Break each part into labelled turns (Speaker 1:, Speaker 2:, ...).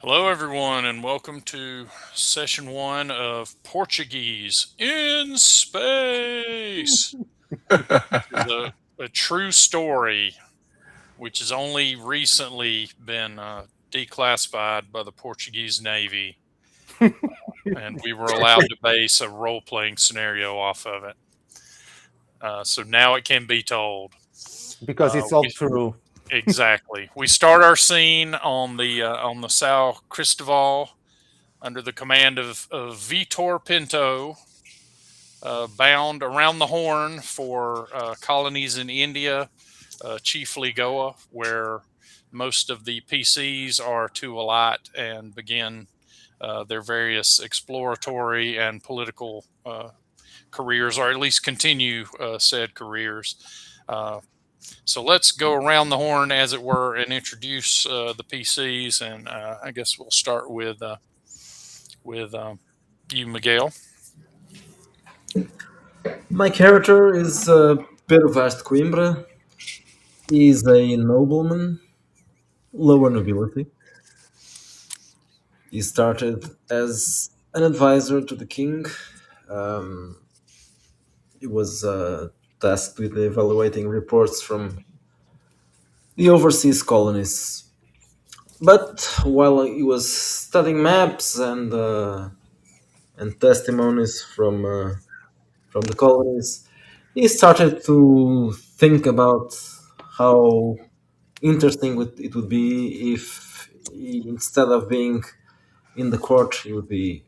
Speaker 1: Hello, everyone, and welcome to session one of Portuguese in Space. This is a true story, which has only recently been declassified by the Portuguese Navy, and we were allowed to base a role playing scenario off of it. So now it can be told.
Speaker 2: because
Speaker 1: Uh,
Speaker 2: it's all
Speaker 1: we
Speaker 2: true.
Speaker 1: exactly. We start our scene on the São Cristobal under the command of Vitor Pinto, bound around the Horn for colonies in India, chiefly Goa, where most of the PCs are to alight and begin their various exploratory and political careers, or at least continue said careers. Uh, so let's go around the horn, as it were, and introduce the PCs. And I guess we'll start with you, Miguel.
Speaker 3: My character is Pedro Vaz de Coimbra. He is a nobleman, lower nobility. He started as an advisor to the king. Um, he was tasked with evaluating reports from the overseas colonies. But while he was studying maps and testimonies from the colonies, he started to think about how interesting it would be if he, instead of being in the court, he would be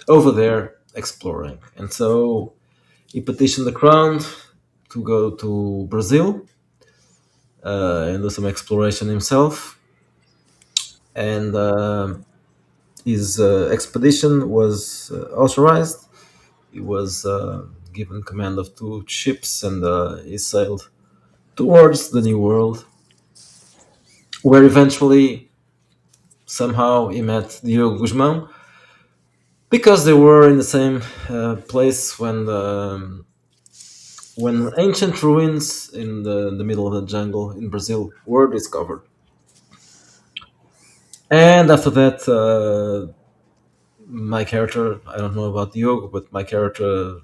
Speaker 3: over there exploring. And so he petitioned the crown to go to Brazil and do some exploration himself. And his expedition was authorized. He was given command of two ships, and he sailed towards the New World, where eventually somehow he met Diogo Guzmão, because they were in the same place when ancient ruins in the middle of the jungle in Brazil were discovered. And after that, my character, I don't know about Diogo, but my character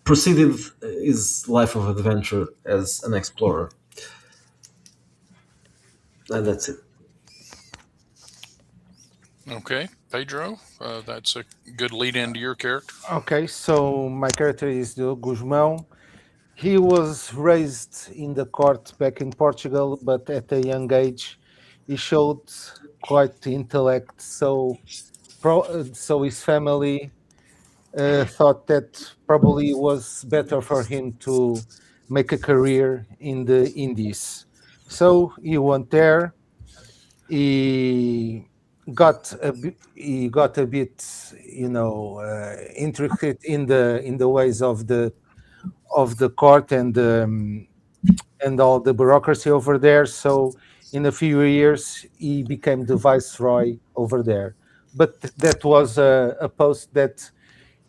Speaker 3: proceeded his life of adventure as an explorer. And that's it.
Speaker 1: Okay, Pedro, that's a good lead into your character.
Speaker 2: Okay, so my character is the Guzmão. He was raised in the court back in Portugal, but at a young age, he showed quite intellect. So his family thought that probably was better for him to make a career in the Indies. So he went there. He got a bit, intricate in the ways of the court and all the bureaucracy over there. So in a few years, he became the viceroy over there. But that was a post that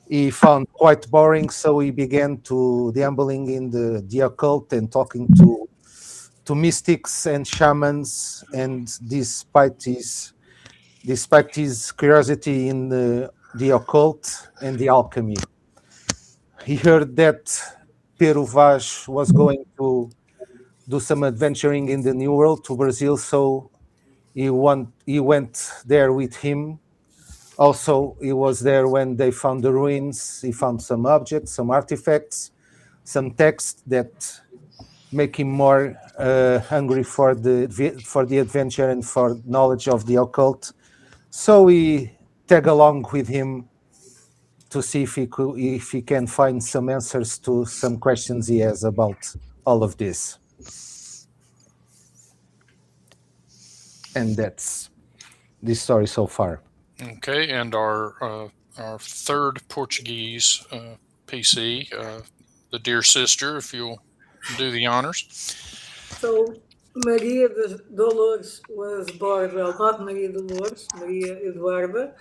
Speaker 2: he found quite boring. So he began to deambling in the occult and talking to mystics and shamans. And despite his curiosity in the occult and the alchemy, he heard that Peru Vaz was going to do some adventuring in the New World to Brazil, so he went there with him. Also, he was there when they found the ruins. He found some objects, some artifacts, some text that make him more hungry for the adventure and for knowledge of the occult. So we tag along with him to see if he can find some answers to some questions he has about all of this. And that's the story so far.
Speaker 1: Okay, and our third Portuguese PC, the dear sister, if you'll do the honors.
Speaker 4: So Maria de Dolores was born, well, not Maria Dolores, Maria Eduarda.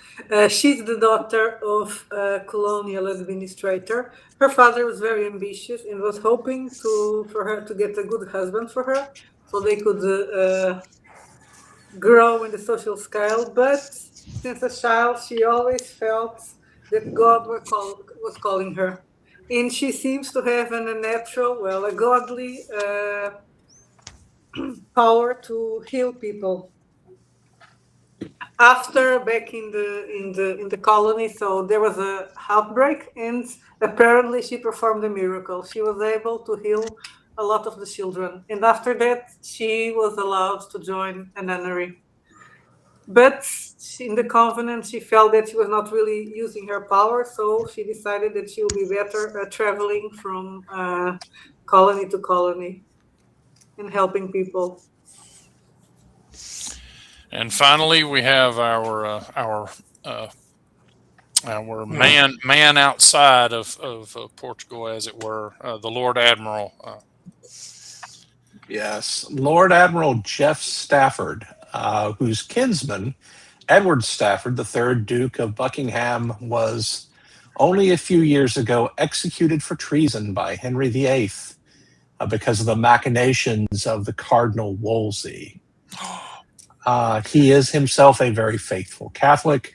Speaker 4: She's the daughter of a colonial administrator. Her father was very ambitious and was hoping for her to get a good husband for her, so they could grow in the social scale, but since a child, she always felt that was calling her. And she seems to have a natural, well, a godly power to heal people. After back in the colony, so there was a outbreak, and apparently she performed a miracle. She was able to heal a lot of the children, and after that, she was allowed to join a nunnery. But in the convent, she felt that she was not really using her power, so she decided that she would be better traveling from colony to colony and helping people.
Speaker 1: And finally, we have our man outside of Portugal, as it were, the Lord Admiral.
Speaker 5: Yes, Lord Admiral Jeff Stafford, whose kinsman, Edward Stafford, the third Duke of Buckingham, was only a few years ago executed for treason by Henry VIII because of the machinations of the Cardinal Wolsey. He is himself a very faithful Catholic.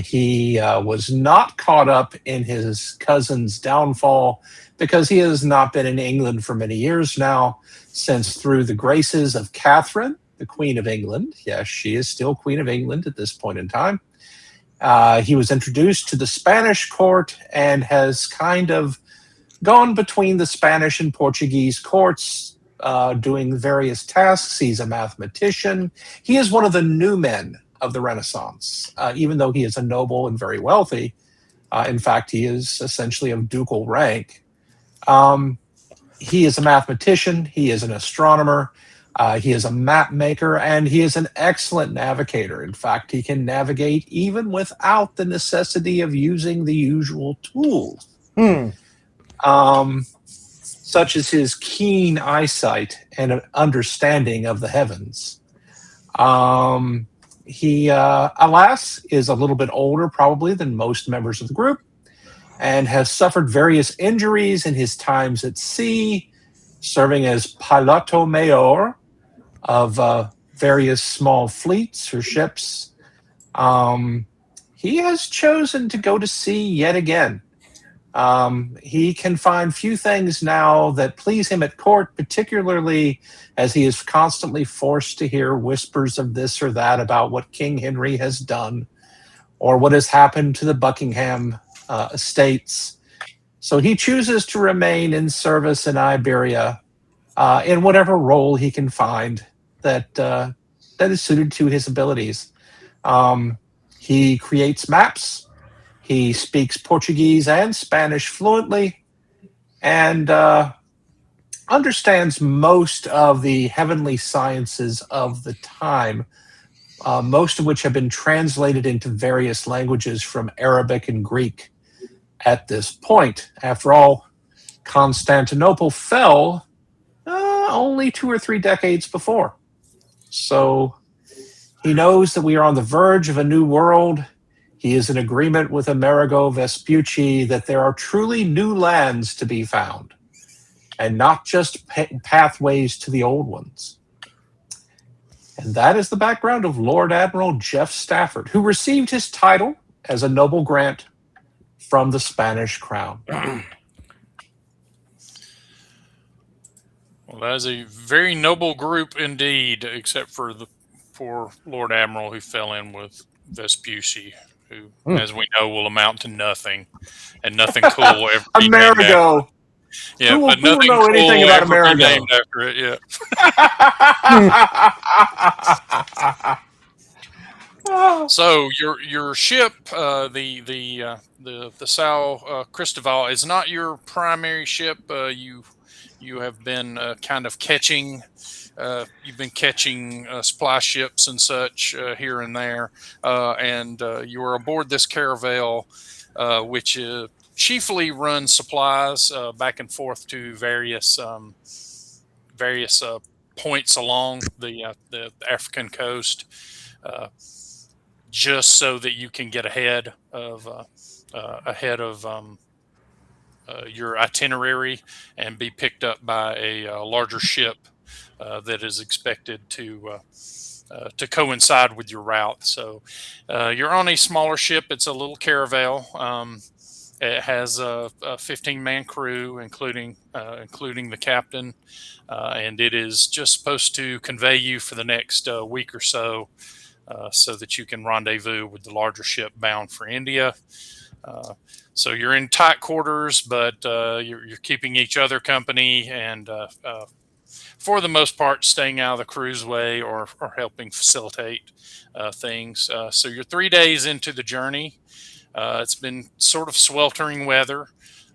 Speaker 5: He was not caught up in his cousin's downfall because he has not been in England for many years now, since through the graces of Catherine, the Queen of England, yes, she is still Queen of England at this point in time, he was introduced to the Spanish court and has kind of gone between the Spanish and Portuguese courts, doing various tasks. He's a mathematician. He is one of the new men of the Renaissance, even though he is a noble and very wealthy. In fact, he is essentially of ducal rank. He is a mathematician. He is an astronomer. He is a map maker, and he is an excellent navigator. In fact, he can navigate even without the necessity of using the usual tools. Such as his keen eyesight and understanding of the heavens. He, alas, is a little bit older probably than most members of the group and has suffered various injuries in his times at sea, serving as piloto mayor of various small fleets or ships. He has chosen to go to sea yet again. He can find few things now that please him at court, particularly as he is constantly forced to hear whispers of this or that about what King Henry has done or what has happened to the Buckingham estates. So he chooses to remain in service in Iberia in whatever role he can find that is suited to his abilities. He creates maps. He speaks Portuguese and Spanish fluently and understands most of the heavenly sciences of the time, most of which have been translated into various languages from Arabic and Greek at this point. After all, Constantinople fell only 2 or 3 decades before. So he knows that we are on the verge of a new world. He is in agreement with Amerigo Vespucci that there are truly new lands to be found and not just pathways to the old ones. And that is the background of Lord Admiral Jeff Stafford, who received his title as a noble grant from the Spanish crown.
Speaker 1: Well, that is a very noble group indeed, except for the poor Lord Admiral who fell in with Vespucci, who, as we know, will amount to nothing, and nothing cool ever be named after it.
Speaker 5: Amerigo.
Speaker 1: Yeah,
Speaker 5: Who
Speaker 1: but
Speaker 5: will
Speaker 1: nothing
Speaker 5: know
Speaker 1: cool
Speaker 5: anything
Speaker 1: will
Speaker 5: about
Speaker 1: ever be
Speaker 5: Amerigo?
Speaker 1: named after it. Yeah. So your ship, the Sao Cristobal, is not your primary ship. You have been kind of catching. You've been catching supply ships and such here and there, and you are aboard this caravel, which chiefly runs supplies back and forth to various points along the African coast. Uh, just so that you can get ahead of your itinerary and be picked up by a larger ship that is expected to coincide with your route. So you're on a smaller ship. It's a little caravel. It has a 15-man crew, including the captain, and it is just supposed to convey you for the next week or so that you can rendezvous with the larger ship bound for India. So you're in tight quarters, but you're keeping each other company, and for the most part, staying out of the crew's way or helping facilitate things. So you're 3 days into the journey. It's been sort of sweltering weather,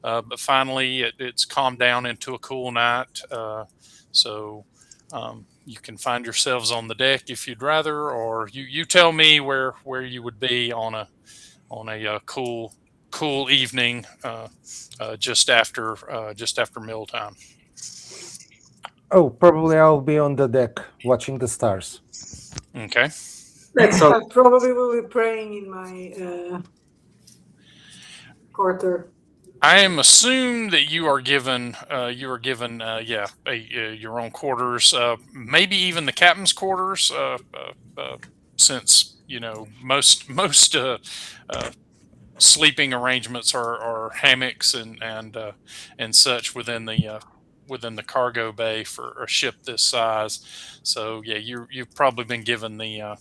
Speaker 1: but finally it's calmed down into a cool night. So you can find yourselves on the deck if you'd rather, or you tell me where you would be on a cool evening just after mealtime.
Speaker 2: Oh, probably I'll be on the deck watching the stars.
Speaker 1: Okay.
Speaker 3: That's all.
Speaker 4: I probably will be praying in my quarter.
Speaker 1: I am assumed that you are given your own quarters, maybe even the captain's quarters, since most sleeping arrangements are hammocks and such within the cargo bay for a ship this size. So yeah, you've probably been given the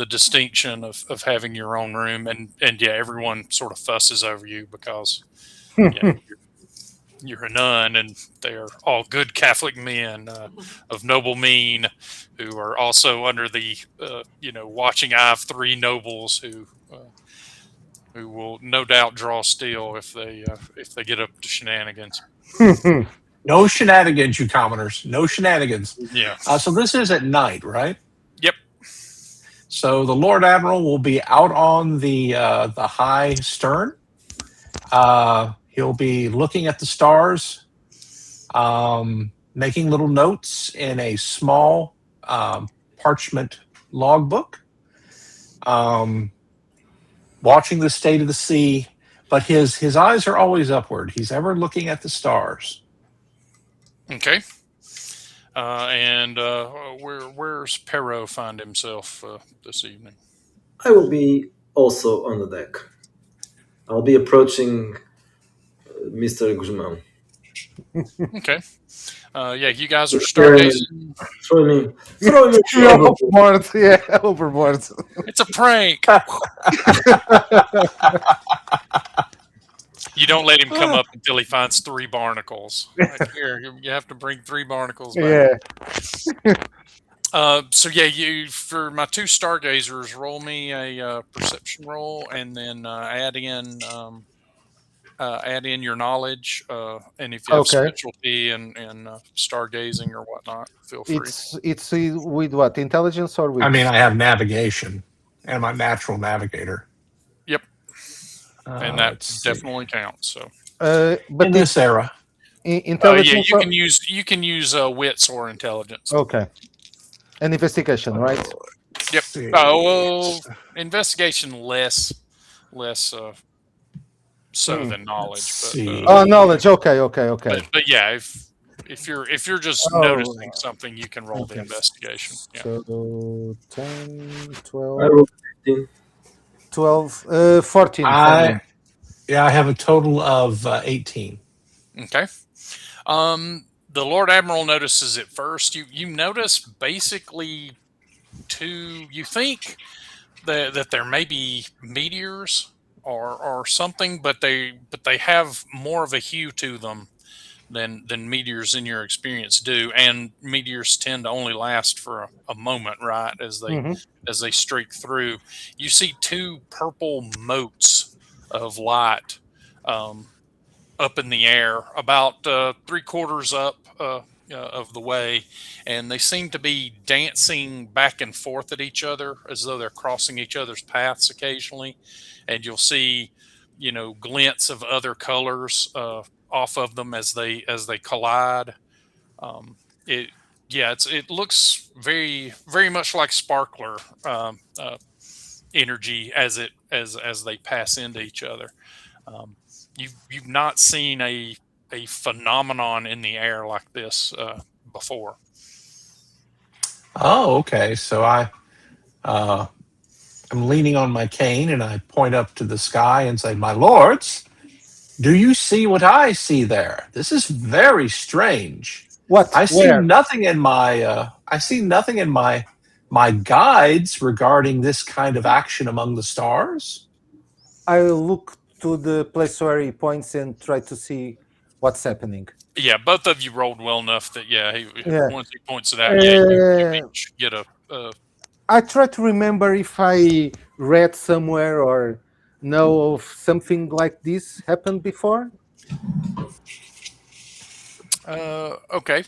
Speaker 1: distinction of having your own room, and yeah, everyone sort of fusses over you because you're a nun, and they are all good Catholic men of noble mien, who are also under the watching eye of three nobles who will no doubt draw steel if they get up to shenanigans.
Speaker 5: No shenanigans, you commoners. No shenanigans.
Speaker 1: Yeah.
Speaker 5: So this is at night, right?
Speaker 1: Yep.
Speaker 5: So the Lord Admiral will be out on the high stern. He'll be looking at the stars, making little notes in a small parchment logbook, watching the state of the sea. But his eyes are always upward. He's ever looking at the stars.
Speaker 1: Okay. And where's Perot find himself this evening?
Speaker 3: I will be also on the deck. I'll be approaching Mr. Guzman.
Speaker 1: Okay. Yeah, you guys are stargazing.
Speaker 3: Throw me
Speaker 2: Overboard, yeah, overboard.
Speaker 1: It's a prank. You don't let him come up until he finds 3 barnacles. Like, here, you have to bring 3 barnacles back.
Speaker 2: Yeah.
Speaker 1: So yeah, you for my 2 stargazers, roll me a perception roll, and then add in your knowledge, and if you have
Speaker 2: Okay.
Speaker 1: specialty in stargazing or whatnot, feel free.
Speaker 2: It's with what, intelligence or with?
Speaker 5: I mean, I have navigation and my natural navigator.
Speaker 1: Yep, and that
Speaker 5: Let's see.
Speaker 1: definitely counts. So
Speaker 2: but
Speaker 5: In this era,
Speaker 2: intelligence.
Speaker 1: yeah, you can use wits or intelligence.
Speaker 2: Okay. An investigation, right?
Speaker 1: Yep.
Speaker 5: see.
Speaker 1: Oh well, investigation less so than knowledge.
Speaker 5: Let's
Speaker 1: But,
Speaker 5: see.
Speaker 2: Oh, knowledge. Okay.
Speaker 1: but yeah, if you're just
Speaker 2: Oh.
Speaker 1: noticing something, you can roll the
Speaker 2: Okay.
Speaker 1: investigation. Yeah.
Speaker 2: So 10,
Speaker 3: I
Speaker 2: 12,
Speaker 3: rolled 15.
Speaker 2: 12, 14.
Speaker 5: I have a total of 18.
Speaker 1: Okay. The Lord Admiral notices it first. You notice basically 2. You think that there may be meteors or something, but they have more of a hue to them than meteors in your experience do, and meteors tend to only last for a moment, right? As they streak through, you see 2 purple motes of light up in the air, about 3/4 up of the way, and they seem to be dancing back and forth at each other as though they're crossing each other's paths occasionally, and you'll see glints of other colors off of them as they collide. It looks very very much like sparkler energy as they pass into each other. You've not seen a phenomenon in the air like this before.
Speaker 5: Oh, okay. So I'm leaning on my cane and I point up to the sky and say, "My lords, do you see what I see there? This is very strange.
Speaker 2: What?
Speaker 5: I see
Speaker 2: Where?
Speaker 5: nothing in my guides regarding this kind of action among the stars."
Speaker 2: I look to the place where he points and try to see what's happening.
Speaker 1: Yeah, both of you rolled well enough that
Speaker 2: Yeah.
Speaker 1: once he points it out, you each get a.
Speaker 2: I try to remember if I read somewhere or know of something like this happened before.
Speaker 1: Okay.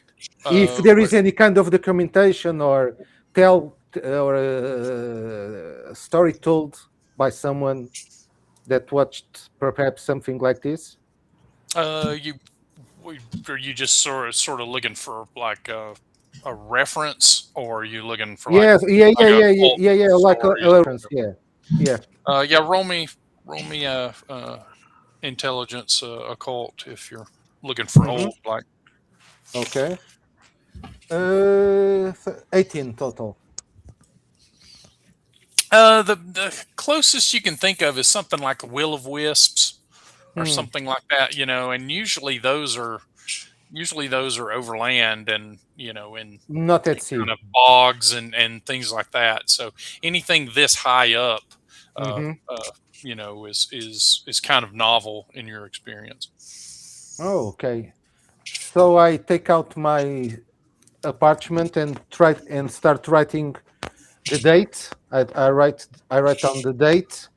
Speaker 2: If there
Speaker 1: But
Speaker 2: is any kind of documentation or tell or a story told by someone that watched perhaps something like this.
Speaker 1: you are you just sort of looking for like a reference, or are you looking for like
Speaker 2: Yes, yeah, yeah,
Speaker 1: like a
Speaker 2: yeah, yeah,
Speaker 1: cult
Speaker 2: yeah, yeah, like
Speaker 1: stories
Speaker 2: a
Speaker 1: or
Speaker 2: reference. Yeah, yeah.
Speaker 1: whatever? Yeah, roll me intelligence occult if you're looking for
Speaker 2: Hmm.
Speaker 1: old like.
Speaker 2: Okay. 18 total.
Speaker 1: The closest you can think of is something like a will of wisps or
Speaker 2: Hmm.
Speaker 1: something like that, and usually those are overland and
Speaker 2: Not
Speaker 1: in
Speaker 2: at sea.
Speaker 1: kind of bogs and things like that. So anything this high up, uh,
Speaker 2: Hmm.
Speaker 1: uh, is kind of novel in your experience.
Speaker 2: Oh, okay. So I take out my parchment and try and start writing the date. I write down the date.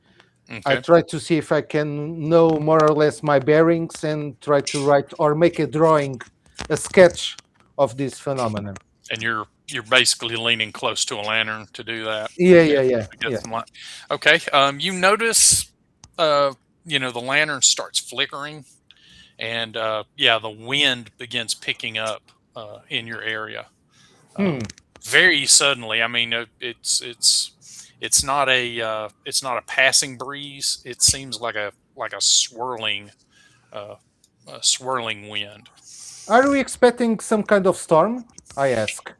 Speaker 2: I
Speaker 1: Okay,
Speaker 2: try to see if I can know more or less my bearings and try to write or make a drawing, a sketch of this phenomenon.
Speaker 1: and you're basically leaning close to a lantern to do that.
Speaker 2: Yeah,
Speaker 1: Yeah,
Speaker 2: yeah, yeah,
Speaker 1: to get
Speaker 2: yeah.
Speaker 1: some light. Okay, you notice, the lantern starts flickering, and yeah, the wind begins picking up in your area
Speaker 2: Hmm.
Speaker 1: very suddenly. I mean, it's not a passing breeze. It seems like uh, a swirling wind.
Speaker 2: Are we expecting some kind of storm? I ask.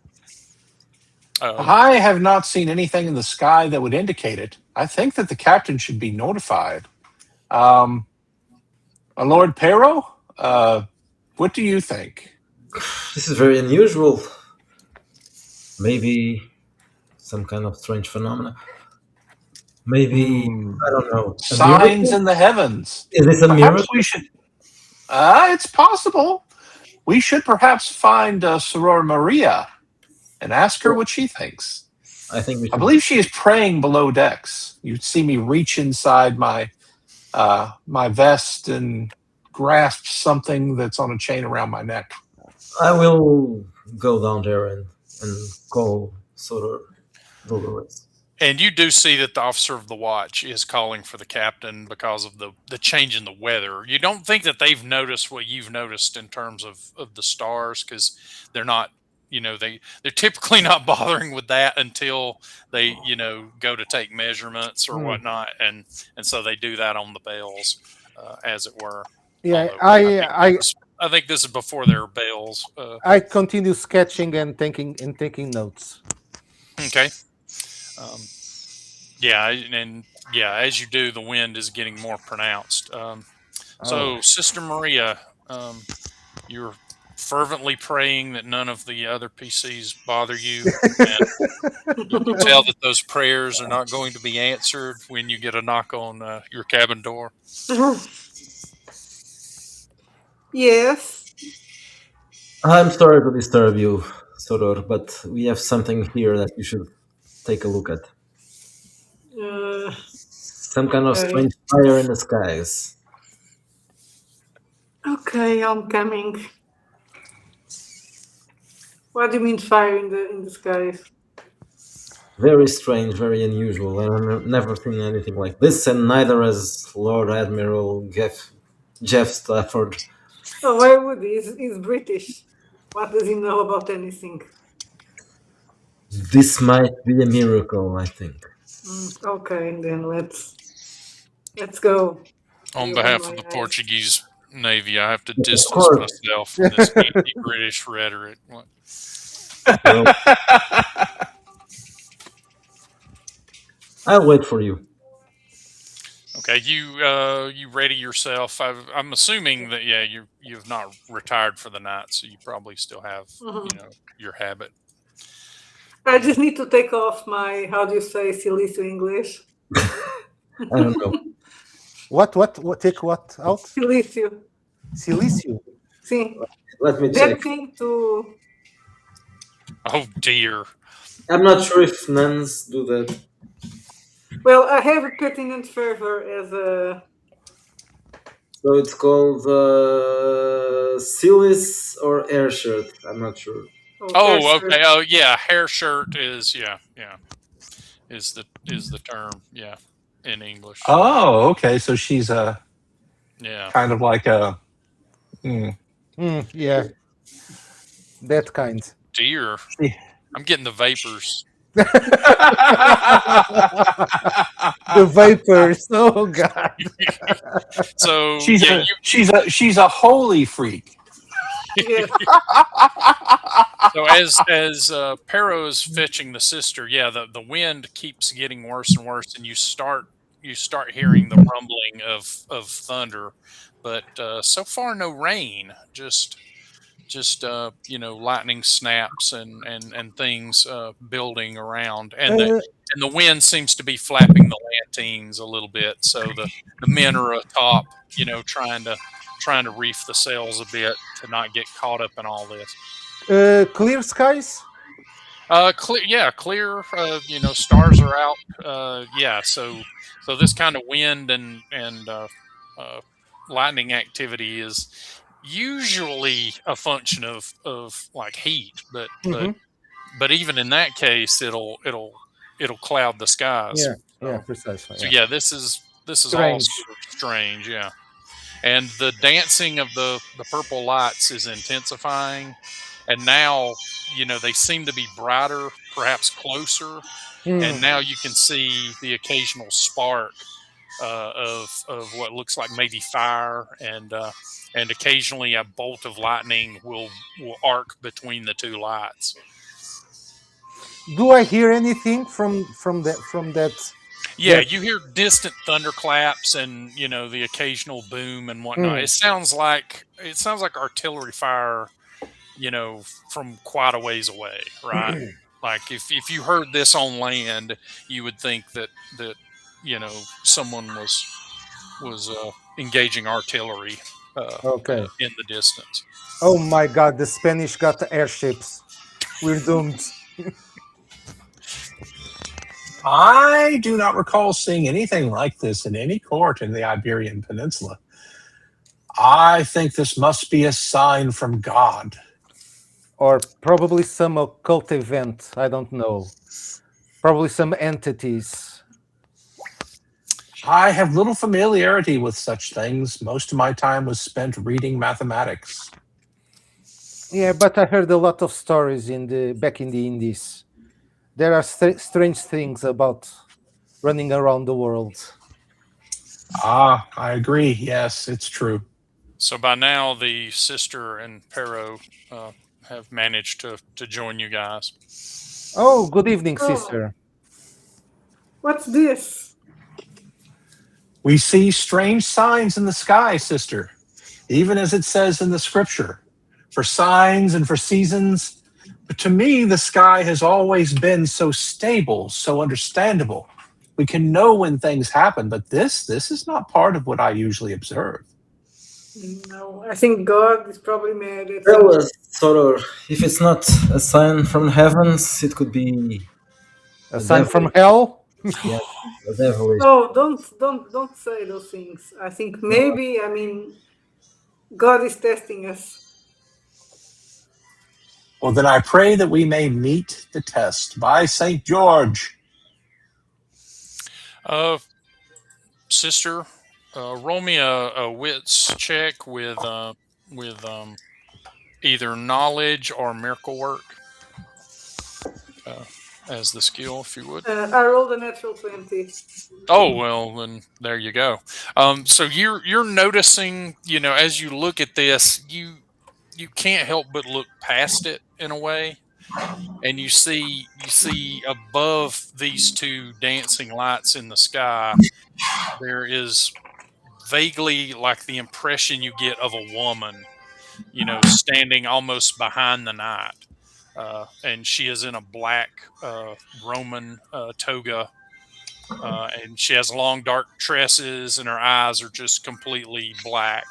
Speaker 1: Um,
Speaker 5: I have not seen anything in the sky that would indicate it. I think that the captain should be notified. Um, Lord Pero, what do you think?
Speaker 3: This is very unusual. Maybe some kind of strange phenomena. Maybe, I
Speaker 2: Hmm.
Speaker 3: don't know, a
Speaker 5: Signs
Speaker 3: miracle?
Speaker 5: in the heavens.
Speaker 3: Is this a
Speaker 5: Perhaps we
Speaker 3: miracle?
Speaker 5: should. It's possible. We should perhaps find Soror Maria and ask her what she thinks.
Speaker 3: I think we
Speaker 5: I
Speaker 3: should.
Speaker 5: believe she is praying below decks. You'd see me reach inside my vest and grasp something that's on a chain around my neck.
Speaker 3: I will go down there and call Sodor Dolores.
Speaker 1: and you do see that the officer of the watch is calling for the captain because of the change in the weather. You don't think that they've noticed what you've noticed in terms of the stars, because they're not, they're typically not bothering with that until they, go to take measurements or
Speaker 2: Hmm.
Speaker 1: whatnot, and so they do that on the bells, as it were.
Speaker 2: Yeah,
Speaker 1: Although
Speaker 2: I I
Speaker 1: I think this is before there are bells.
Speaker 2: I continue sketching and taking notes.
Speaker 1: Okay. Um, Yeah, and yeah, as you do, the wind is getting more pronounced.
Speaker 2: Oh.
Speaker 1: So, Sister Maria, you're fervently praying that none of the other PCs bother you, and you can tell that those prayers are not going to be answered when you get a knock on your cabin door.
Speaker 4: Yes.
Speaker 3: I'm sorry to disturb you, Sodor, but we have something here that you should take a look at.
Speaker 4: Uh,
Speaker 3: Some kind of
Speaker 4: okay.
Speaker 3: strange fire in the skies.
Speaker 4: Okay, I'm coming. What do you mean fire in the skies?
Speaker 3: Very strange, very unusual, and I've never seen anything like this, and neither has Lord Admiral Jeff Stafford.
Speaker 4: Oh, why would he? He's British. What does he know about anything?
Speaker 3: This might be a miracle, I think.
Speaker 4: Okay, then let's go. I
Speaker 1: On
Speaker 4: open
Speaker 1: behalf of
Speaker 4: my
Speaker 1: the
Speaker 4: eyes.
Speaker 1: Portuguese Navy. I have to
Speaker 3: Of
Speaker 1: distance
Speaker 3: course.
Speaker 1: myself from this anti-British rhetoric. What?
Speaker 3: Well, I'll wait for you.
Speaker 1: Okay, you ready yourself? I'm assuming that you've not retired for the night, so you probably still have your habit.
Speaker 4: I just need to take off my, how do you say, Silicio English?
Speaker 3: I don't know.
Speaker 2: What? Take what out?
Speaker 4: Silicio.
Speaker 2: Silicio.
Speaker 4: Sim.
Speaker 3: Let me check.
Speaker 4: That thing to.
Speaker 1: Oh dear.
Speaker 3: I'm not sure if nuns do that.
Speaker 4: Well, I have a pertinent fervor as a.
Speaker 3: So it's called Silis or Air Shirt. I'm not sure.
Speaker 1: Oh, okay. Oh, yeah. Hair shirt is is the term in English.
Speaker 5: Oh, okay. So she's a
Speaker 1: Yeah.
Speaker 5: kind of like a.
Speaker 2: Yeah, that kind.
Speaker 1: Dear, I'm getting the vapors.
Speaker 2: The vapors. Oh God.
Speaker 1: So
Speaker 5: she's a holy freak.
Speaker 4: Yes.
Speaker 1: So as Perro's fetching the sister, the wind keeps getting worse and worse, and you start hearing the rumbling of thunder, but so far no rain, just lightning snaps and things building around, and the wind seems to be flapping the lanterns a little bit, so the men are atop, trying to reef the sails a bit to not get caught up in all this.
Speaker 2: Clear skies.
Speaker 1: Clear. Stars are out. So this kind of wind and lightning activity is usually a function of like heat, but even in that case, it'll cloud the skies.
Speaker 2: Yeah, precisely.
Speaker 1: So
Speaker 2: Yeah.
Speaker 1: this is all
Speaker 2: Strange.
Speaker 1: sort of strange. Yeah, and the dancing of the purple lights is intensifying, and now they seem to be brighter, perhaps closer, and now you can see the occasional spark of what looks like maybe fire, and occasionally a bolt of lightning will arc between the two lights.
Speaker 2: Do I hear anything from that?
Speaker 1: Yeah, you hear distant thunderclaps and the occasional boom and whatnot. It sounds like artillery fire, from quite a ways away, right? Like if you heard this on land, you would think that someone was engaging artillery
Speaker 2: Okay.
Speaker 1: in the distance.
Speaker 2: Oh my God! The Spanish got the airships. We're doomed.
Speaker 5: I do not recall seeing anything like this in any court in the Iberian Peninsula. I think this must be a sign from God.
Speaker 2: Or probably some occult event. I don't know. Probably some entities.
Speaker 5: I have little familiarity with such things. Most of my time was spent reading mathematics.
Speaker 2: Yeah, but I heard a lot of stories back in the Indies. There are strange things about running around the world.
Speaker 5: Ah, I agree. Yes, it's true.
Speaker 1: So by now, the sister and Pero have managed to join you guys.
Speaker 2: Oh, good evening,
Speaker 4: Oh.
Speaker 2: sister.
Speaker 4: What's this?
Speaker 5: We see strange signs in the sky, sister, even as it says in the scripture, for signs and for seasons. But to me, the sky has always been so stable, so understandable. We can know when things happen, but this is not part of what I usually observe.
Speaker 4: No, I think God is probably mad at
Speaker 3: Well,
Speaker 4: something.
Speaker 3: sort of. If it's not a sign from the heavens, it could be
Speaker 2: A sign from hell?
Speaker 3: yeah, a devilish.
Speaker 4: Oh, don't say those things. I think maybe, I mean, God is testing us.
Speaker 5: Well, then I pray that we may meet the test by St. George.
Speaker 1: Sister, roll me a wits check with either knowledge or miracle work. as the skill, if you would.
Speaker 4: I rolled a natural 20.
Speaker 1: Oh well, then there you go. So you're noticing, as you look at this, you can't help but look past it in a way, and you see above these two dancing lights in the sky, there is vaguely like the impression you get of a woman, standing almost behind the night. And she is in a black Roman toga, and she has long dark tresses, and her eyes are just completely black.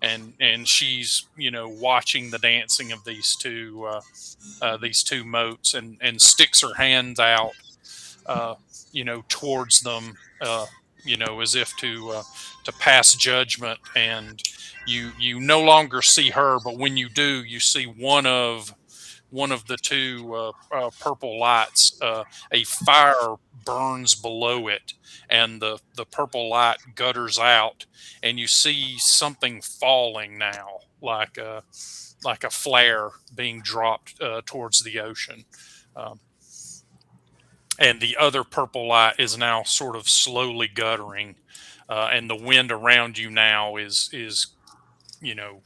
Speaker 1: And she's watching the dancing of these two moats, and sticks her hands out, uh, towards them, as if to pass judgment. And you no longer see her, but when you do, you see one of the two purple lights. A fire burns below it, and the purple light gutters out, and you see something falling now, like a flare being dropped towards the ocean. Um, and the other purple light is now sort of slowly guttering, and the wind around you now is you know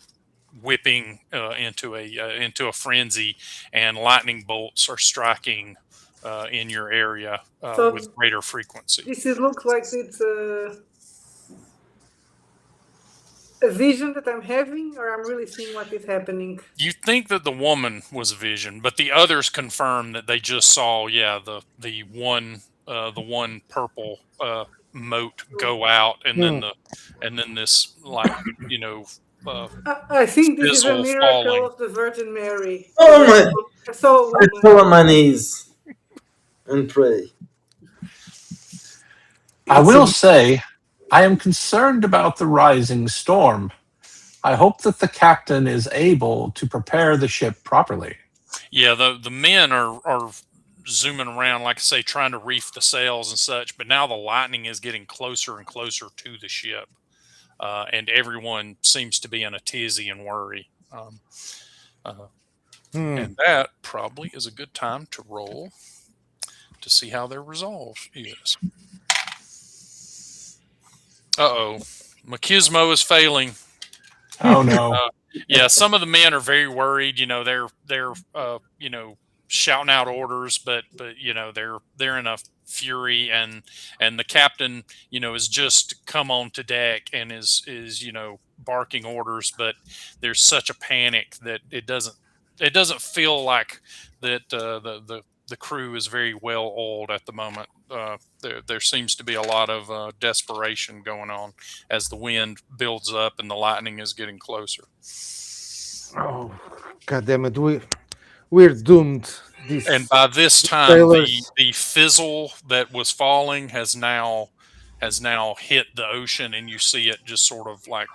Speaker 1: whipping into a frenzy, and lightning bolts are striking in your area with
Speaker 4: So
Speaker 1: greater frequency.
Speaker 4: this it looks like it's a vision that I'm having, or I'm really seeing what is happening.
Speaker 1: You think that the woman was a vision, but the others confirm that they just saw, yeah, the one purple moat go out, and then
Speaker 2: Hmm.
Speaker 1: this, like, you know uh,
Speaker 4: I think this is a
Speaker 1: fizzle
Speaker 4: miracle
Speaker 1: falling.
Speaker 4: of the Virgin Mary.
Speaker 3: Oh my!
Speaker 4: I saw a
Speaker 3: I
Speaker 4: woman.
Speaker 3: fall on my knees and pray.
Speaker 5: I
Speaker 2: It's
Speaker 5: will
Speaker 2: a
Speaker 5: say, I am concerned about the rising storm. I hope that the captain is able to prepare the ship properly.
Speaker 1: Yeah, the men are zooming around, like I say, trying to reef the sails and such. But now the lightning is getting closer and closer to the ship, and everyone seems to be in a tizzy and worry. Uh,
Speaker 2: hmm.
Speaker 1: and that probably is a good time to roll to see how their resolve is. Uh-oh, Machismo is failing.
Speaker 5: Oh no.
Speaker 1: Yeah, some of the men are very worried. They're shouting out orders, but they're in a fury, and the captain has just come on to deck and is barking orders, but there's such a panic that it doesn't feel like that the crew is very well oiled at the moment. There seems to be a lot of desperation going on as the wind builds up and the lightning is getting closer.
Speaker 2: Oh, God damn it! We're doomed.
Speaker 1: And
Speaker 2: These
Speaker 1: by this time, the
Speaker 2: sailors.
Speaker 1: the fizzle that was falling has now hit the ocean, and you see it just sort of like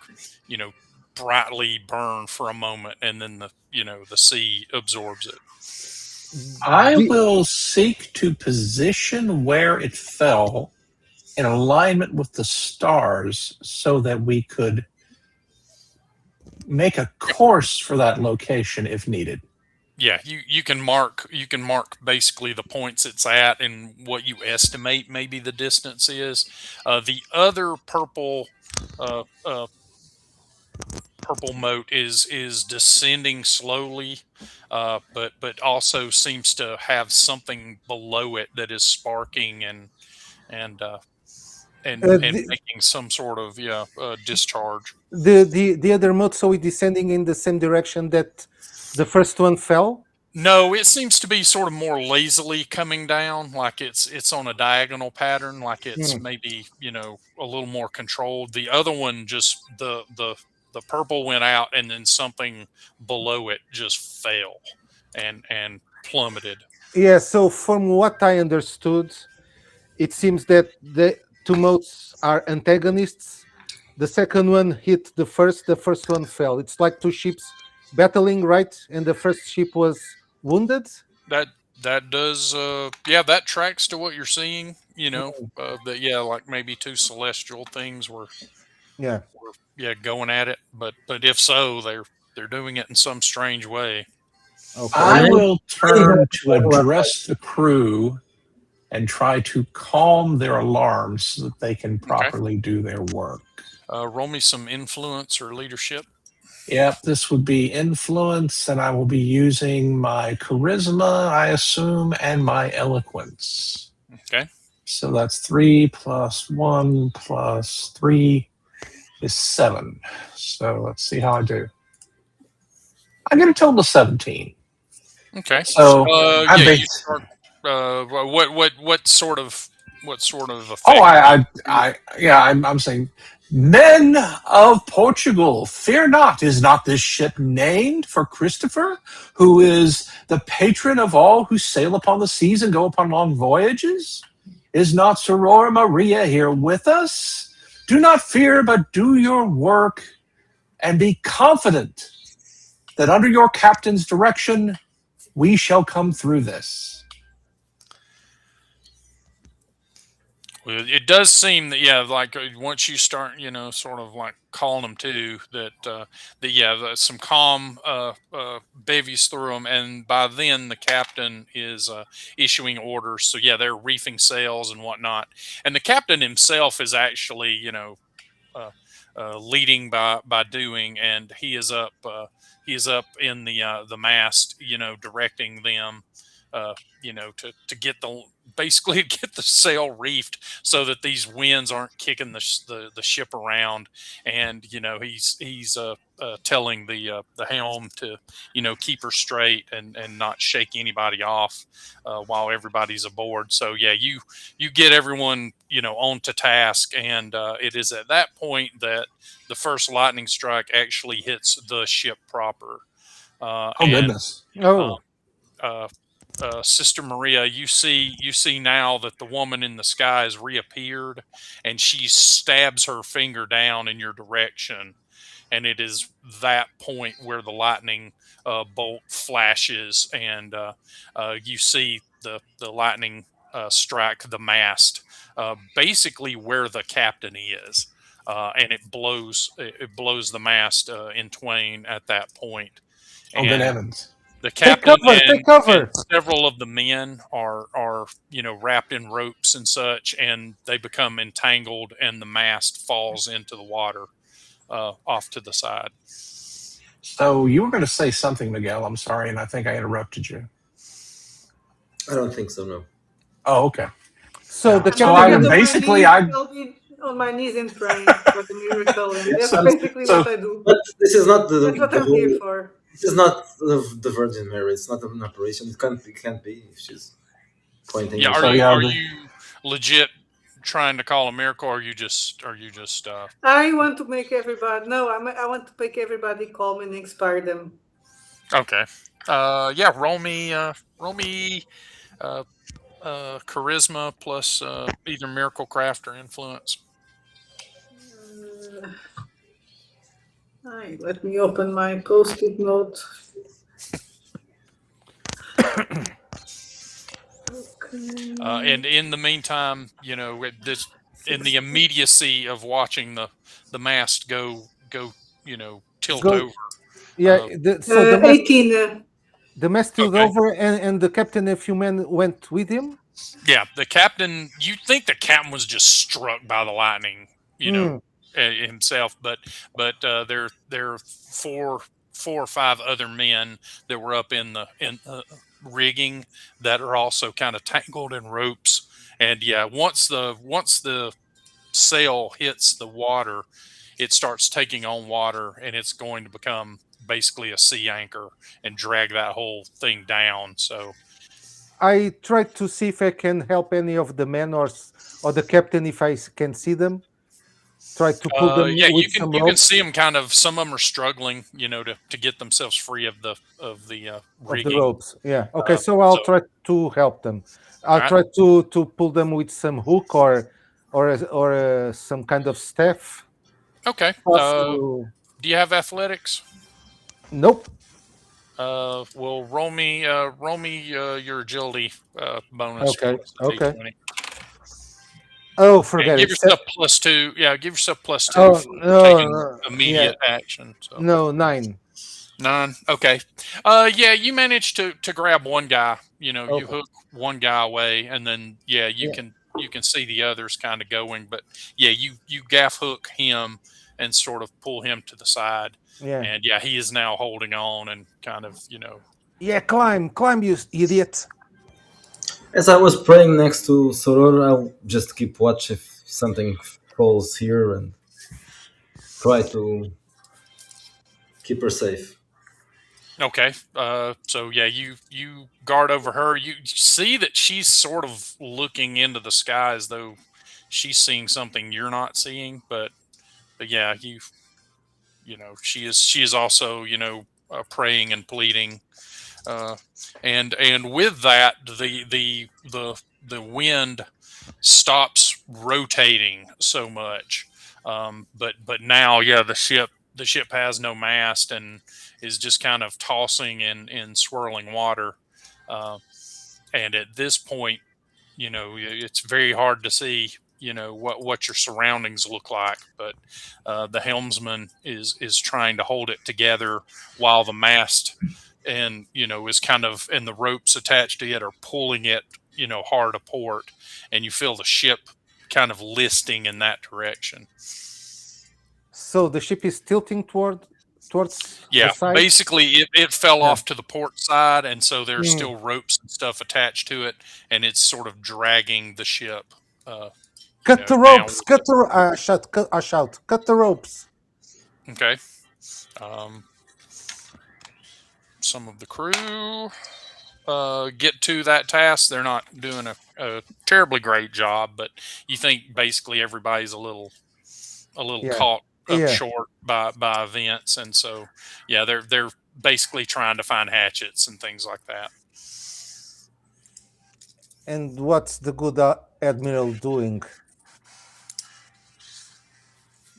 Speaker 1: you know brightly burn for a moment, and then the sea absorbs it.
Speaker 5: I
Speaker 2: The,
Speaker 5: will seek to position where it fell in alignment with the stars so that we could make a course for that location if needed.
Speaker 1: Yeah, you can mark basically the points it's at and what you estimate maybe the distance is. The other uh, uh, purple moat is descending slowly, but also seems to have something below it that is sparking and uh, and and
Speaker 2: the,
Speaker 1: making some sort of, discharge.
Speaker 2: the other mode, so we're descending in the same direction that the first one fell.
Speaker 1: No, it seems to be sort of more lazily coming down, like it's on a diagonal pattern, like it's
Speaker 2: Hmm.
Speaker 1: maybe a little more controlled. The other one, just the purple went out, and then something below it just fell and plummeted.
Speaker 2: Yeah. So from what I understood, it seems that the two modes are antagonists. The second one hit the first. The first one fell. It's like two ships battling, right? And the first ship was wounded.
Speaker 1: That that does, yeah, that tracks to what you're seeing. That, yeah, like maybe two celestial things
Speaker 2: Yeah.
Speaker 1: were, yeah, going at it, but if so, they're doing it in some strange way.
Speaker 2: Okay.
Speaker 5: I
Speaker 3: And
Speaker 5: will turn to address the crew and try to calm their alarms so that they can
Speaker 1: Okay.
Speaker 5: properly do their work.
Speaker 1: Roll me some influence or leadership.
Speaker 5: Yep, this would be influence, and I will be using my charisma, I assume, and my eloquence.
Speaker 1: Okay.
Speaker 5: So that's 3 plus 1 plus 3 is 7. So let's see how I do. I get a total of 17.
Speaker 1: Okay.
Speaker 5: So I'm
Speaker 1: Yeah, you
Speaker 5: based.
Speaker 1: start. What sort of
Speaker 5: Oh,
Speaker 1: effect?
Speaker 5: I'm saying, men of Portugal, fear not. Is not this ship named for Christopher, who is the patron of all who sail upon the seas and go upon long voyages? Is not Soror Maria here with us? Do not fear, but do your work and be confident that under your captain's direction, we shall come through this.
Speaker 1: Well, it does seem that like once you start, sort of like calling them to some calm bevies through them, and by then the captain is issuing orders. So yeah, they're reefing sails and whatnot, and the captain himself is actually uh, leading by doing, and he is up in the mast, directing them, to get the basically get the sail reefed so that these winds aren't kicking the ship around, and he's telling the helm to keep her straight and not shake anybody off while everybody's aboard. So yeah, you get everyone onto task, and it is at that point that the first lightning strike actually hits the ship proper.
Speaker 5: Oh,
Speaker 1: And
Speaker 5: goodness.
Speaker 1: uh,
Speaker 2: Oh,
Speaker 1: uh, Sister Maria, you see now that the woman in the sky has reappeared, and she stabs her finger down in your direction, and it is that point where the lightning bolt flashes, and you see the lightning strike the mast, basically where the captain is, and it blows the mast in twain at that point,
Speaker 5: Oh, good
Speaker 1: and
Speaker 5: heavens.
Speaker 1: the
Speaker 2: take
Speaker 1: captain
Speaker 2: cover! Take
Speaker 1: and
Speaker 2: cover!
Speaker 1: several of the men are wrapped in ropes and such, and they become entangled, and the mast falls into the water off to the side.
Speaker 5: So you were going to say something, Miguel. I'm sorry, and I think I interrupted you.
Speaker 3: I don't think so. No.
Speaker 5: Oh, okay.
Speaker 2: So the
Speaker 4: I'm
Speaker 5: So
Speaker 4: gonna
Speaker 5: I
Speaker 4: get
Speaker 2: captain.
Speaker 4: on my
Speaker 5: basically
Speaker 4: knees.
Speaker 5: I
Speaker 4: I'll be on my knees and praying for the miracle, and
Speaker 3: Yes,
Speaker 4: that's
Speaker 3: I'm,
Speaker 4: basically
Speaker 5: so
Speaker 4: what I do.
Speaker 3: but this is not
Speaker 4: That's what
Speaker 3: the
Speaker 4: I'm here
Speaker 3: whole.
Speaker 4: for.
Speaker 3: This is not the Virgin Mary. It's not an apparition. It can't be if she's pointing
Speaker 1: Yeah,
Speaker 3: at
Speaker 1: are
Speaker 5: so
Speaker 3: the.
Speaker 1: you
Speaker 5: yeah.
Speaker 1: are you legit trying to call a miracle, or are you just
Speaker 4: I want to make everybody. No, I want to make everybody calm and inspire them.
Speaker 1: okay? Yeah, roll me uh, charisma plus either miracle craft or influence.
Speaker 4: Uh, let me open my post-it note. Okay.
Speaker 1: And in the meantime, this in the immediacy of watching the mast go, tilt
Speaker 2: Go.
Speaker 1: over.
Speaker 2: Yeah.
Speaker 1: Uh,
Speaker 2: So
Speaker 4: 18.
Speaker 2: the mast tilled
Speaker 1: okay,
Speaker 2: over, and the captain and a few men went with him.
Speaker 1: yeah, the captain. You think the captain was just struck by the lightning,
Speaker 2: Hmm.
Speaker 1: himself, but there are four or five other men that were up in the rigging that are also kind of tangled in ropes. And yeah, once the sail hits the water, it starts taking on water, and it's going to become basically a sea anchor and drag that whole thing down. So
Speaker 2: I tried to see if I can help any of the men or the captain if can see them. Try to pull them
Speaker 1: yeah,
Speaker 2: with
Speaker 1: you can
Speaker 2: some
Speaker 1: you can
Speaker 2: ropes
Speaker 1: see them kind of. Some of them are struggling, to get themselves free of the
Speaker 2: of the
Speaker 1: rigging.
Speaker 2: ropes. Yeah. Okay. So
Speaker 1: So
Speaker 2: I'll try to help them.
Speaker 1: all
Speaker 2: I'll
Speaker 1: right,
Speaker 2: try to pull them with some hook or some kind of staff.
Speaker 1: okay.
Speaker 2: Possible.
Speaker 1: Do you have athletics?
Speaker 2: Nope.
Speaker 1: Well, roll me your agility bonus
Speaker 2: Okay.
Speaker 1: plus a
Speaker 2: Okay.
Speaker 1: d20.
Speaker 2: Oh,
Speaker 1: And
Speaker 2: forget
Speaker 1: give
Speaker 2: it.
Speaker 1: yourself +2. Yeah, give yourself +2
Speaker 2: Oh
Speaker 1: for
Speaker 2: no,
Speaker 1: taking
Speaker 2: no, yeah,
Speaker 1: immediate action. So
Speaker 2: no 9.
Speaker 1: None. Okay. Yeah, you managed to grab one guy. You know, you
Speaker 2: Okay.
Speaker 1: hook one guy away, and then yeah,
Speaker 2: Yeah.
Speaker 1: you can see the others kind of going. But yeah, you gaff hook him and sort of pull him to the side,
Speaker 2: Yeah.
Speaker 1: and yeah, he is now holding on and kind of
Speaker 2: Yeah. Climb, you idiot.
Speaker 3: As I was praying next to Soror, I'll just keep watch if something falls here and try to keep her safe.
Speaker 1: Okay. So yeah, you guard over her. You see that she's sort of looking into the sky as though she's seeing something you're not seeing. But yeah, she is also praying and pleading. And with that, the wind stops rotating so much. But now, yeah, the ship has no mast and is just kind of tossing in swirling water. Uh, and at this point, it's very hard to see what your surroundings look like, but the helmsman is trying to hold it together while the mast and is kind of and the ropes attached to it are pulling it hard aport, and you feel the ship kind of listing in that direction.
Speaker 2: So the ship is tilting towards the
Speaker 1: Yeah,
Speaker 2: side.
Speaker 1: basically it fell
Speaker 2: Yeah.
Speaker 1: off to the port side, and so there's
Speaker 2: Mm.
Speaker 1: still ropes and stuff attached to it, and it's sort of dragging the ship uh,
Speaker 2: Cut the
Speaker 1: down
Speaker 2: ropes.
Speaker 1: with it.
Speaker 2: I shout. Cut the ropes.
Speaker 1: Okay. Um, some of the crew get to that task. They're not doing a terribly great job, but you think basically everybody's a little
Speaker 2: Yeah.
Speaker 1: caught up
Speaker 2: Yeah.
Speaker 1: short by events, and so yeah, they're basically trying to find hatchets and things like that.
Speaker 2: And what's the good admiral doing,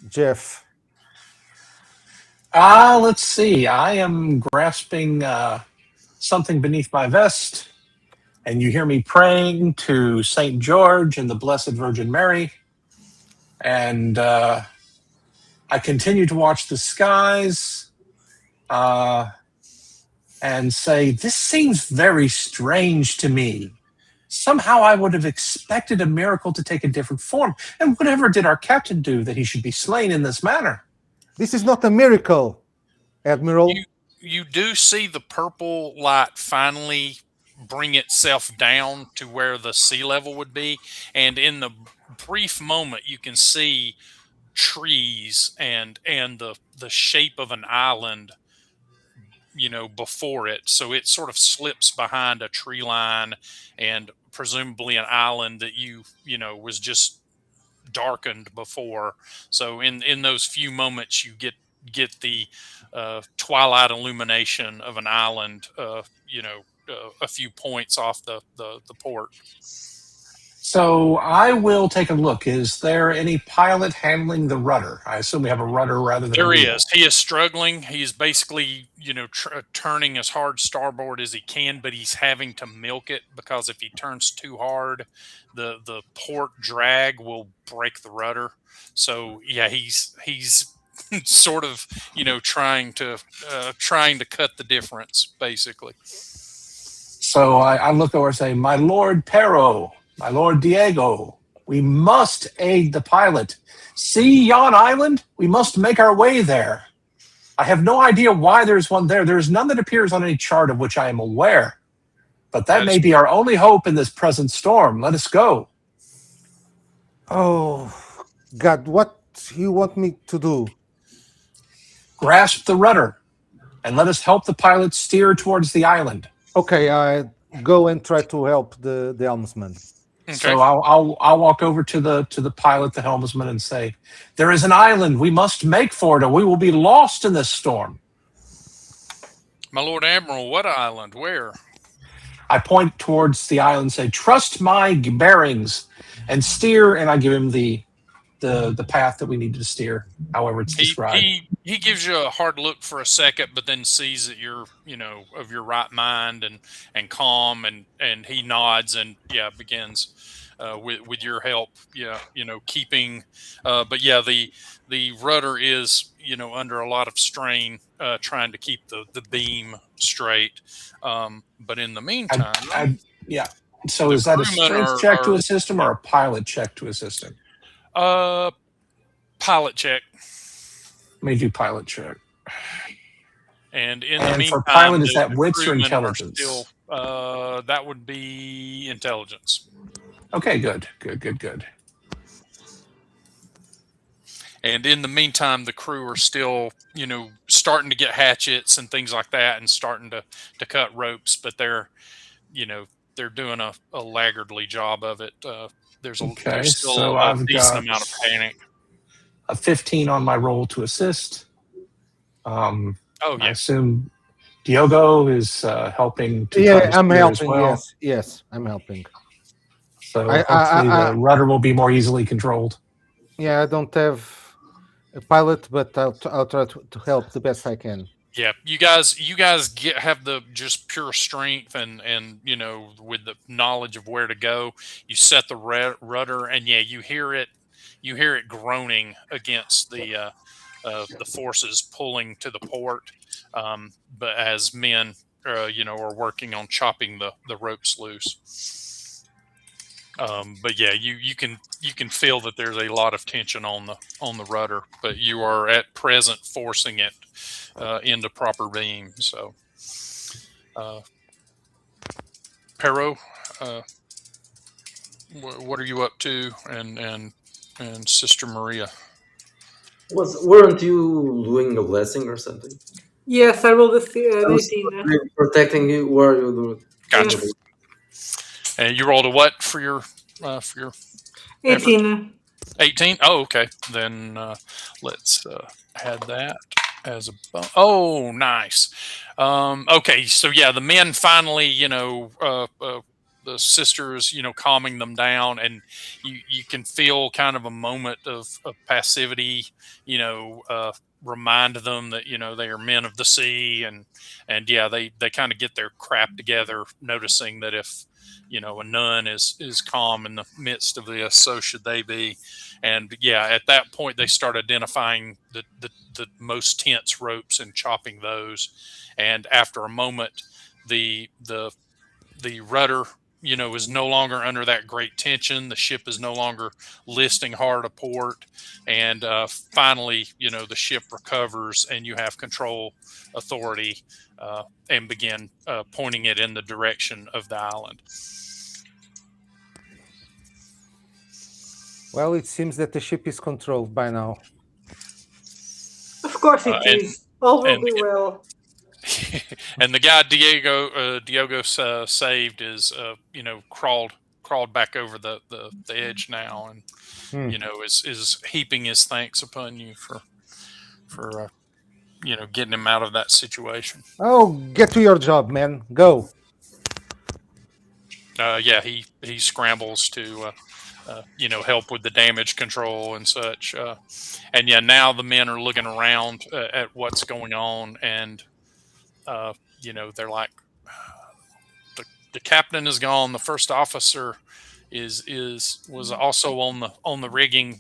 Speaker 2: Jeff?
Speaker 5: Let's see. I am grasping something beneath my vest, and you hear me praying to Saint George and the Blessed Virgin Mary. And I continue to watch the skies and say, "This seems very strange to me. Somehow I would have expected a miracle to take a different form. And whatever did our captain do that he should be slain in this manner?"
Speaker 2: This is not a miracle,
Speaker 1: You
Speaker 2: Admiral.
Speaker 1: you do see the purple light finally bring itself down to where the sea level would be, and in the brief moment you can see trees and the shape of an island before it, so it sort of slips behind a tree line and presumably an island that was just darkened before. So in those few moments you get the twilight illumination of an island a few points off the port.
Speaker 5: So I will take a look. Is there any pilot handling the rudder? I assume we have a rudder rather than a
Speaker 1: There
Speaker 5: wheel.
Speaker 1: is. He is struggling. He's basically, turning as hard starboard as he can, but he's having to milk it because if he turns too hard, the port drag will break the rudder. So yeah, he's sort of, trying to cut the difference, basically.
Speaker 5: So I look over and say, "My Lord Pero, my Lord Diego, we must aid the pilot. See yon island? We must make our way there. I have no idea why there's one there. There's none that appears on any chart of which I am aware. But that
Speaker 1: That
Speaker 5: may
Speaker 1: is
Speaker 5: be our only hope in this present storm. Let us go.
Speaker 2: Oh, God, what you want me to do?
Speaker 5: Grasp the rudder and let us help the pilot steer towards the island."
Speaker 2: Okay, I go and try to help the helmsman.
Speaker 1: okay.
Speaker 5: So I'll walk over to the pilot, the helmsman, and say, "There is an island we must make for it, or we will be lost in this storm."
Speaker 1: My Lord Admiral, what island? Where?
Speaker 5: I point towards the island and say, "Trust my bearings and steer," and I give him the path that we need to steer, however it's
Speaker 1: He
Speaker 5: described.
Speaker 1: he gives you a hard look for a second, but then sees that you're of your right mind and calm, and he nods and yeah begins. with your help. Yeah, keeping. But yeah, the rudder is under a lot of strain trying to keep the beam straight. But in the meantime,
Speaker 5: Yeah. So
Speaker 1: the
Speaker 5: is that a
Speaker 1: crewmen
Speaker 5: strength
Speaker 1: are
Speaker 5: check to assist him or a pilot check to assist him?
Speaker 1: uh pilot check.
Speaker 5: Let me do pilot check.
Speaker 1: And in the
Speaker 5: And for
Speaker 1: meantime,
Speaker 5: pilot, is that
Speaker 1: the
Speaker 5: wits or
Speaker 1: crewmen are still.
Speaker 5: intelligence?
Speaker 1: That would be intelligence.
Speaker 5: Okay, good.
Speaker 1: And in the meantime, the crew are still, starting to get hatchets and things like that, and starting to cut ropes. But you know, they're doing a laggardly job of it. There's
Speaker 5: Okay,
Speaker 1: still
Speaker 5: so
Speaker 1: a
Speaker 5: I've
Speaker 1: decent
Speaker 5: got
Speaker 1: amount of panic.
Speaker 5: a 15 on my roll to assist.
Speaker 1: Oh
Speaker 5: I
Speaker 1: yeah,
Speaker 5: assume Diogo is helping to try
Speaker 2: Yeah,
Speaker 5: to
Speaker 2: I'm
Speaker 5: steer as
Speaker 2: helping.
Speaker 5: well.
Speaker 2: Yes, I'm helping.
Speaker 5: So hopefully
Speaker 2: I
Speaker 5: the rudder will be more easily controlled.
Speaker 2: yeah, I don't have a pilot, but I'll try to help the best I can.
Speaker 1: yeah. You guys have the just pure strength, and with the knowledge of where to go, you set the rudder, and yeah, you hear it groaning against the forces pulling to the port. But as men, are working on chopping the ropes loose. But yeah, you can feel that there's a lot of tension on the rudder, but you are at present forcing it into proper beam. So, Perot, uh, what are you up to, and Sister Maria?
Speaker 3: Weren't you doing a blessing or something?
Speaker 4: Yes, I rolled
Speaker 3: I
Speaker 4: an
Speaker 3: was
Speaker 4: 18.
Speaker 3: protecting you. Were you doing
Speaker 1: Gotcha.
Speaker 3: a blessing?
Speaker 1: And you rolled a what for your effort?
Speaker 4: 18.
Speaker 1: 18. Oh, okay. Then let's add that as a oh, nice. Okay, so yeah, the men finally, the sisters, calming them down, and you can feel kind of a moment of passivity, remind them that they are men of the sea, and yeah, they kind of get their crap together, noticing that if a nun is calm in the midst of this, so should they be. And yeah, at that point they start identifying the most tense ropes and chopping those. And after a moment, the rudder is no longer under that great tension. The ship is no longer listing hard a port, and finally the ship recovers, and you have control authority, and begin pointing it in the direction of the island.
Speaker 2: Well, it seems that the ship is controlled by now.
Speaker 4: Of course
Speaker 1: uh,
Speaker 4: it
Speaker 1: and
Speaker 4: is. All will
Speaker 1: and
Speaker 4: be well.
Speaker 1: and the guy Diogo saved is crawled back over the edge now, and
Speaker 2: Hmm.
Speaker 1: is heaping his thanks upon you for getting him out of that situation.
Speaker 2: Oh, get to your job, man. Go.
Speaker 1: Yeah, he scrambles to help with the damage control and such. And yeah, now the men are looking around at what's going on, and they're like, the captain is gone. The first officer was also on the rigging.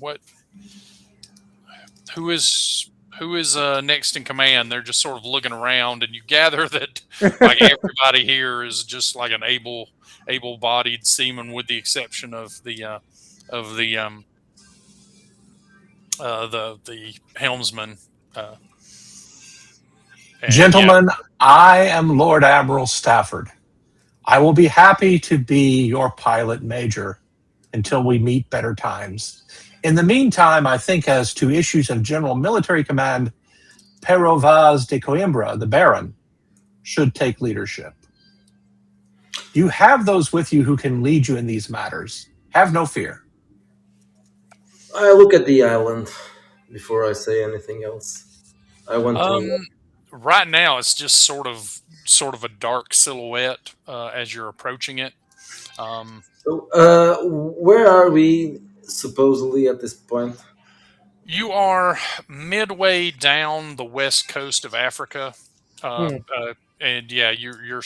Speaker 1: Who is next in command? They're just sort of looking around, and you gather that like everybody here is just like an able-bodied seaman, with the exception of the helmsman. Uh, and yeah,
Speaker 5: Gentlemen, I am Lord Admiral Stafford. I will be happy to be your pilot major until we meet better times. In the meantime, I think as to issues of general military command, Pero Vaz de Coimbra, the Baron, should take leadership. You have those with you who can lead you in these matters. Have no fear.
Speaker 3: I look at the island before I say anything else. I want to.
Speaker 1: right now it's just sort of a dark silhouette as you're approaching it. Um,
Speaker 3: So, where are we supposedly at this point?
Speaker 1: you are midway down the west coast of Africa.
Speaker 2: Hmm.
Speaker 1: and yeah, you're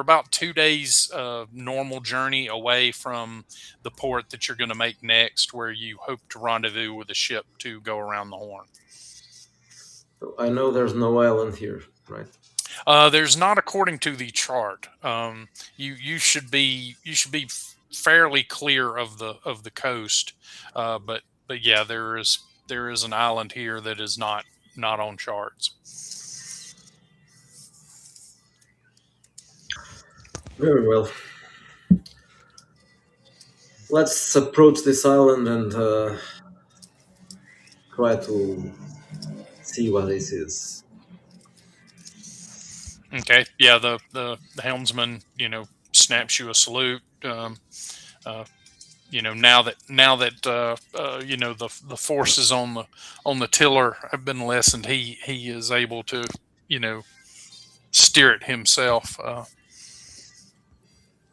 Speaker 1: about 2 days normal journey away from the port that you're going to make next, where you hope to rendezvous with a ship to go around the Horn.
Speaker 3: So I know there's no island here, right?
Speaker 1: There's not, according to the chart. You should be fairly clear of the coast, but yeah, there is an island here that is not on charts.
Speaker 3: Very well. Let's approach this island and try to see what this is.
Speaker 1: Okay, yeah, the helmsman snaps you a salute. Uh, now that the forces on the tiller have been lessened, he is able to you know steer it himself.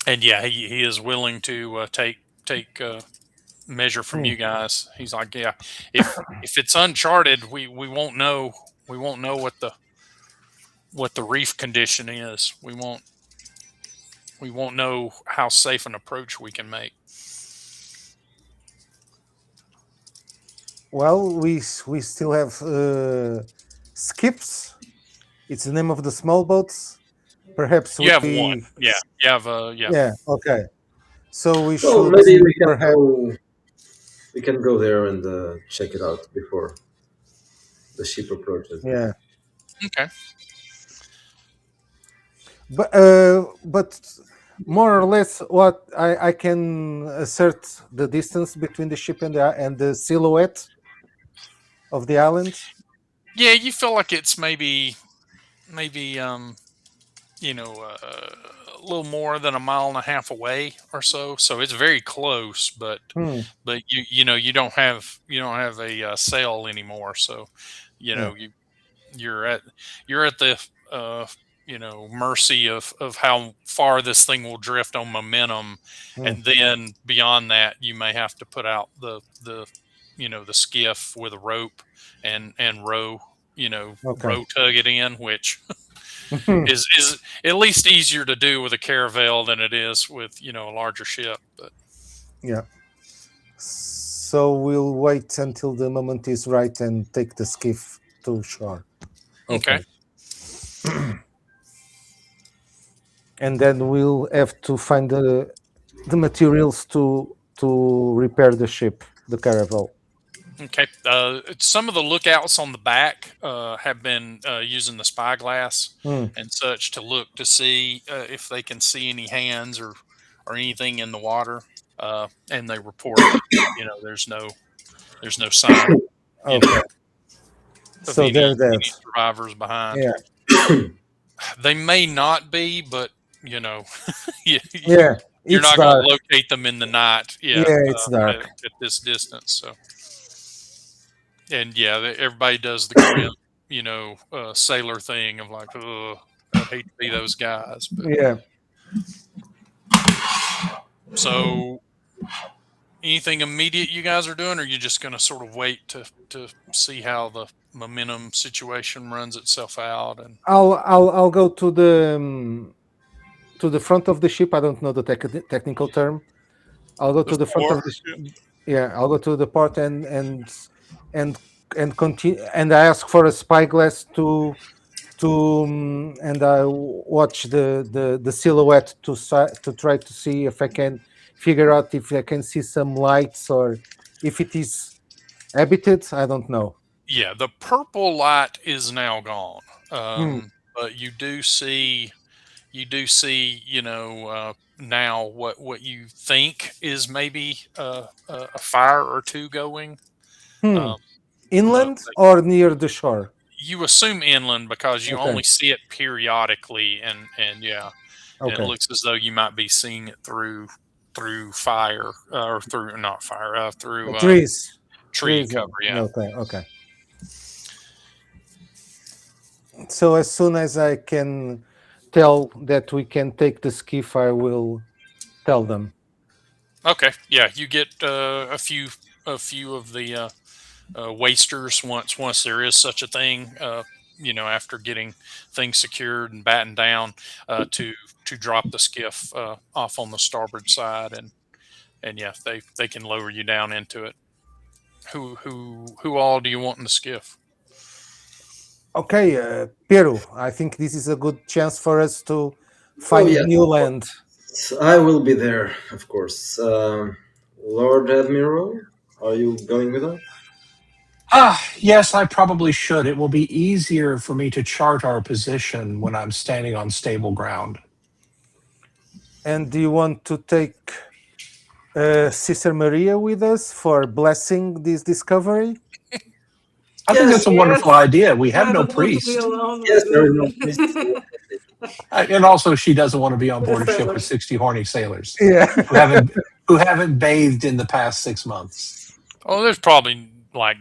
Speaker 1: And yeah, he is willing to take measure from you guys. He's like, yeah, if it's uncharted, we won't know what the reef condition is. We won't know how safe an approach we can make.
Speaker 2: Well, we still have skips. It's the name of the small boats. Perhaps
Speaker 1: You have one,
Speaker 2: we.
Speaker 1: yeah. You have yeah.
Speaker 2: Yeah. Okay. So we
Speaker 3: Well,
Speaker 2: should
Speaker 3: maybe we can
Speaker 2: perhaps.
Speaker 3: go. We can go there and check it out before the ship approaches.
Speaker 2: Yeah.
Speaker 1: Okay.
Speaker 2: But more or less, what I can assert the distance between the ship and the silhouette of the island.
Speaker 1: Yeah, you feel like it's maybe a little more than a mile and a half away or so. So it's very close, but
Speaker 2: Hmm.
Speaker 1: you don't have a sail anymore. So you
Speaker 2: Yeah.
Speaker 1: know you you're at the mercy of how far this thing will drift on momentum,
Speaker 2: Hmm.
Speaker 1: and then beyond that, you may have to put out the skiff with a rope and
Speaker 2: Okay.
Speaker 1: row tug it in, which is at least easier to do with a caravel than it is with a larger ship. But
Speaker 2: Yeah. So we'll wait until the moment is right and take the skiff to shore.
Speaker 1: okay,
Speaker 2: And then we'll have to find the materials to repair the ship, the caravel.
Speaker 1: okay. Some of the lookouts on the back have been using the spyglass
Speaker 2: Hmm.
Speaker 1: and such to look to see if they can see any hands or anything in the water, and they report that there's no sign
Speaker 2: Okay.
Speaker 1: of
Speaker 2: So they're
Speaker 1: any
Speaker 2: dead.
Speaker 1: survivors behind.
Speaker 2: Yeah.
Speaker 1: They may not be, but you know, you,
Speaker 2: Yeah.
Speaker 1: you're
Speaker 2: It's
Speaker 1: not going to
Speaker 2: dark.
Speaker 1: locate them in the night. Yeah,
Speaker 2: Yeah, it's dark.
Speaker 1: at this distance. So, and yeah, everybody does the grim, sailor thing of like, oh, I'd hate to be those guys. But
Speaker 2: Yeah.
Speaker 1: so, anything immediate you guys are doing, or are you just going to sort of wait to see how the momentum situation runs itself out? And
Speaker 2: I'll go to the front of the ship. I don't know the technical term. I'll go
Speaker 1: the
Speaker 2: to the front of
Speaker 1: floor.
Speaker 2: the yeah. I'll go to the port and and continue. And I ask for a spyglass and I watch the silhouette to try to see if I can figure out if I can see some lights or if it is habited. I don't know.
Speaker 1: Yeah, the purple light is now gone.
Speaker 2: Hmm.
Speaker 1: But you do see, now what you think is maybe a fire or two going.
Speaker 2: Hmm.
Speaker 1: Um,
Speaker 2: Inland
Speaker 1: but
Speaker 2: or near the shore?
Speaker 1: you assume inland because you
Speaker 2: Okay.
Speaker 1: only see it periodically, and yeah, and it
Speaker 2: Okay.
Speaker 1: looks as though you might be seeing it through fire or through not fire through
Speaker 2: Trees.
Speaker 1: tree
Speaker 2: Trees.
Speaker 1: cover. Yeah.
Speaker 2: Okay. Okay. So as soon as I can tell that we can take the skiff, I will tell them.
Speaker 1: Okay. Yeah, you get a few of the wasters once there is such a thing. after getting things secured and battened down, to drop the skiff off on the starboard side, and yeah, they can lower you down into it. Who all do you want in the skiff?
Speaker 2: Okay, Peru, I think this is a good chance for us to
Speaker 3: Oh
Speaker 2: find
Speaker 3: yes,
Speaker 2: new
Speaker 3: of course.
Speaker 2: land.
Speaker 3: I will be there, of course. Lord Admiral, are you going with us?
Speaker 5: Yes, I probably should. It will be easier for me to chart our position when I'm standing on stable ground.
Speaker 2: And do you want to take Sister Maria with us for blessing this discovery?
Speaker 5: I think that's
Speaker 3: Yes,
Speaker 5: a wonderful
Speaker 4: Yes,
Speaker 5: idea. We have
Speaker 4: I
Speaker 5: no
Speaker 4: don't want to be
Speaker 5: priest.
Speaker 4: alone
Speaker 3: yes,
Speaker 4: with
Speaker 3: there is no priest.
Speaker 5: And also, she doesn't want to be on
Speaker 4: with the
Speaker 5: board a ship with
Speaker 4: sailors.
Speaker 5: 60 horny sailors
Speaker 2: Yeah.
Speaker 5: who haven't who haven't bathed in the past 6 months.
Speaker 1: Oh, there's probably like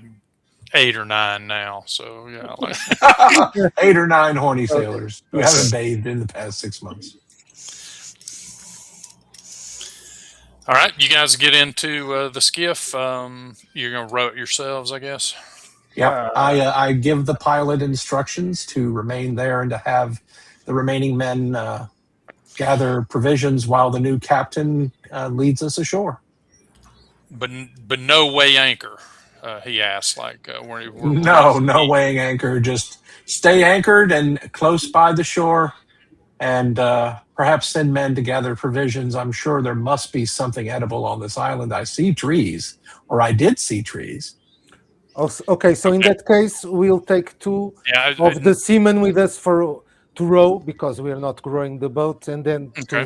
Speaker 1: 8 or 9 now. So yeah, like,
Speaker 5: 8 or 9 horny
Speaker 3: Okay,
Speaker 5: sailors who
Speaker 3: okay.
Speaker 5: haven't bathed in the past 6 months.
Speaker 1: all right, you guys get into the skiff. You're gonna row it yourselves, I guess.
Speaker 5: Yep. I give the pilot instructions to remain there and to have the remaining men gather provisions while the new captain leads us ashore.
Speaker 1: But no way anchor. He asked, like, we're gonna
Speaker 5: No, no
Speaker 1: see.
Speaker 5: weighing anchor. Just stay anchored and close by the shore, and perhaps send men to gather provisions. I'm sure there must be something edible on this island. I see trees, or I did see trees.
Speaker 2: Okay, so in
Speaker 1: Okay.
Speaker 2: that case, we'll take two
Speaker 1: Yeah.
Speaker 2: of the seamen with us for to row because we are not rowing the boat, and then
Speaker 1: Okay.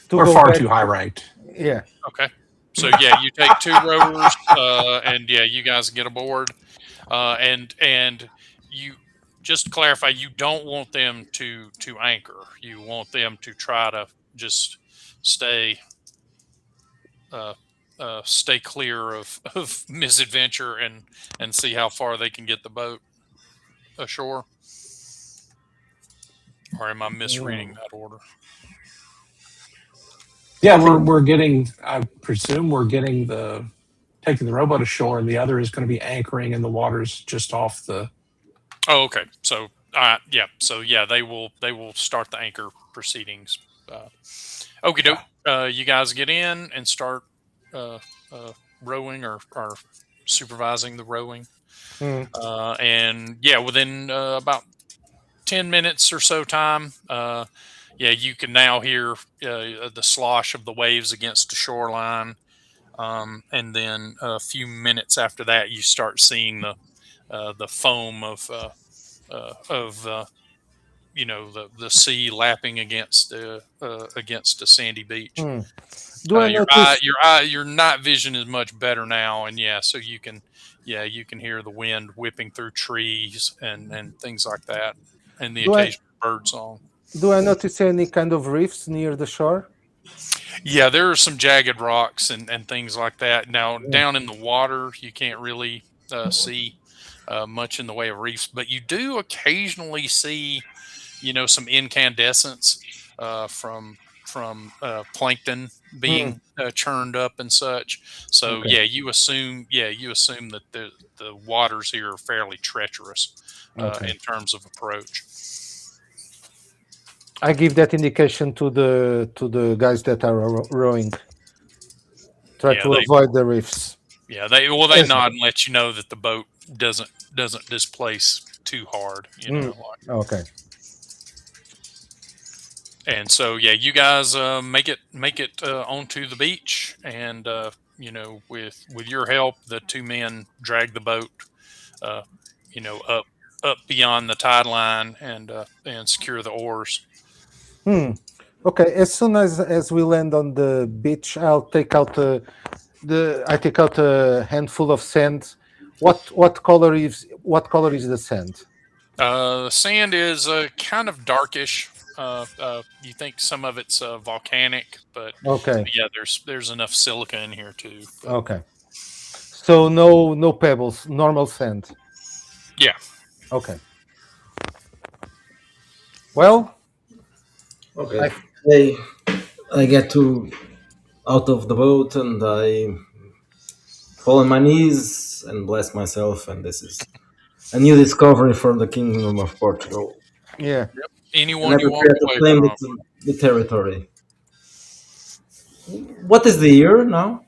Speaker 2: to
Speaker 5: We're
Speaker 2: go
Speaker 5: far
Speaker 2: back.
Speaker 5: too high ranked.
Speaker 2: Yeah.
Speaker 1: Okay. So yeah, you take 2 rowers, and yeah, you guys get aboard, and you just to clarify, you don't want them to anchor. You want them to try to just stay uh, stay clear of misadventure and see how far they can get the boat ashore. Or am I misreading that order?
Speaker 5: Yeah,
Speaker 3: I think
Speaker 5: we're getting. I presume we're getting the taking the rowboat ashore, and the other is going to be anchoring in the waters just off the.
Speaker 1: Oh, okay. So, yeah. So, yeah, they will start the anchor proceedings. Okie doke.
Speaker 5: Yeah.
Speaker 1: You guys get in and start uh, rowing or supervising the rowing.
Speaker 2: Mm.
Speaker 1: And yeah, within about 10 minutes or so time, yeah, you can now hear the slosh of the waves against the shoreline. And then a few minutes after that, you start seeing the foam of the sea lapping against the sandy beach.
Speaker 2: Mm. Do I notice?
Speaker 1: Your night vision is much better now, and yeah, so you can hear the wind whipping through trees and things like that, and the
Speaker 2: Do I
Speaker 1: occasional bird song.
Speaker 2: do I notice any kind of reefs near the shore?
Speaker 1: Yeah, there are some jagged rocks and things like that. Now,
Speaker 2: Mm.
Speaker 1: down in the water, you can't really see much in the way of reefs, but you do occasionally see, some incandescence from plankton
Speaker 2: Mm.
Speaker 1: being churned up and such. So
Speaker 2: Okay.
Speaker 1: you assume that the waters here are fairly treacherous
Speaker 2: Okay.
Speaker 1: in terms of approach.
Speaker 2: I give that indication to the guys that are rowing. Try
Speaker 1: Yeah,
Speaker 2: to avoid the reefs.
Speaker 1: they
Speaker 2: Yes.
Speaker 1: nod and let you know that the boat doesn't displace too hard,
Speaker 2: Okay.
Speaker 1: and so yeah, you guys make it onto the beach, and with your help, the 2 men drag the boat, uh, up beyond the tide line and secure the oars.
Speaker 2: Okay. As soon as we land on the beach, I'll take out I take out a handful of sand. What color is the sand?
Speaker 1: The sand is kind of darkish. You think some of it's volcanic, but
Speaker 2: Okay.
Speaker 1: yeah, there's enough silica in here too. But
Speaker 2: Okay. So no pebbles, normal sand.
Speaker 1: yeah,
Speaker 2: Okay. Well,
Speaker 3: okay.
Speaker 2: I,
Speaker 3: I get to out of the boat and I fall on my knees and bless myself, and this is A new discovery for the Kingdom of Portugal.
Speaker 2: Yeah.
Speaker 1: Anyone you
Speaker 3: Another
Speaker 1: walk
Speaker 3: creator
Speaker 1: away
Speaker 3: claimed
Speaker 1: from.
Speaker 3: the territory. What is the year now?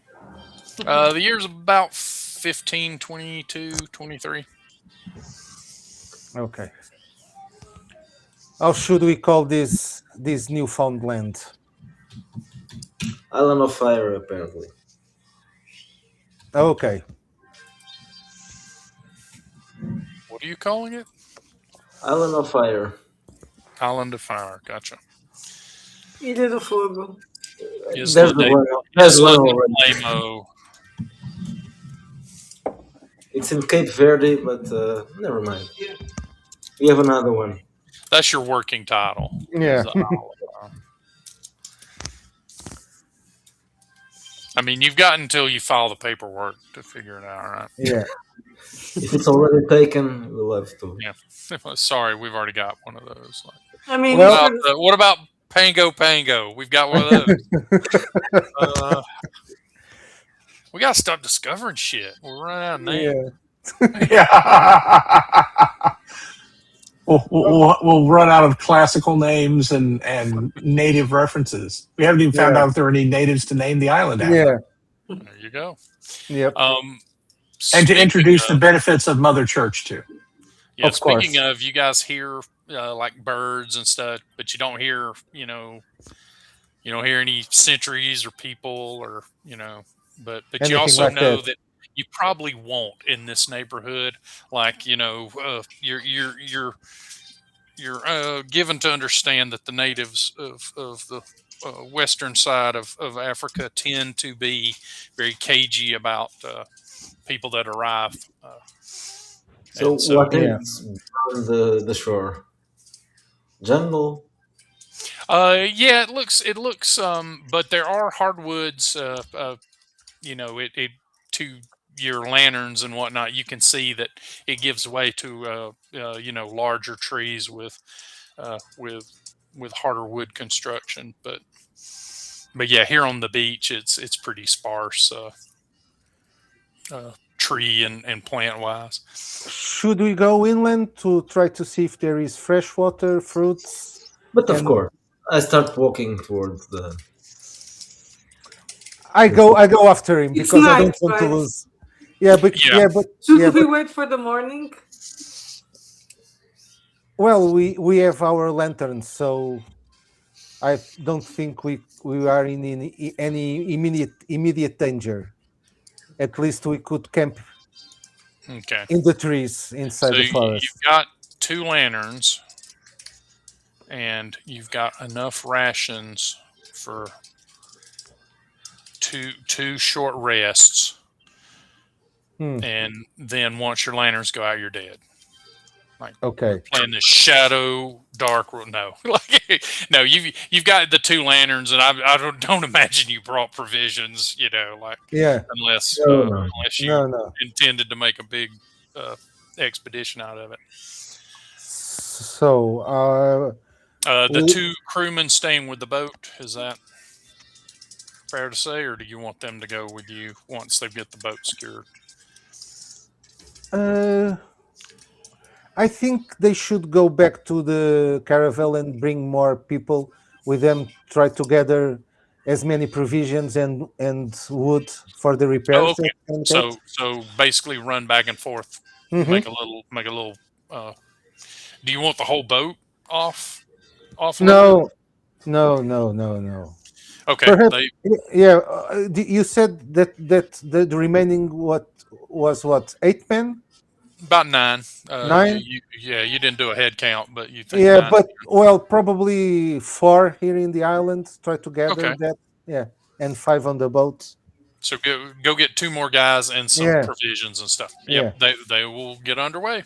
Speaker 1: The year's about 15, 22, 23.
Speaker 2: Okay. How should we call this Newfoundland?
Speaker 3: Island of Fire, apparently.
Speaker 2: Okay.
Speaker 1: What are you calling it?
Speaker 3: Island of Fire.
Speaker 1: Island of Fire. Gotcha.
Speaker 4: Ilha do Fogo.
Speaker 3: There's
Speaker 1: Isla
Speaker 3: the
Speaker 1: de
Speaker 3: one. There's
Speaker 1: Isla
Speaker 3: one
Speaker 1: de
Speaker 3: already.
Speaker 1: Lamo.
Speaker 3: It's in Cape Verde, but never mind. We have another one.
Speaker 1: That's your working title.
Speaker 2: Yeah.
Speaker 1: Is the Isle of Fire. I mean, you've got until you file the paperwork to figure it out, right?
Speaker 2: Yeah.
Speaker 3: If it's already taken, we'll have to.
Speaker 1: Yeah. Sorry, we've already got one of those.
Speaker 4: I mean,
Speaker 2: Well-
Speaker 1: What about Pango Pango? We've got one of those. We gotta stop discovering shit. We're running out of names.
Speaker 2: Yeah.
Speaker 5: Yeah. We'll run out of classical names and native references. We haven't even found
Speaker 2: Yeah.
Speaker 5: out if there are any natives to name the island after.
Speaker 2: Yeah.
Speaker 1: There you go.
Speaker 2: Yep.
Speaker 5: And to
Speaker 1: Speaking
Speaker 5: introduce the
Speaker 1: of-
Speaker 5: benefits of Mother Church too.
Speaker 1: Yeah,
Speaker 2: Of
Speaker 1: speaking
Speaker 2: course.
Speaker 1: of, you guys hear like birds and stuff, but you don't hear, you don't hear any sentries or people or, but you
Speaker 2: Anything
Speaker 1: also
Speaker 2: like
Speaker 1: know
Speaker 2: that.
Speaker 1: that you probably won't in this neighborhood. Like, you're given to understand that the natives of the western side of Africa tend to be very cagey about people that arrive.
Speaker 3: So,
Speaker 1: And so-
Speaker 3: what
Speaker 2: Yeah.
Speaker 3: is on the shore? Jungle.
Speaker 1: Yeah, it looks but there are hardwoods it to your lanterns and whatnot. You can see that it gives way to larger trees with harder wood construction, but yeah, here on the beach it's pretty sparse tree and plant wise.
Speaker 2: Should we go inland to try to see if there is fresh water, fruits?
Speaker 3: But of
Speaker 2: And-
Speaker 3: course, I start walking towards the.
Speaker 2: I go after him
Speaker 4: It's
Speaker 2: because I don't
Speaker 4: night,
Speaker 2: want to
Speaker 4: right?
Speaker 2: lose. Yeah, but
Speaker 1: Yeah.
Speaker 4: Should we wait for the morning?
Speaker 2: well, we have our lanterns, so I don't think we are in any immediate danger. At least we could camp
Speaker 1: Okay.
Speaker 2: in the trees inside
Speaker 1: So
Speaker 2: the forest.
Speaker 1: you've got 2 lanterns, and you've got enough rations for two short rests, and then once your lanterns go out, you're dead.
Speaker 2: Okay.
Speaker 1: Playing this shadow dark world. No, no. You've got the 2 lanterns, and I don't imagine you brought provisions.
Speaker 2: Yeah.
Speaker 1: Unless
Speaker 3: No.
Speaker 1: unless you
Speaker 2: No.
Speaker 1: intended to make a big expedition out of it.
Speaker 2: So
Speaker 1: The
Speaker 2: we-
Speaker 1: 2 crewmen staying with the boat, is that fair to say, or do you want them to go with you once they get the boat secured?
Speaker 2: I think they should go back to the caravel and bring more people with them. Try to gather as many provisions and wood for the repairs.
Speaker 1: Oh, okay.
Speaker 2: and
Speaker 1: So basically, run back and forth,
Speaker 2: Mhm.
Speaker 1: make a little. Do you want the whole boat off?
Speaker 2: No.
Speaker 1: Okay.
Speaker 2: Perhaps, yeah. You said that the remaining what 8 men?
Speaker 1: About 9.
Speaker 2: 9?
Speaker 1: You didn't do a head count, but you think
Speaker 2: Yeah,
Speaker 1: 9.
Speaker 2: but well, probably 4 here in the island. Try to gather
Speaker 1: Okay.
Speaker 2: that. Yeah, and 5 on the boat.
Speaker 1: So go get 2 more guys and some
Speaker 2: Yeah.
Speaker 1: provisions and stuff. Yep, they will get underway.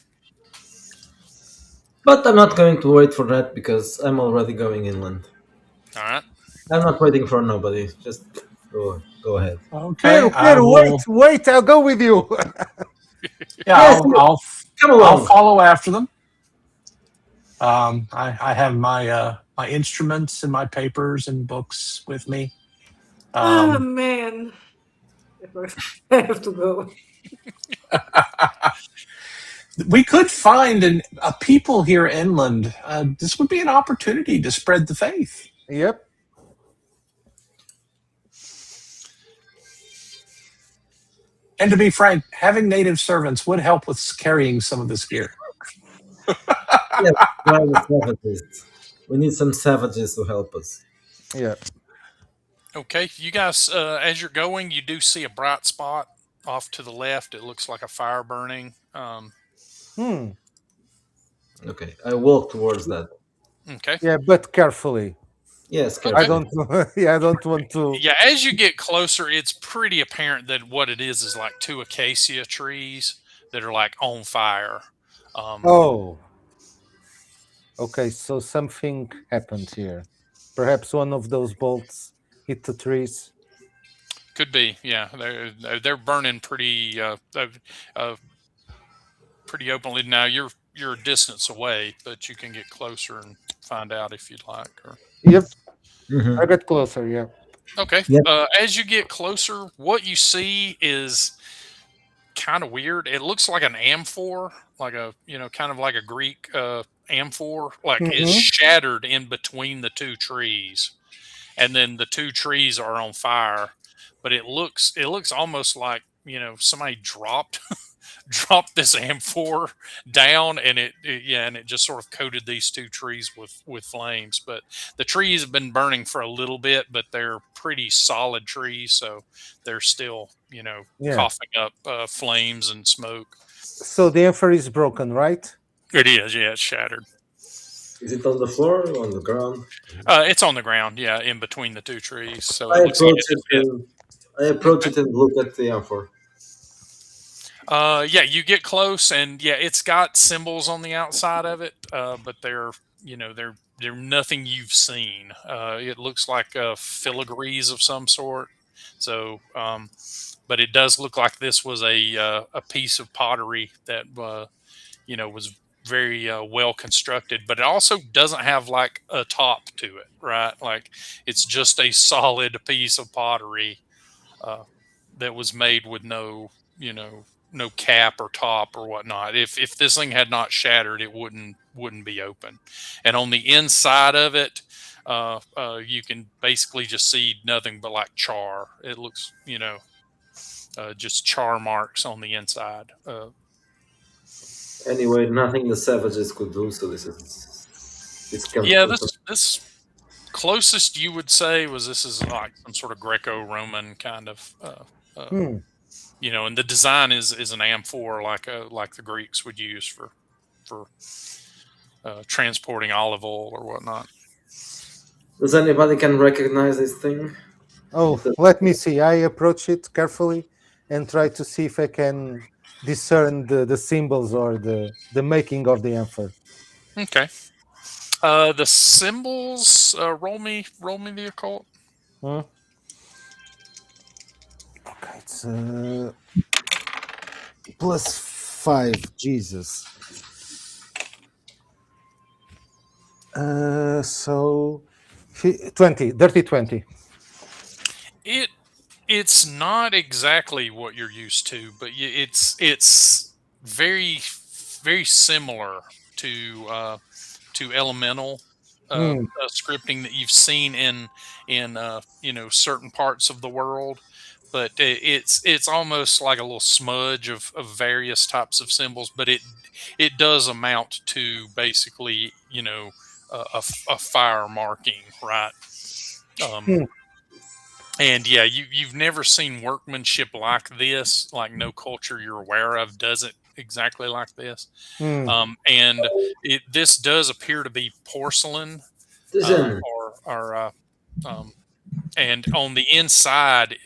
Speaker 3: But I'm not going to wait for that because I'm already going inland.
Speaker 1: All right.
Speaker 3: I'm not waiting for nobody. Just go ahead.
Speaker 5: Okay.
Speaker 2: Pero, wait! I'll go with you.
Speaker 5: Yeah,
Speaker 3: Yes, Come
Speaker 5: I'll
Speaker 3: along.
Speaker 5: follow after them. I have my my instruments and my papers and books with me.
Speaker 4: Oh man, I have to go.
Speaker 5: we could find a people here inland. This would be an opportunity to spread the faith.
Speaker 2: Yep.
Speaker 5: And to be frank, having native servants would help with carrying some of this gear.
Speaker 3: Yeah, try the savages. We need some savages to help us.
Speaker 2: Yeah.
Speaker 1: Okay, you guys, as you're going, you do see a bright spot off to the left. It looks like a fire burning.
Speaker 2: Hmm.
Speaker 3: Okay, I walk towards that.
Speaker 1: Okay.
Speaker 2: Yeah, but carefully.
Speaker 3: Yes,
Speaker 2: I
Speaker 1: Okay.
Speaker 3: carefully.
Speaker 2: don't. Yeah, I don't want to.
Speaker 1: Yeah, as you get closer, it's pretty apparent that what it is like two acacia trees that are like on fire.
Speaker 2: Oh. Okay, so something happened here. Perhaps one of those bolts hit the trees.
Speaker 1: Could be, yeah. They're burning uh, pretty openly now. You're a distance away, but you can get closer and find out if you'd like. Or
Speaker 2: Yep,
Speaker 3: Hmm.
Speaker 2: I got closer. Yeah.
Speaker 1: okay,
Speaker 3: Yep.
Speaker 1: as you get closer, what you see is kind of weird. It looks like an amphor, like a kind of like a Greek amphor, like it's
Speaker 2: Mm-hmm.
Speaker 1: shattered in between the two trees, and then the two trees are on fire. But it looks almost like somebody dropped dropped this amphor down, and and it just sort of coated these two trees with flames. But the trees have been burning for a little bit, but they're pretty solid trees, so they're still
Speaker 2: Yeah.
Speaker 1: coughing up flames and smoke.
Speaker 2: So the amphor is broken, right?
Speaker 1: It is, yeah, it's shattered.
Speaker 3: Is it on the floor or on the ground?
Speaker 1: It's on the ground, yeah, in between the two trees, so
Speaker 3: I
Speaker 1: it looks like
Speaker 3: approach
Speaker 1: it
Speaker 3: it.
Speaker 1: just hit.
Speaker 3: I approach it and look at the amphor.
Speaker 1: Yeah, you get close, and yeah, it's got symbols on the outside of it, but they're nothing you've seen. It looks like filigrees of some sort. So, but it does look like this was a piece of pottery that was very well constructed, but it also doesn't have like a top to it, right? Like it's just a solid piece of pottery uh, that was made with no cap or top or whatnot. If this thing had not shattered, it wouldn't be open. And on the inside of it, you can basically just see nothing but like char. It looks just char marks on the inside.
Speaker 3: Anyway, nothing the savages could do. So this comes
Speaker 1: Yeah,
Speaker 3: from
Speaker 1: this closest you would say was this is like some sort of Greco-Roman kind of uh,
Speaker 2: Hmm.
Speaker 1: and the design is an amphor like the Greeks would use for transporting olive oil or whatnot.
Speaker 3: Does anybody can recognize this thing?
Speaker 2: Oh, let me see. I approach it carefully and try to see if I can discern the symbols or the making of the amphor.
Speaker 1: Okay. The symbols. Roll me the occult.
Speaker 2: Hmm? Okay, it's +5. Jesus. So 20, dirty 20.
Speaker 1: It's not exactly what you're used to, but it's very very similar to elemental
Speaker 2: Hmm.
Speaker 1: scripting that you've seen in certain parts of the world. But it's almost like a little smudge of various types of symbols, but it does amount to basically a fire marking, right? Um,
Speaker 2: Hmm.
Speaker 1: and yeah, you've never seen workmanship like this. Like no culture you're aware of does it exactly like this.
Speaker 2: Hmm.
Speaker 1: And this does appear to be porcelain, uh,
Speaker 3: Vision.
Speaker 1: or um, and on the inside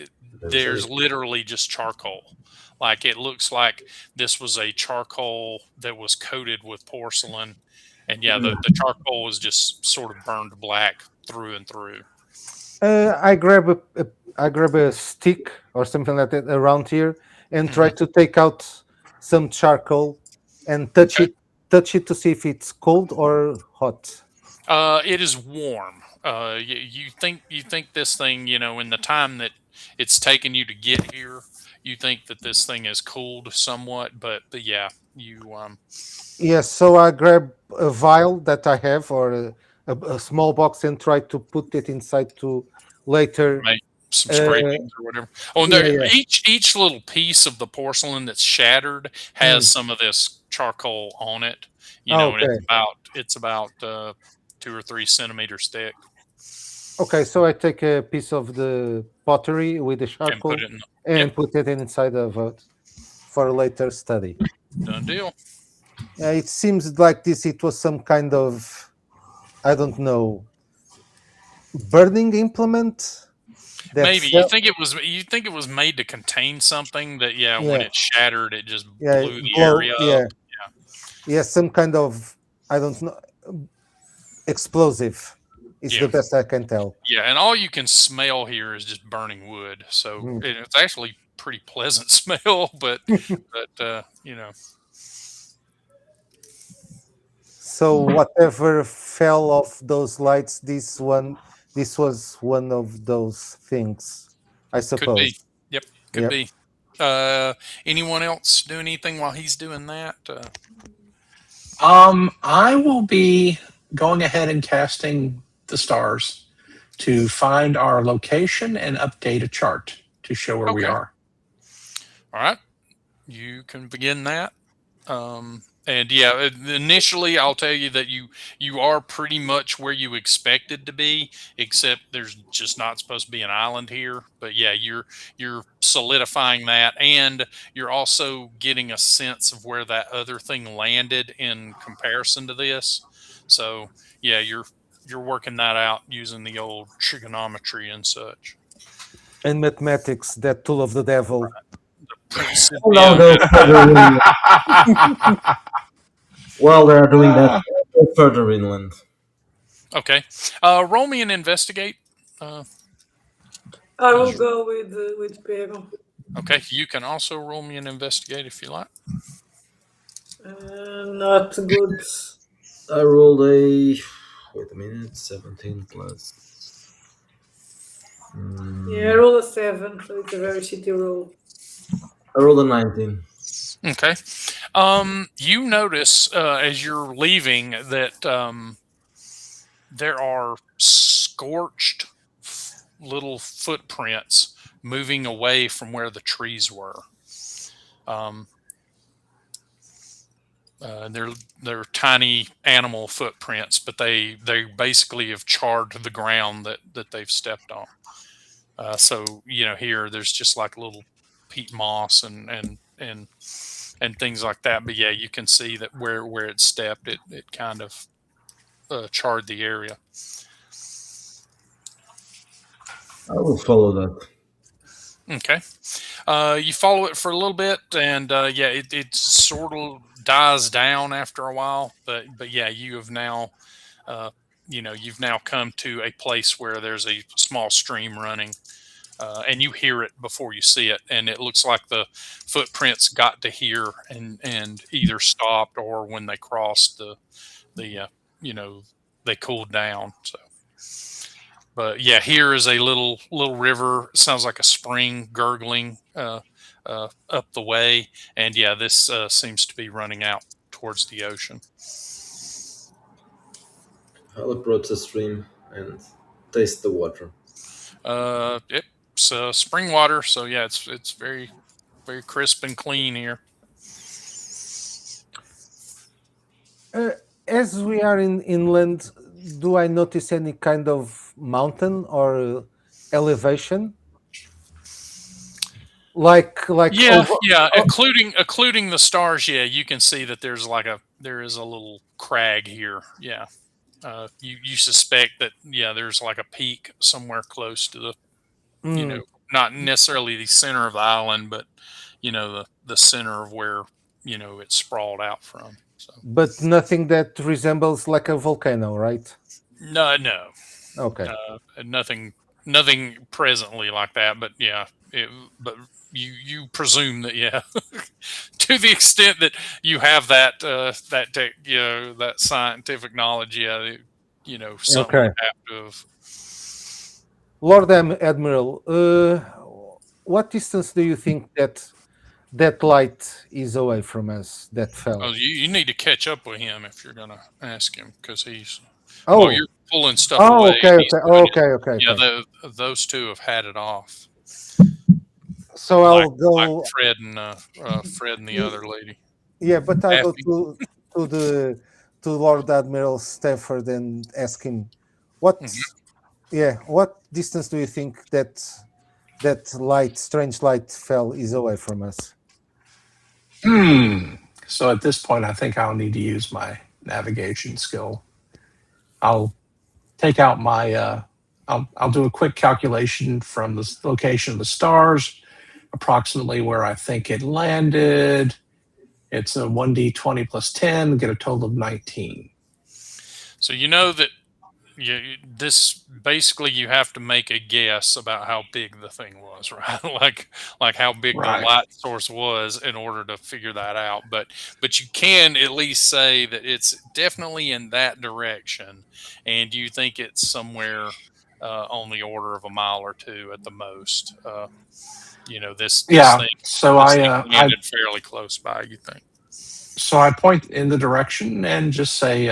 Speaker 1: there's literally just charcoal. Like it looks like this was a charcoal that was coated with porcelain, and yeah, the charcoal was just sort of burned black through and through.
Speaker 2: I grab I grab a stick or something like that around here and try
Speaker 1: Mhm.
Speaker 2: to take out some charcoal and touch
Speaker 1: Okay.
Speaker 2: it to see if it's cold or hot.
Speaker 1: It is warm. You think this thing, in the time that it's taken you to get here, you think that this thing is cooled somewhat, but yeah, you
Speaker 2: Yes, so I grab a vial that I have or a small box and try to put it inside to later.
Speaker 1: make some
Speaker 2: Uh,
Speaker 1: scrapings or whatever. Oh, and
Speaker 2: yeah,
Speaker 1: there,
Speaker 2: yeah.
Speaker 1: each little piece of the porcelain that's shattered has
Speaker 2: Mm.
Speaker 1: some of this charcoal on it.
Speaker 2: Oh,
Speaker 1: And
Speaker 2: okay.
Speaker 1: it's about 2 or 3 centimeters thick.
Speaker 2: Okay, so I take a piece of the pottery with the
Speaker 1: Can put
Speaker 2: charcoal
Speaker 1: it in. Yep,
Speaker 2: and put it inside of it for later study.
Speaker 1: done deal.
Speaker 2: It seems like this. It was some kind of, I don't know, burning implement that
Speaker 1: Maybe you
Speaker 2: fell.
Speaker 1: think it was made to contain something that, yeah, when
Speaker 2: Yeah,
Speaker 1: it shattered it just
Speaker 2: yeah,
Speaker 1: blew the
Speaker 2: blow.
Speaker 1: area up.
Speaker 2: Yeah, yeah, some kind of, I don't know, explosive. It's
Speaker 1: Yeah.
Speaker 2: the best I can tell.
Speaker 1: Yeah, and all you can smell here is just burning wood. So
Speaker 2: Mm.
Speaker 1: it's actually pretty pleasant smell, but.
Speaker 2: So whatever fell off those lights, this was one of those things, I
Speaker 1: Could be.
Speaker 2: suppose.
Speaker 1: Yep, could
Speaker 2: Yep.
Speaker 1: be. Uh, Anyone else do anything while he's doing that?
Speaker 5: I will be going ahead and casting the stars to find our location and update a chart to show where we
Speaker 1: Okay.
Speaker 5: are.
Speaker 1: All right. You can begin that. And yeah, initially I'll tell you that you are pretty much where you expected to be, except there's just not supposed to be an island here. But yeah, you're solidifying that, and you're also getting a sense of where that other thing landed in comparison to this. So yeah, you're working that out using the old trigonometry and such.
Speaker 2: And mathematics, that tool of the devil.
Speaker 3: Oh, now
Speaker 1: Principia.
Speaker 3: go further inland. While they are doing that, go further inland.
Speaker 1: Okay. Roll me an investigate. Uh,
Speaker 4: I will
Speaker 1: as your-
Speaker 4: go with Pero.
Speaker 1: okay. You can also roll me an investigate if you like.
Speaker 4: Not good.
Speaker 3: I rolled a. Wait a minute, 17 plus.
Speaker 4: Yeah, I roll a 7, so it's a very shitty roll.
Speaker 3: I rolled a 19.
Speaker 1: Okay. You notice as you're leaving that there are scorched little footprints moving away from where the trees were. Um, they're tiny animal footprints, but they basically have charred the ground that they've stepped on. So here there's just like little peat moss and things like that. But yeah, you can see that where it stepped, it kind of charred the area.
Speaker 3: I will follow that.
Speaker 1: Okay. You follow it for a little bit, and yeah, it sort of dies down after a while. But yeah, you have now, you've now come to a place where there's a small stream running, and you hear it before you see it, and it looks like the footprints got to here and either stopped or when they crossed the they cooled down. So. But yeah, here is a little river. It sounds like a spring gurgling up the way, and yeah, this seems to be running out towards the ocean.
Speaker 3: I'll approach the stream and taste the water.
Speaker 1: It's spring water, so yeah, it's very very crisp and clean here.
Speaker 2: As we are in inland, do I notice any kind of mountain or elevation? Like
Speaker 1: Yeah,
Speaker 2: over.
Speaker 1: yeah, occluding the stars. Yeah, you can see that there is a little crag here. Yeah, you suspect that there's like a peak somewhere close to the
Speaker 2: Mm,
Speaker 1: not necessarily the center of the island, but the center of where it's sprawled out from. So
Speaker 2: but nothing that resembles like a volcano, right?
Speaker 1: no,
Speaker 2: Okay.
Speaker 1: nothing presently like that. But yeah, but you presume that to the extent that you have that scientific knowledge, yeah, something
Speaker 2: Okay.
Speaker 1: would have to have.
Speaker 2: Lord Admiral, what distance do you think that that light is away from us that fell.
Speaker 1: Oh, you need to catch up with him if you're gonna ask him because he's while
Speaker 2: Oh,
Speaker 1: you're pulling stuff
Speaker 2: oh,
Speaker 1: away,
Speaker 2: okay,
Speaker 1: he's
Speaker 2: okay,
Speaker 1: doing it.
Speaker 2: okay, okay,
Speaker 1: Yeah,
Speaker 2: okay.
Speaker 1: those two have had it off,
Speaker 2: So
Speaker 1: like
Speaker 2: I'll go.
Speaker 1: Fred and the other lady.
Speaker 2: Yeah, but I'll go
Speaker 1: Daphne.
Speaker 2: to the to Lord Admiral Stafford and ask him what.
Speaker 1: Mhm.
Speaker 2: Yeah, what distance do you think that light, strange light, fell is away from us?
Speaker 5: So at this point, I think I'll need to use my navigation skill. I'll take out my. I'll do a quick calculation from the location of the stars, approximately where I think it landed. It's a 1d20 plus 10, get a total of 19.
Speaker 1: So you know that this basically you have to make a guess about how big the thing was, right? Like how big the
Speaker 5: Right.
Speaker 1: light source was in order to figure that out. But you can at least say that it's definitely in that direction, and you think it's somewhere on the order of a mile or two at the most. This
Speaker 5: Yeah.
Speaker 1: thing
Speaker 5: So
Speaker 1: this thing
Speaker 5: I
Speaker 1: landed fairly close by. You think?
Speaker 5: so I point in the direction and just say,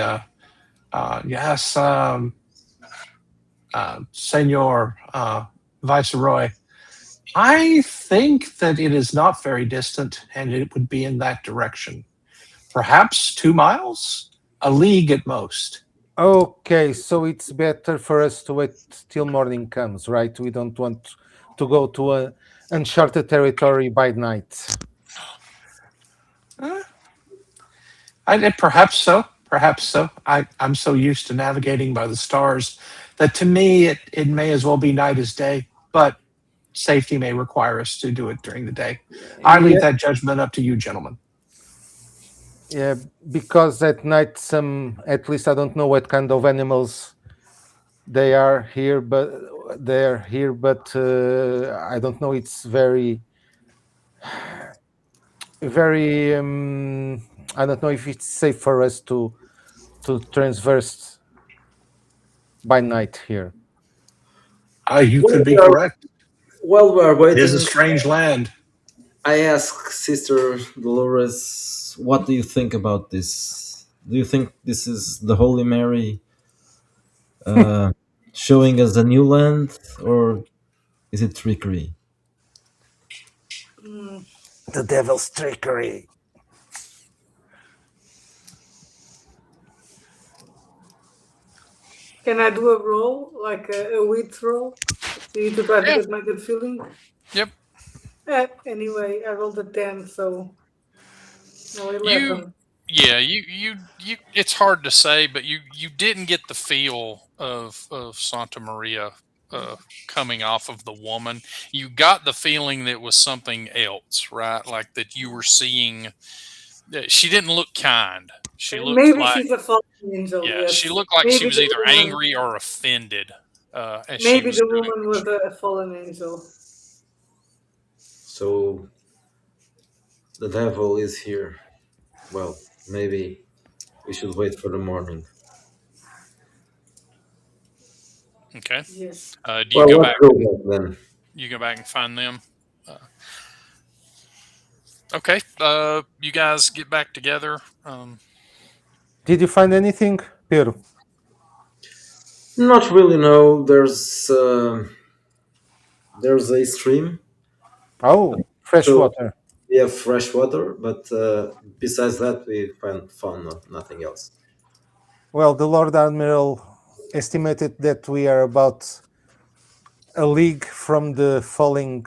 Speaker 5: yes, Senor Viceroy. I think that it is not very distant and it would be in that direction. Perhaps 2 miles? A league at most.
Speaker 2: Okay, so it's better for us to wait till morning comes, right? We don't want to go to a uncharted territory by night.
Speaker 5: Uh, perhaps so. Perhaps so. I'm so used to navigating by the stars that to me it may as well be night as day, but safety may require us to do it during the day. I leave
Speaker 2: Yeah,
Speaker 5: that judgment up to you, gentlemen.
Speaker 2: yeah, because at night at least I don't know what kind of animals they are here, but I don't know. It's very. I don't know if it's safe for us to transverse by night here.
Speaker 5: You
Speaker 3: While
Speaker 5: could be
Speaker 3: we are,
Speaker 5: correct.
Speaker 3: while we are
Speaker 5: It is a
Speaker 3: waiting,
Speaker 5: strange land.
Speaker 3: I ask Sister Dolores, what do you think about this? Do you think this is the Holy Mary uh, showing us a new land, or is it trickery?
Speaker 4: Mm.
Speaker 2: The devil's trickery.
Speaker 4: Can I do a roll, like a wit roll? See to try to
Speaker 1: Yeah.
Speaker 4: get my good feeling?
Speaker 1: Yep.
Speaker 4: Anyway, I rolled a 10, so no
Speaker 1: You
Speaker 4: 11.
Speaker 1: Yeah, you it's hard to say, but you didn't get the feel of Santa Maria coming off of the woman. You got the feeling that it was something else, right? Like that you were seeing that she didn't look kind. She looked
Speaker 4: Maybe
Speaker 1: like
Speaker 4: she's a fallen angel,
Speaker 1: Yeah, she
Speaker 4: yes.
Speaker 1: looked like she
Speaker 4: Maybe
Speaker 1: was
Speaker 4: the
Speaker 1: either
Speaker 4: woman,
Speaker 1: angry or offended as she
Speaker 4: maybe
Speaker 1: was
Speaker 4: the
Speaker 1: doing
Speaker 4: woman
Speaker 1: this.
Speaker 4: was a fallen angel.
Speaker 3: So the devil is here. Well, maybe we should wait for the morning.
Speaker 1: Okay.
Speaker 4: Yes.
Speaker 1: Do you
Speaker 3: Well,
Speaker 1: go
Speaker 3: let's
Speaker 1: back
Speaker 3: go
Speaker 1: and
Speaker 3: back then.
Speaker 1: find them? Uh, okay. You guys get back together.
Speaker 2: Did you find anything, Pedro?
Speaker 3: Not really. No, there's a stream,
Speaker 2: Oh, fresh
Speaker 3: so
Speaker 2: water.
Speaker 3: we have fresh water. But besides that, we found nothing else.
Speaker 2: Well, the Lord Admiral estimated that we are about a league from the falling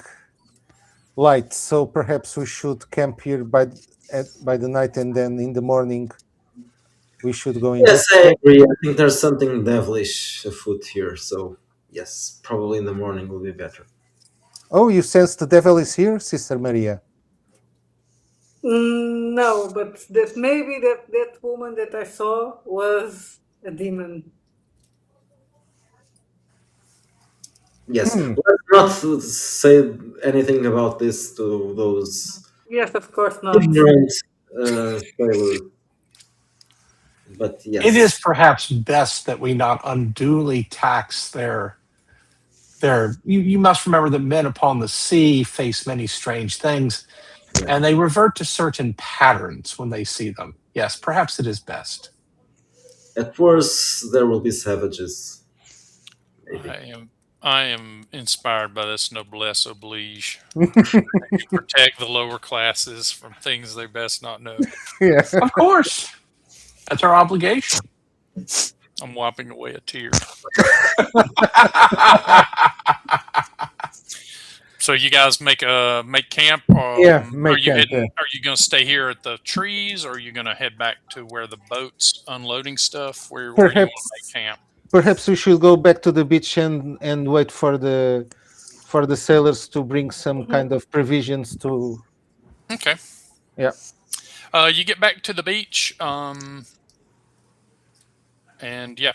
Speaker 2: light, so perhaps we should camp here by the night, and then in the morning we should go
Speaker 3: Yes, I
Speaker 2: investigate.
Speaker 3: agree. I think there's something devilish afoot here. So yes, probably in the morning will be better.
Speaker 2: Oh, you sense the devil is here, Sister Maria?
Speaker 4: No, but that maybe that woman that I saw was a demon.
Speaker 3: Yes,
Speaker 2: Hmm.
Speaker 3: let's not say anything about this to those
Speaker 4: Yes, of course not.
Speaker 3: ignorant sailors. But
Speaker 5: It is
Speaker 3: yes,
Speaker 5: perhaps best that we not unduly tax their you must remember that men upon the sea face many strange things. and they revert to certain patterns when they see them. Yes, perhaps it is best.
Speaker 3: At worst, there will be savages. Maybe.
Speaker 1: I am inspired by this noblesse oblige. You protect the lower classes from things they best not know.
Speaker 2: Yeah.
Speaker 5: Of course, that's our obligation.
Speaker 1: I'm wiping away a tear. So you guys make camp.
Speaker 2: Yeah,
Speaker 1: Are
Speaker 2: make
Speaker 1: you
Speaker 2: camp,
Speaker 1: heading?
Speaker 2: yeah.
Speaker 1: Are you going to stay here at the trees, or are you going to head back to where the boat's unloading stuff? Where do you want to make
Speaker 2: Perhaps
Speaker 1: camp?
Speaker 2: perhaps we should go back to the beach and wait for the sailors to bring some kind of provisions to.
Speaker 1: Okay.
Speaker 2: Yeah.
Speaker 1: You get back to the beach, and yeah,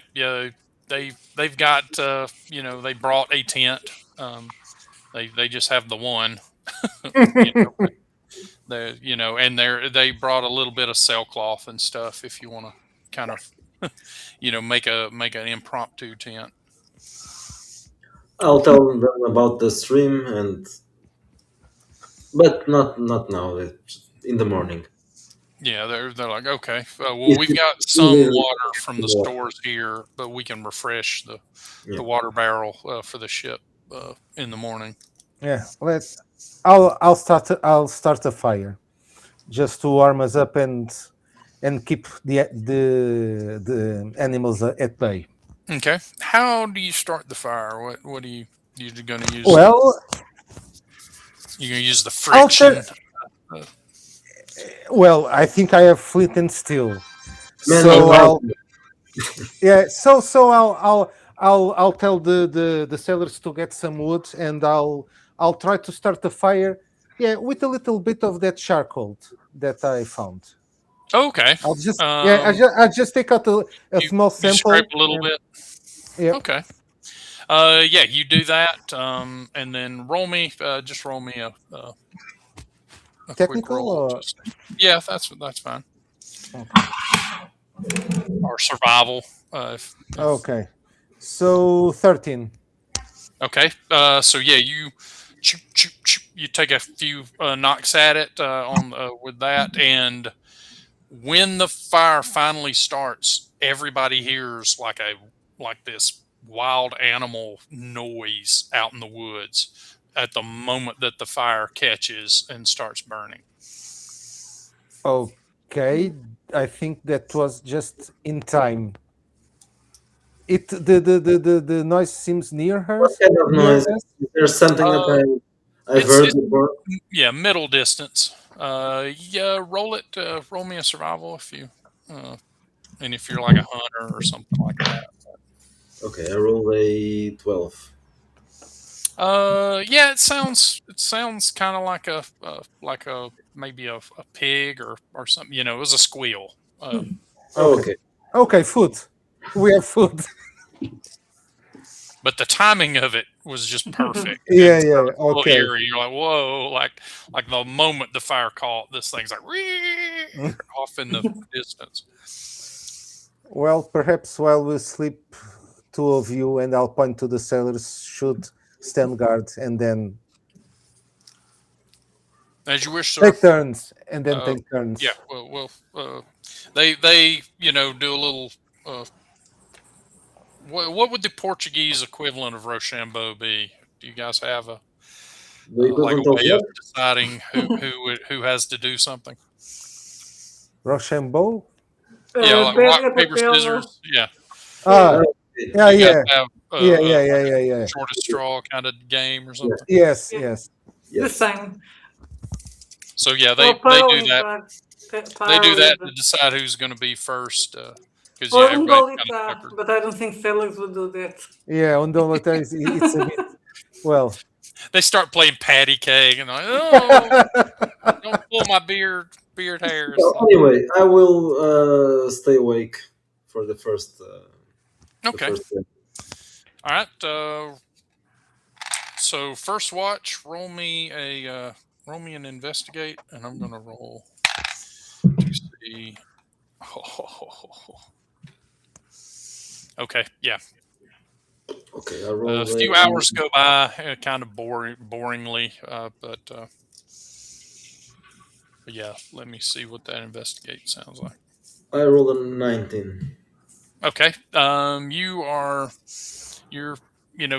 Speaker 1: they've got they brought a tent. They just have the one, you know, and they brought a little bit of sailcloth and stuff if you want to kind of make an impromptu tent.
Speaker 3: I'll tell them about the stream, but not now. In the morning.
Speaker 1: Yeah, they're like, okay, well,
Speaker 3: If
Speaker 1: we've
Speaker 3: it-
Speaker 1: got some water from the stores here, but we can refresh
Speaker 3: Yeah.
Speaker 1: the water barrel for the ship in the morning.
Speaker 2: Yeah. I'll start a fire just to warm us up and keep the animals at bay.
Speaker 1: Okay, how do you start the fire? What are you going to use?
Speaker 2: Well,
Speaker 1: You're going to use the
Speaker 2: I'll
Speaker 1: friction.
Speaker 2: I think I have flint and steel,
Speaker 3: Man,
Speaker 2: so
Speaker 3: I'm
Speaker 2: I'll I'll tell the sailors to get some wood, and I'll try to start the fire. Yeah, with a little bit of that charcoal that I found.
Speaker 1: Okay.
Speaker 2: I'll just I just take out a small
Speaker 1: You scrape
Speaker 2: sample.
Speaker 1: a little bit.
Speaker 2: Yeah.
Speaker 1: Okay. Yeah, you do that, and then roll me a quick
Speaker 2: Technical
Speaker 1: roll.
Speaker 2: or
Speaker 1: Yeah, that's fine. Or survival.
Speaker 2: okay. So 13.
Speaker 1: Okay. So yeah, you you take a few knocks at it on with that, and when the fire finally starts, everybody hears like this wild animal noise out in the woods at the moment that the fire catches and starts burning.
Speaker 2: Okay, I think that was just in time. The noise seems near her.
Speaker 3: What kind of
Speaker 2: Near
Speaker 3: noise?
Speaker 2: us.
Speaker 3: Is there something that I've
Speaker 1: It's
Speaker 3: heard before?
Speaker 1: yeah, middle distance. Yeah, roll me a survival if you and if you're like a hunter or something like that.
Speaker 3: Okay, I rolled a 12.
Speaker 1: Yeah, it sounds kind of like a maybe a pig or something. It was a squeal.
Speaker 3: Okay.
Speaker 2: Okay, food. We have food.
Speaker 1: But the timing of it was just perfect.
Speaker 2: Yeah,
Speaker 1: And so
Speaker 2: yeah.
Speaker 1: it's a little
Speaker 2: Okay.
Speaker 1: eerie. You're like, whoa, like the moment the fire caught, this thing's like off in the distance.
Speaker 2: Well, perhaps while we sleep, two of you and I'll point to the sailors should stand guard and then
Speaker 1: As you wish, sir.
Speaker 2: take turns and then take turns.
Speaker 1: Yeah, well, they do a little. What would the Portuguese equivalent of Rochambeau be? Do you guys have a
Speaker 3: The
Speaker 1: like a
Speaker 3: equivalent of
Speaker 1: way of
Speaker 3: what?
Speaker 1: deciding who has to do something?
Speaker 2: Rochambeau?
Speaker 1: Yeah, like
Speaker 4: Pedra,
Speaker 1: rock, paper,
Speaker 4: papel.
Speaker 1: scissors. Yeah.
Speaker 2: Ah, yeah,
Speaker 1: You guys
Speaker 2: yeah.
Speaker 1: have
Speaker 2: Yeah.
Speaker 1: shortest straw kind of game or something.
Speaker 2: Yes,
Speaker 4: Yeah.
Speaker 2: yes.
Speaker 4: The
Speaker 3: Yes.
Speaker 4: same.
Speaker 1: So yeah, they do that. They do that to decide who's going to be first. Because
Speaker 4: Or
Speaker 1: everybody's kind of
Speaker 4: Ungolita,
Speaker 1: tuckered.
Speaker 4: but I don't think sailors would do that.
Speaker 2: Yeah, on Dolota it's a bit well.
Speaker 1: They start playing patty cake and like, oh, don't pull my beard hairs.
Speaker 3: Well, anyway, I will stay awake for the first.
Speaker 1: Okay.
Speaker 3: Day.
Speaker 1: All right. So first watch, roll me an investigate, and I'm gonna roll to see. Okay, yeah.
Speaker 3: Okay, I roll
Speaker 1: A few hours go by, kind of boringly, but But yeah, let me see what that investigate sounds like.
Speaker 3: I rolled a 19.
Speaker 1: Okay. You're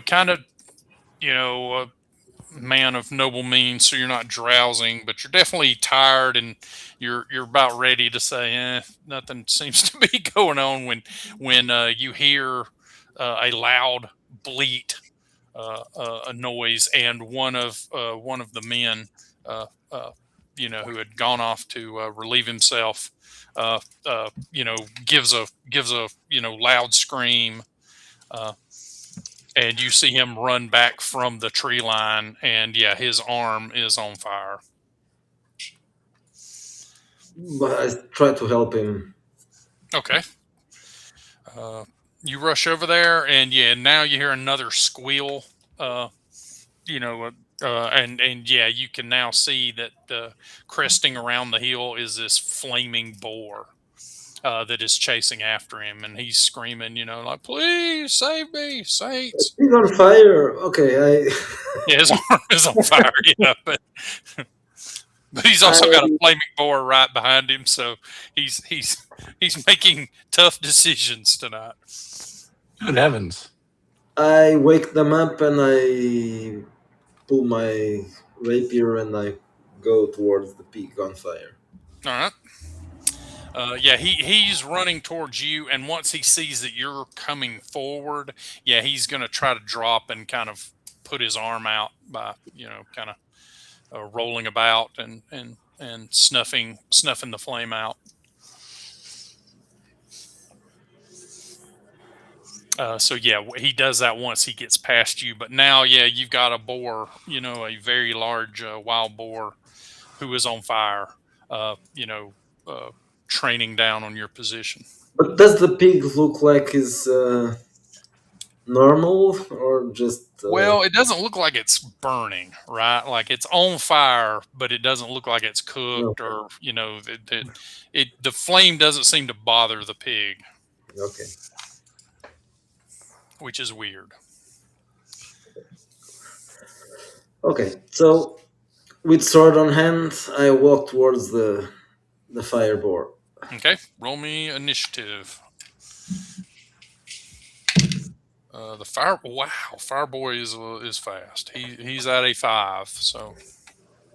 Speaker 1: kind of a man of noble means, so you're not drowsing, but you're definitely tired, and you're about ready to say, nothing seems to be going on when you hear a loud bleat, a noise, and one of the men, uh, uh, who had gone off to relieve himself, uh, gives a loud scream, uh, and you see him run back from the tree line, and yeah, his arm is on fire.
Speaker 3: But I try to help him.
Speaker 1: Okay. Uh, you rush over there, and yeah, now you hear another squeal. Uh, and yeah, you can now see that cresting around the hill is this flaming boar that is chasing after him, and he's screaming, like, "Please save me, saints!"
Speaker 3: He's on fire. Okay,
Speaker 1: Yeah, his arm is on fire. Yeah, but he's
Speaker 3: I
Speaker 1: also got a flaming boar right behind him, so he's making tough decisions tonight.
Speaker 5: Good heavens.
Speaker 3: I wake them up and I pull my rapier and I go towards the pig on fire.
Speaker 1: All right. Yeah, he's running towards you, and once he sees that you're coming forward, yeah, he's going to try to drop and kind of put his arm out by kind of rolling about and snuffing the flame out. So yeah, he does that once he gets past you. But now, yeah, you've got a boar, a very large wild boar who is on fire, uh, training down on your position.
Speaker 3: But does the pig look like he's normal or just?
Speaker 1: Well, it doesn't look like it's burning, right? Like it's on fire, but it doesn't look like it's cooked,
Speaker 3: Okay.
Speaker 1: or the flame doesn't seem to bother the pig,
Speaker 3: Okay.
Speaker 1: which is weird.
Speaker 3: Okay. So with sword on hand, I walk towards the fire boar.
Speaker 1: Okay, roll me initiative. The Fireboy is fast. He's at a 5, so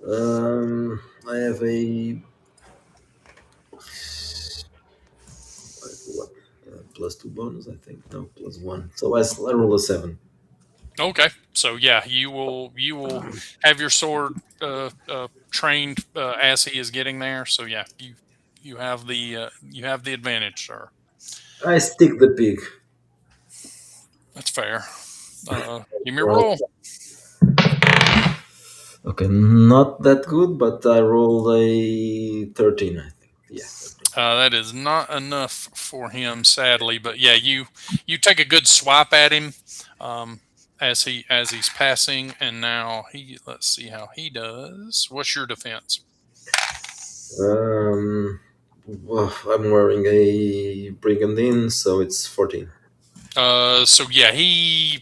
Speaker 3: I have a what, +2 bonus, I think. No, +1. So I roll a 7.
Speaker 1: okay. So yeah, you will have your sword trained as he is getting there. So yeah, you have the advantage, sir.
Speaker 3: I stick the pig.
Speaker 1: That's fair. Give me a
Speaker 3: Roll.
Speaker 1: roll.
Speaker 3: Okay, not that good, but I rolled a 13, I think. Yeah, 13.
Speaker 1: That is not enough for him, sadly. But yeah, you take a good swipe at him as he's passing, and now let's see how he does. What's your defense?
Speaker 3: Well, I'm wearing a brigandine, so it's 14.
Speaker 1: So yeah, you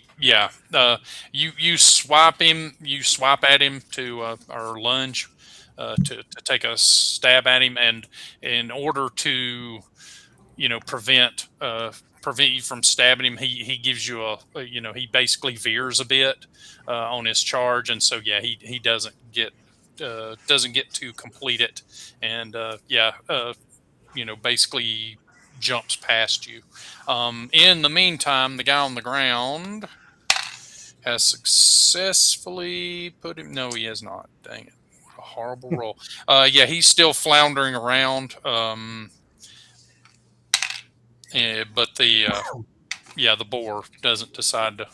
Speaker 1: swipe at him to or lunge to take a stab at him, and in order to prevent you from stabbing him, he gives you he basically veers a bit on his charge, and so yeah, he doesn't get to complete it, and basically jumps past you. In the meantime, the guy on the ground has successfully put him. No, he has not. Dang it! What a horrible roll. Yeah, he's still floundering around. But the boar doesn't decide to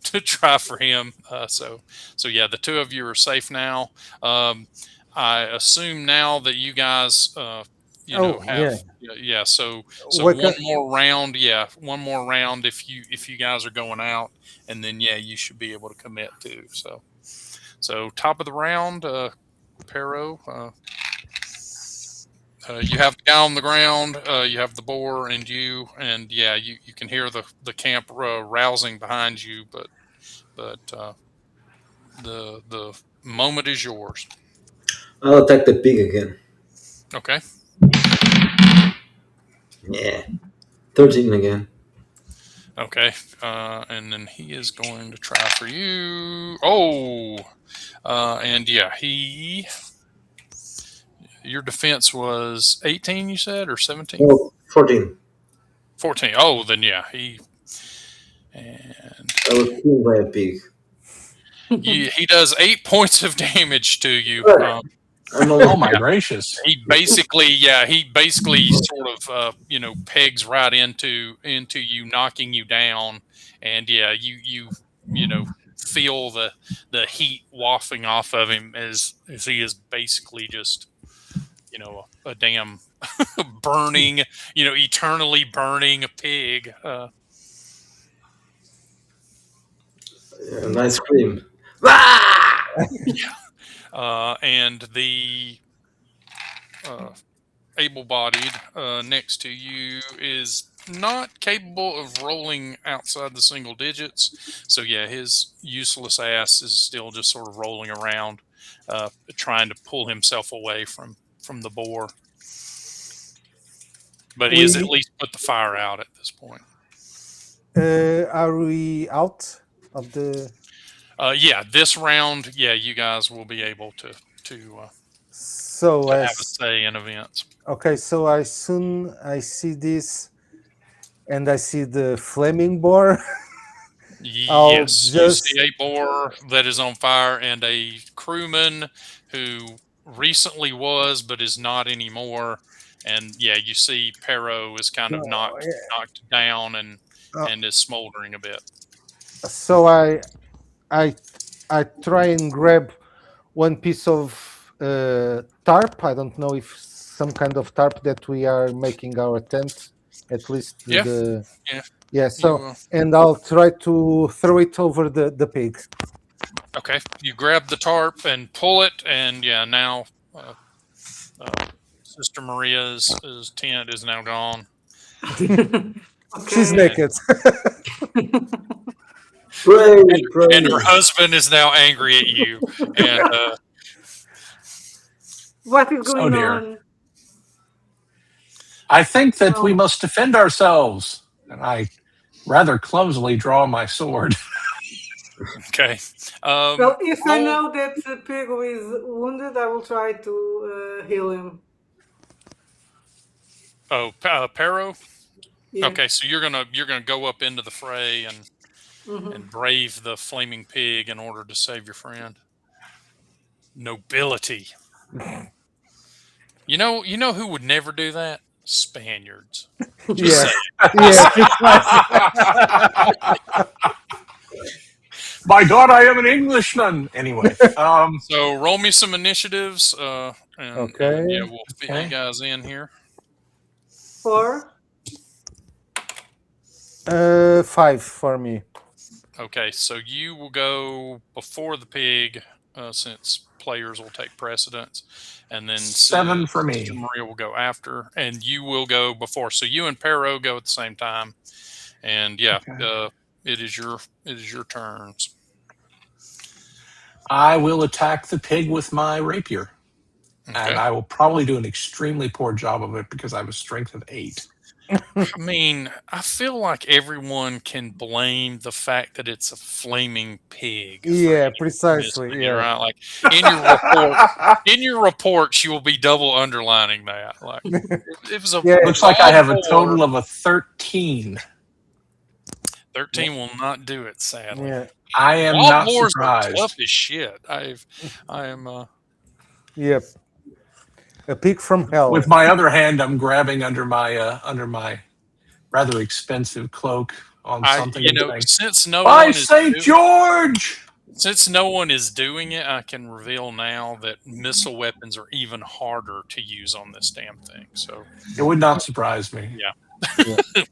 Speaker 1: to try for him. So yeah, the two of you are safe now. I assume now that you guys,
Speaker 2: Oh,
Speaker 1: have
Speaker 2: yeah.
Speaker 1: yeah. So
Speaker 2: What
Speaker 1: one
Speaker 2: can,
Speaker 1: more round, yeah, one more round if you guys are going out, and then yeah, you should be able to commit too. So top of the round, Pero. You have the guy on the ground, you have the boar, and yeah, you can hear the camp rousing behind you, but the moment is yours.
Speaker 3: I'll attack the pig again.
Speaker 1: Okay.
Speaker 3: Yeah. 13 again.
Speaker 1: Okay. And then he is going to try for you. Oh. And yeah, your defense was 18, you said, or 17?
Speaker 3: Oh, 14.
Speaker 1: 14. Oh, then yeah, and
Speaker 3: I was killed by a pig.
Speaker 1: he does 8 points of damage to you.
Speaker 3: But I'm
Speaker 5: Oh
Speaker 3: only
Speaker 5: my gracious!
Speaker 1: He basically sort of pegs right into you, knocking you down, and yeah, you know feel the heat wafting off of him as he is basically just a damn burning, eternally burning pig.
Speaker 3: and I scream. Ah!
Speaker 1: And the able-bodied next to you is not capable of rolling outside the single digits. So yeah, his useless ass is still just sort of rolling around, trying to pull himself away from the boar. But he has at
Speaker 2: We
Speaker 1: least put the fire out at this point.
Speaker 2: are we out of the?
Speaker 1: Yeah, this round, yeah, you guys will be able to
Speaker 2: So
Speaker 1: have a
Speaker 2: as
Speaker 1: say in events.
Speaker 2: okay, so I see this, and I see the flaming boar. I'll
Speaker 1: Yes, you see
Speaker 2: just
Speaker 1: a boar that is on fire and a crewman who recently was but is not anymore. And yeah, you see Perro is kind of knocked down
Speaker 2: uh,
Speaker 1: and is smoldering a bit.
Speaker 2: so I I try and grab one piece of tarp. I don't know if some kind of tarp that we are making our tent. At least
Speaker 1: Yeah,
Speaker 2: the
Speaker 1: yeah.
Speaker 2: yeah.
Speaker 1: You
Speaker 2: So and I'll try to throw it over the pig.
Speaker 1: okay? You grab the tarp and pull it, and yeah, now uh, Sister Maria's tent is now gone,
Speaker 2: She's
Speaker 4: Okay.
Speaker 2: naked.
Speaker 3: Pray,
Speaker 1: and her
Speaker 3: pray.
Speaker 1: husband is now angry at you. And
Speaker 4: What is
Speaker 5: Oh
Speaker 4: going
Speaker 5: dear!
Speaker 4: on?
Speaker 5: I think that we
Speaker 4: Oh,
Speaker 5: must defend ourselves, and I rather clumsily draw my sword.
Speaker 1: okay,
Speaker 4: well, if I
Speaker 1: roll.
Speaker 4: know that Pego is wounded, I will try to heal him.
Speaker 1: Oh, Perro.
Speaker 4: Yeah.
Speaker 1: Okay, so you're gonna go up into the fray
Speaker 4: Hmm.
Speaker 1: and brave the flaming pig in order to save your friend. Nobility. You know who would never do that? Spaniards. Just
Speaker 2: Yeah,
Speaker 1: say
Speaker 2: yeah, precisely.
Speaker 5: My God, I am an Englishman. Anyway,
Speaker 1: so. Roll me some initiatives, and yeah,
Speaker 2: Okay,
Speaker 1: we'll fit you
Speaker 5: okay.
Speaker 1: guys in here.
Speaker 4: 4.
Speaker 2: 5 for me.
Speaker 1: Okay, so you will go before the pig, since players will take precedence, and then
Speaker 5: 7 for
Speaker 1: Sister
Speaker 5: me.
Speaker 1: Maria will go after, and you will go before. So you and Perro go at the same time, and yeah,
Speaker 5: Okay.
Speaker 1: it is your turns.
Speaker 5: I will attack the pig with my rapier, and
Speaker 1: Okay.
Speaker 5: I will probably do an extremely poor job of it because I have a strength of 8.
Speaker 1: I mean, I feel like everyone can blame the fact that it's a flaming pig for
Speaker 2: Yeah,
Speaker 1: any
Speaker 2: precisely.
Speaker 1: mishap,
Speaker 2: Yeah.
Speaker 1: right? Like in your report, in your reports, you will be double underlining that. Like it was a
Speaker 2: Yeah.
Speaker 5: Looks like I
Speaker 1: raw
Speaker 5: have a
Speaker 1: boar.
Speaker 5: total of a 13.
Speaker 1: 13 will not do it, sadly.
Speaker 2: Yeah.
Speaker 5: I am
Speaker 1: Wild
Speaker 5: not
Speaker 1: boars are tough
Speaker 5: surprised.
Speaker 1: as shit. I am.
Speaker 2: Yep. A pig from hell.
Speaker 5: With my other hand, I'm grabbing under my rather expensive cloak on
Speaker 1: I
Speaker 5: something and saying,
Speaker 1: since no
Speaker 5: "By
Speaker 1: one is
Speaker 5: Saint George!"
Speaker 1: since no one is doing it, I can reveal now that missile weapons are even harder to use on this damn thing. So
Speaker 5: It would not surprise me.
Speaker 1: yeah.
Speaker 2: Yeah.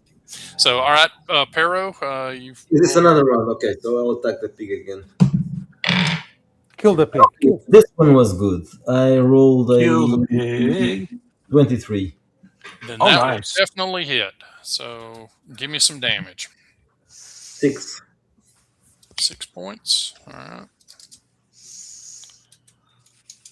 Speaker 1: So all right, Perro, you've
Speaker 3: Is this
Speaker 1: rolled your.
Speaker 3: another round? Okay, so I'll attack the pig again.
Speaker 2: Kill the pig. Kill.
Speaker 3: This one was good. I rolled
Speaker 5: Kill the
Speaker 3: a
Speaker 5: pig.
Speaker 3: 23.
Speaker 1: Then
Speaker 5: Oh,
Speaker 1: that will
Speaker 5: nice.
Speaker 1: definitely hit. So give me some damage.
Speaker 3: 6.
Speaker 1: 6 points. All right.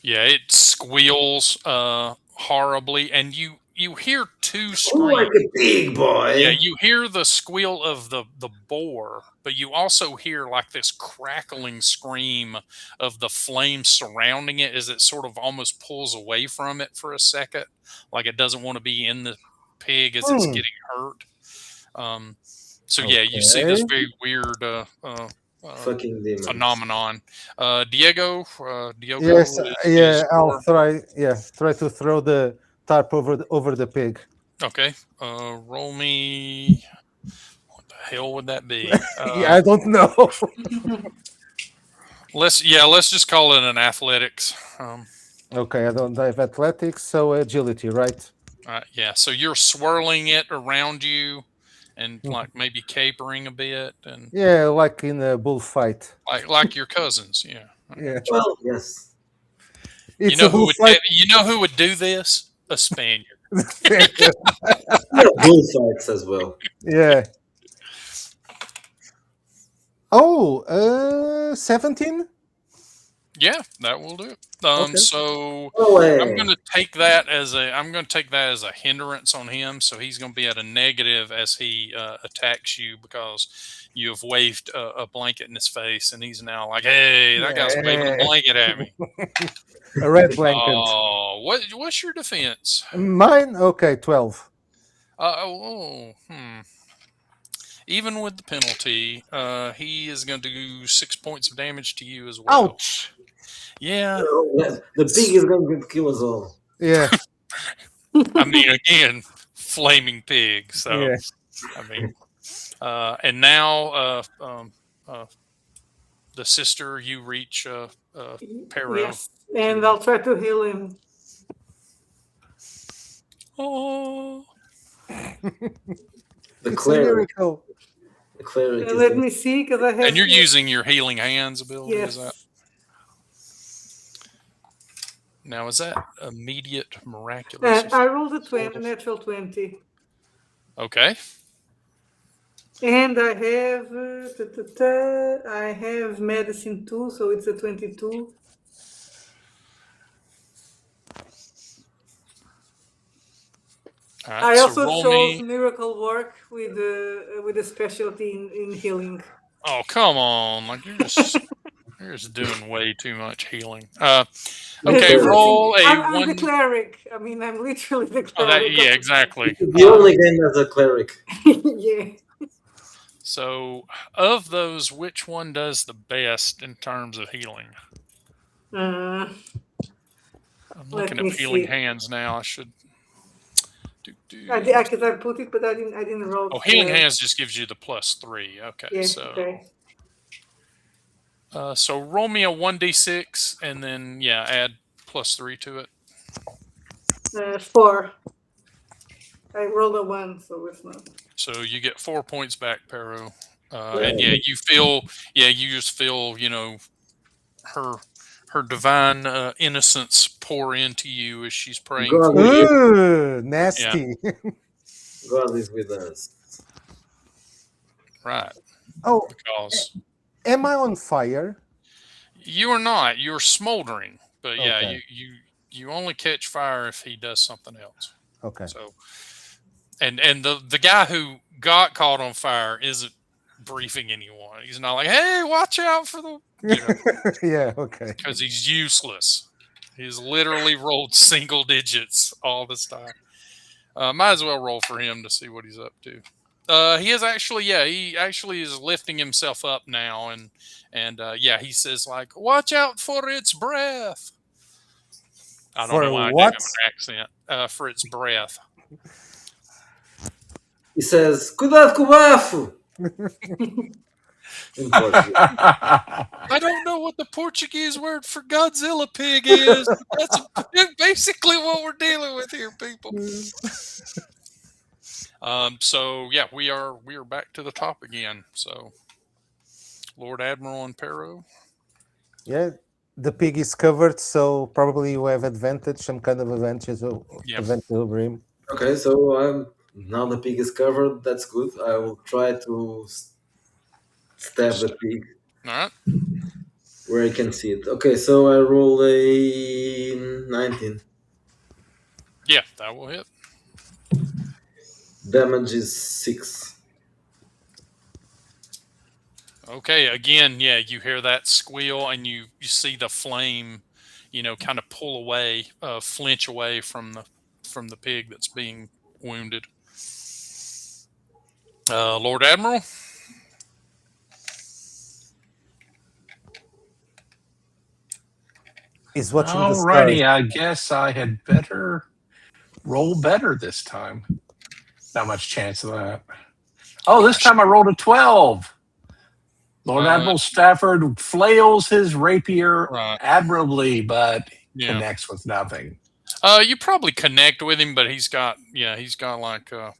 Speaker 1: Yeah, it squeals horribly, and you hear two
Speaker 3: Oh, like
Speaker 1: screams.
Speaker 3: a big boy.
Speaker 1: Yeah, you hear the squeal of the boar, but you also hear like this crackling scream of the flames surrounding it as it sort of almost pulls away from it for a second, like it doesn't want to be in the pig as it's
Speaker 2: Hmm.
Speaker 1: getting hurt. So yeah, you see
Speaker 2: Okay.
Speaker 1: this very weird
Speaker 3: Fucking demons.
Speaker 1: phenomenon. Diego,
Speaker 2: Yes,
Speaker 1: is
Speaker 2: I'll
Speaker 1: your
Speaker 2: try to throw the tarp over the pig.
Speaker 1: okay. Roll me. What the hell would that be?
Speaker 2: Yeah, I don't know.
Speaker 1: Let's just call it an athletics.
Speaker 2: Okay, I don't have athletics, so agility, right?
Speaker 1: Yeah, so you're swirling it around you, and
Speaker 2: Mhm.
Speaker 1: like maybe capering a bit, and
Speaker 2: Yeah, like in a bullfight.
Speaker 1: like your cousins. Yeah,
Speaker 2: Yeah,
Speaker 3: Well, yes.
Speaker 1: you
Speaker 2: it's
Speaker 1: know
Speaker 2: a
Speaker 1: who would
Speaker 2: bullfight.
Speaker 1: do this? A Spaniard.
Speaker 3: Yeah, bullfights as well.
Speaker 2: Yeah. Oh, 17?
Speaker 1: Yeah, that will do it.
Speaker 2: Okay.
Speaker 1: So
Speaker 3: No
Speaker 1: I'm
Speaker 3: way.
Speaker 1: going to take that as a hindrance on him. So he's going to be at a negative as he attacks you because you have waved a blanket in his face, and he's now like, "Hey, that guy's waving a
Speaker 2: Yeah.
Speaker 1: blanket at me."
Speaker 2: A red blanket.
Speaker 1: Oh, what's your defense?
Speaker 2: Mine? Okay, 12.
Speaker 1: Even with the penalty, he is going to do 6 points of damage to you as well.
Speaker 2: Ouch.
Speaker 1: Yeah,
Speaker 3: Oh, the pig is going to kill us all.
Speaker 2: Yeah,
Speaker 1: I mean, again, flaming pig. So,
Speaker 2: yeah.
Speaker 1: I mean, and now the sister, you reach Pero.
Speaker 4: Yes, and I'll try to heal him.
Speaker 1: Oh,
Speaker 3: The
Speaker 2: It's a
Speaker 3: cleric.
Speaker 2: miracle.
Speaker 3: The cleric is
Speaker 4: Let me see, because I have.
Speaker 1: and you're using your healing hands ability. Is that
Speaker 4: Yes.
Speaker 1: now? Is that immediate miraculous?
Speaker 4: I rolled a natural 20.
Speaker 1: Okay.
Speaker 4: And I have I have medicine too, so it's a 22.
Speaker 1: All right,
Speaker 4: I
Speaker 1: so
Speaker 4: also
Speaker 1: roll
Speaker 4: chose
Speaker 1: me.
Speaker 4: miracle work with a specialty in healing.
Speaker 1: Oh, come on! Like you're just doing way too much healing. Okay,
Speaker 3: Listen,
Speaker 1: roll a
Speaker 4: I'm
Speaker 1: one.
Speaker 4: the cleric. I mean, I'm literally the
Speaker 1: Oh, that
Speaker 4: cleric.
Speaker 1: yeah, exactly.
Speaker 3: the only game as a cleric.
Speaker 4: Yeah.
Speaker 1: So, of those, which one does the best in terms of healing?
Speaker 4: Uh,
Speaker 1: I'm
Speaker 4: Let
Speaker 1: looking
Speaker 4: me
Speaker 1: at healing
Speaker 4: see.
Speaker 1: hands now. I should.
Speaker 4: Because I put it, but I didn't roll.
Speaker 1: Oh, healing hands just gives you the +3. Okay,
Speaker 4: Yeah.
Speaker 1: so
Speaker 4: Okay.
Speaker 1: so roll me a 1d6 and then add +3 to it.
Speaker 4: 4. I rolled a 1, so it's not.
Speaker 1: So you get 4 points back, Pero.
Speaker 3: Yeah.
Speaker 1: And you just feel, her divine innocence pour into you as she's praying
Speaker 3: God
Speaker 1: for you.
Speaker 2: Ooh, nasty.
Speaker 3: God is with us.
Speaker 1: Right.
Speaker 2: Oh,
Speaker 1: Because
Speaker 2: am I on fire?
Speaker 1: you are not. You're smoldering. But yeah,
Speaker 2: Okay.
Speaker 1: you only catch fire if he does something else.
Speaker 2: Okay.
Speaker 1: So and the guy who got caught on fire isn't briefing anyone. He's not like, "Hey, watch out for the,"
Speaker 2: Yeah, okay.
Speaker 1: because he's useless. He's literally rolled single digits all this time. Might as well roll for him to see what he's up to. He actually is lifting himself up now, and he says like, "Watch out for its breath." I don't know why I gave him an accent. For its breath.
Speaker 3: He says, "Cuidado com o bafo." In Portuguese.
Speaker 1: I don't know what the Portuguese word for Godzilla pig is. That's basically what we're dealing with here, people. So yeah, we are back to the top again. So Lord Admiral and Pero.
Speaker 2: Yeah, the pig is covered, so probably you have advantage, some kind of advantage over him.
Speaker 3: Okay, so now the pig is covered. That's good. I will try to stab the pig
Speaker 1: All right.
Speaker 3: where I can see it. Okay, so I roll a 19.
Speaker 1: Yeah, that will hit.
Speaker 3: Damage is 6.
Speaker 1: Okay, again, yeah, you hear that squeal and you see the flame, kind of pull away, flinch away from the pig that's being wounded. Lord Admiral.
Speaker 2: He's watching the stars.
Speaker 5: Alrighty, I guess I had better roll better this time. Not much chance of that. Oh, this time I rolled a 12. Lord Admiral Stafford flails his rapier
Speaker 1: Right.
Speaker 5: admirably, but
Speaker 1: Yeah.
Speaker 5: connects with nothing.
Speaker 1: You probably connect with him, but he's got like a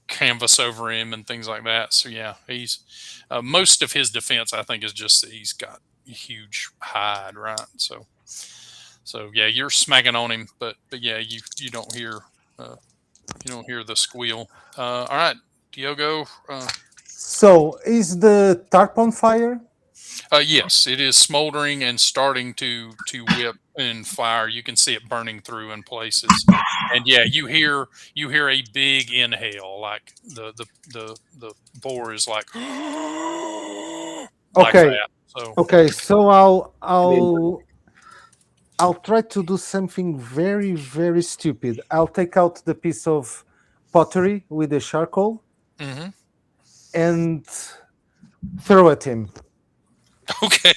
Speaker 1: canvas over him and things like that. So yeah, he's most of his defense, I think, is just that he's got a huge hide, right? So yeah, you're smacking on him, but yeah, you don't hear the squeal. All right, Diogo.
Speaker 2: So, is the tarp on fire?
Speaker 1: Yes, it is smoldering and starting to whip and fire. You can see it burning through in places, and yeah, you hear a big inhale, like the boar is like like
Speaker 2: Okay.
Speaker 1: that. So
Speaker 2: Okay, so
Speaker 3: I mean,
Speaker 2: I'll try to do something very, very stupid. I'll take out the piece of pottery with the charcoal
Speaker 1: mhm.
Speaker 2: and throw at him.
Speaker 1: Okay.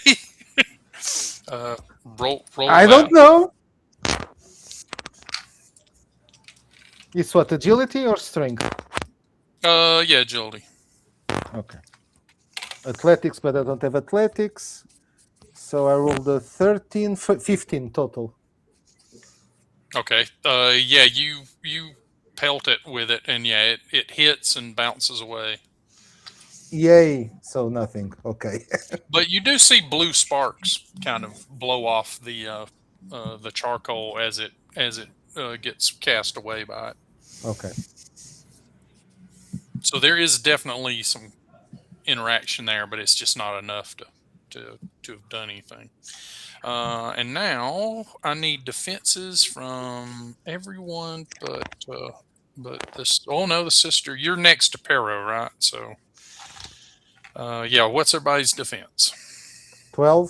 Speaker 1: Roll
Speaker 2: I
Speaker 1: that.
Speaker 2: don't know. It's what, agility or strength?
Speaker 1: Yeah, agility.
Speaker 2: Okay. Athletics, but I don't have athletics. So I rolled a 13, 15 total.
Speaker 1: Okay. Yeah, you pelt it with it, and yeah, it hits and bounces away.
Speaker 2: Yay. So nothing. Okay.
Speaker 1: But you do see blue sparks kind of blow off the charcoal as it gets cast away by it.
Speaker 2: Okay.
Speaker 1: So there is definitely some interaction there, but it's just not enough to have done anything. And now I need defenses from everyone, but this. Oh no, the sister. You're next to Pero, right? So, yeah. What's everybody's defense?
Speaker 2: 12.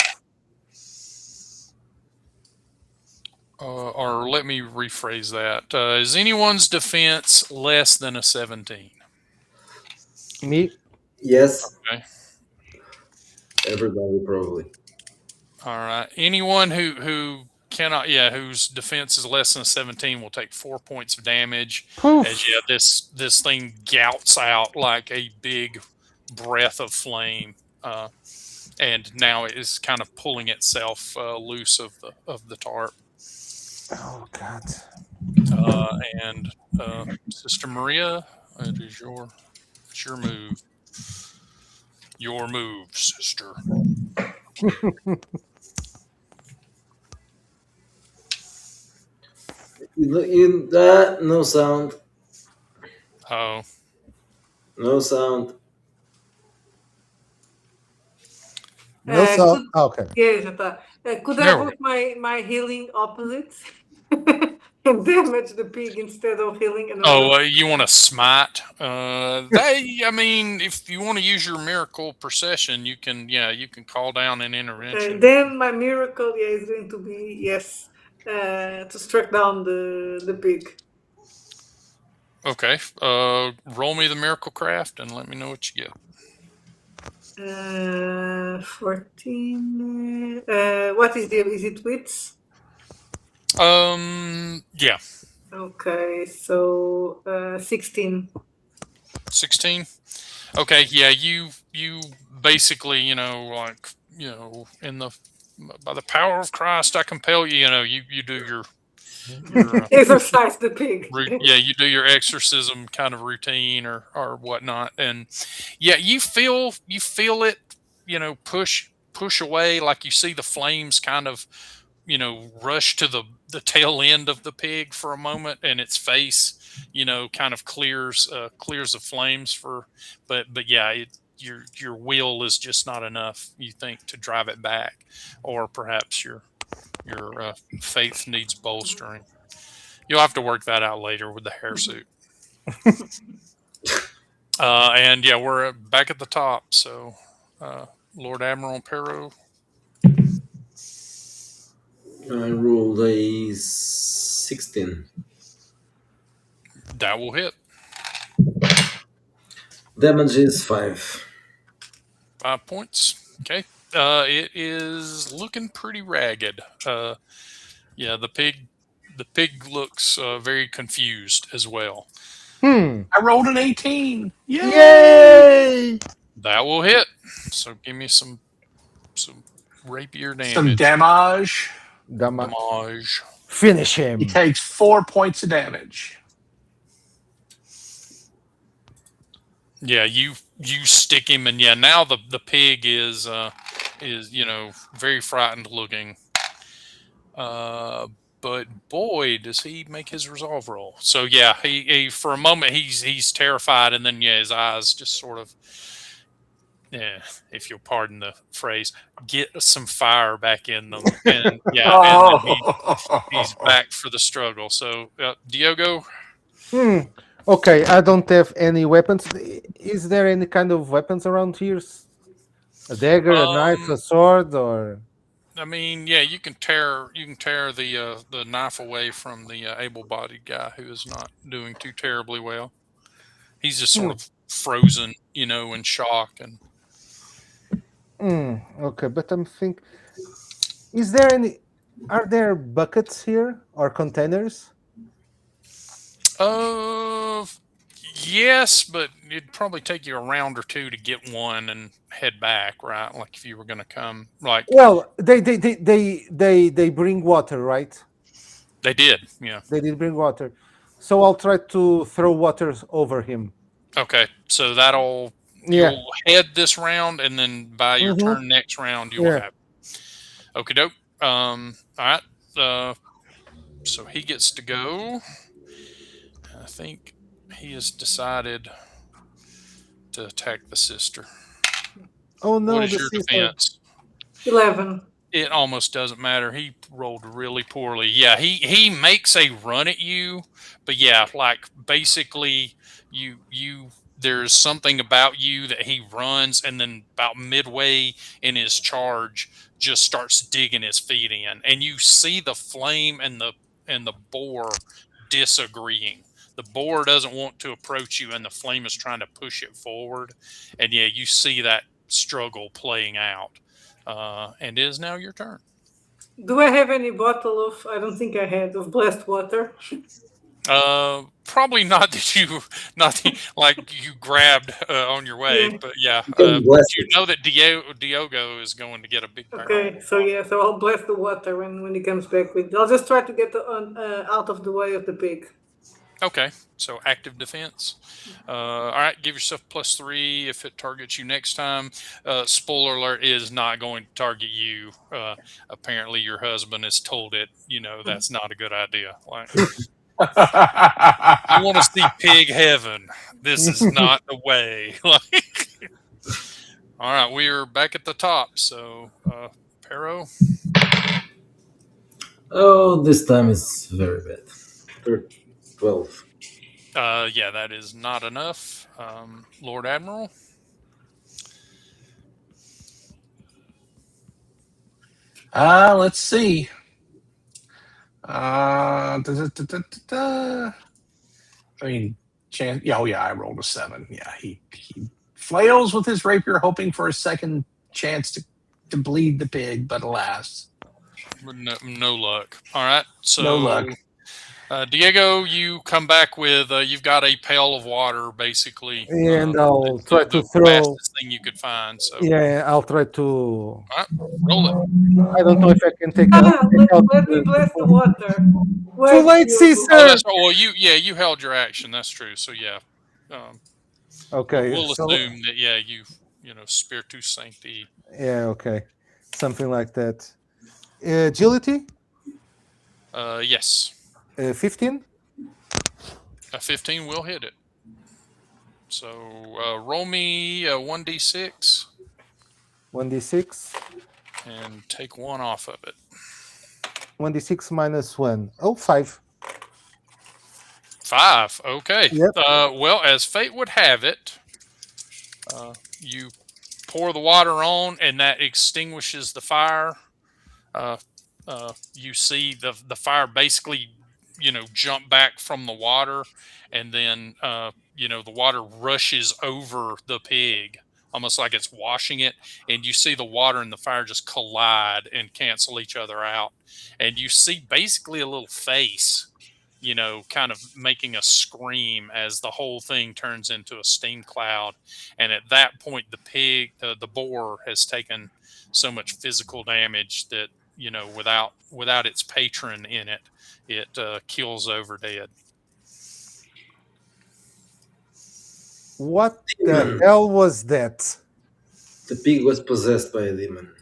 Speaker 1: Or let me rephrase that. Is anyone's defense less than a 17?
Speaker 2: Me.
Speaker 3: yes,
Speaker 1: Okay.
Speaker 3: everybody probably.
Speaker 1: All right. Anyone who cannot, yeah, whose defense is less than a 17 will take 4 points of damage.
Speaker 2: Poof.
Speaker 1: As yeah, this thing gouts out like a big breath of flame, and now it is kind of pulling itself loose of the tarp.
Speaker 2: Oh God.
Speaker 1: And Sister Maria, it's your move. Your move, sister.
Speaker 3: No sound.
Speaker 1: Oh,
Speaker 3: No sound.
Speaker 2: No sound. Okay.
Speaker 4: Yeah, já tá. Could I
Speaker 1: There we
Speaker 4: put my healing opposite and damage the pig instead of healing another?
Speaker 1: oh, you want to smite? I mean, if you want to use your miracle procession, you can. Yeah, you can call down an intervention.
Speaker 4: And then my miracle, yeah, is going to be to strike down the pig.
Speaker 1: Okay. Roll me the miracle craft and let me know what you get.
Speaker 4: 14. What is it wits?
Speaker 1: Yeah.
Speaker 4: Okay, so 16.
Speaker 1: 16. Okay. Yeah. You basically, in the by the power of Christ, I compel you. You do your
Speaker 4: Exercise the pig.
Speaker 1: yeah, you do your exorcism kind of routine or whatnot, and yeah, you feel it, push away, like you see the flames kind of, rush to the tail end of the pig for a moment, and its face, kind of clears the flames but yeah, your will is just not enough, you think, to drive it back, or perhaps your Your faith needs bolstering. You'll have to work that out later with the hair suit. And yeah, we're back at the top. So, Lord Admiral Perot.
Speaker 3: I rolled a 16.
Speaker 1: That will hit.
Speaker 3: Damage is 5.
Speaker 1: 5 points. Okay. It is looking pretty ragged. Yeah, the pig looks very confused as well.
Speaker 2: Hmm.
Speaker 5: I rolled an 18. Yay!
Speaker 2: Yay!
Speaker 1: That will hit. So give me some rapier
Speaker 5: Some
Speaker 1: damage.
Speaker 5: damage.
Speaker 2: Finish him.
Speaker 5: He takes 4 points of damage.
Speaker 1: Yeah, you stick him, and yeah, now the pig is very frightened looking. But boy, does he make his resolve roll. So yeah, he for a moment he's terrified, and then yeah, his eyes just sort of, yeah, if you'll pardon the phrase, get some fire back in them, and yeah, and then he's back for the struggle. So Diogo.
Speaker 2: Okay, I don't have any weapons. Is there any kind of weapons around here? A dagger, a knife, a sword, or?
Speaker 1: I mean, yeah, you can tear the knife away from the able-bodied guy who is not doing too terribly well. He's just sort of frozen, in shock. And
Speaker 2: Okay, but I'm think. Is there any? Are there buckets here or containers?
Speaker 1: Yes, but it'd probably take you a round or two to get one and head back, right? Like if you were going to come, like
Speaker 2: Well, they bring water, right?
Speaker 1: they did, yeah.
Speaker 2: They did bring water, so I'll try to throw water over him.
Speaker 1: Okay, so
Speaker 2: Yeah.
Speaker 1: you'll head this round, and then by your turn next round, you'll have. Okie doke. All right. So he gets to go. I think he has decided to attack the sister.
Speaker 2: Oh no,
Speaker 1: What is
Speaker 2: the
Speaker 1: your
Speaker 2: sister.
Speaker 1: defense?
Speaker 4: 11.
Speaker 1: It almost doesn't matter. He rolled really poorly. Yeah, he makes a run at you, but yeah, like basically you there's something about you that he runs, and then about midway in his charge just starts digging his feet in, and you see the flame and the boar disagreeing. The boar doesn't want to approach you, and the flame is trying to push it forward, and yeah, you see that struggle playing out. And it is now your turn.
Speaker 4: Do I have any bottle of? I don't think I had of blessed water.
Speaker 1: Probably not like you grabbed on your way,
Speaker 4: Yeah.
Speaker 1: but yeah,
Speaker 3: can bless
Speaker 1: you
Speaker 3: it.
Speaker 1: know that Diogo is going to get a big barrel.
Speaker 4: Okay, so I'll bless the water when he comes back with. I'll just try to get out of the way of the pig.
Speaker 1: Okay, so active defense. All right, give yourself +3 if it targets you next time. Spoiler alert, is not going to target you. Apparently, your husband has told it. That's not a good idea. Like, you want to see pig heaven? This is not the way. Like, all right, we are back at the top. So, Pero.
Speaker 3: Oh, this time is very bad. 12.
Speaker 1: Yeah, that is not enough. Lord Admiral.
Speaker 5: Let's see. I mean, I rolled a 7. Yeah, he flails with his rapier, hoping for a second chance to bleed the pig, but alas,
Speaker 1: No luck. All right, so
Speaker 5: no luck.
Speaker 1: Diego, you come back with you've got a pail of water, basically,
Speaker 2: And I'll try to
Speaker 1: the
Speaker 2: throw.
Speaker 1: fastest thing you could find. So
Speaker 2: Yeah, I'll try to.
Speaker 1: all right, roll it.
Speaker 2: I don't know if I can take out.
Speaker 4: Let me bless the water.
Speaker 2: Too late,
Speaker 1: Oh,
Speaker 2: Caesar.
Speaker 1: that's well. You held your action. That's true. So yeah.
Speaker 2: Okay.
Speaker 1: We'll assume that you Spiritus Sancti.
Speaker 2: Yeah. Okay. Something like that. Agility.
Speaker 1: Yes.
Speaker 2: 15.
Speaker 1: A 15 will hit it. So roll me a 1d6.
Speaker 2: 1d6.
Speaker 1: And take 1 off of it.
Speaker 2: 1d6 minus 1. Oh, 5.
Speaker 1: 5. Okay.
Speaker 2: Yep.
Speaker 1: Well, as fate would have it, you pour the water on, and that extinguishes the fire. Uh, you see the fire basically, jump back from the water, and then the water rushes over the pig, almost like it's washing it, and you see the water and the fire just collide and cancel each other out, and you see basically a little face, kind of making a scream as the whole thing turns into a steam cloud. And at that point, the boar has taken so much physical damage that, without its patron in it, it kills over dead.
Speaker 2: What the
Speaker 3: Demon.
Speaker 2: hell was that?
Speaker 3: The pig was possessed by a demon.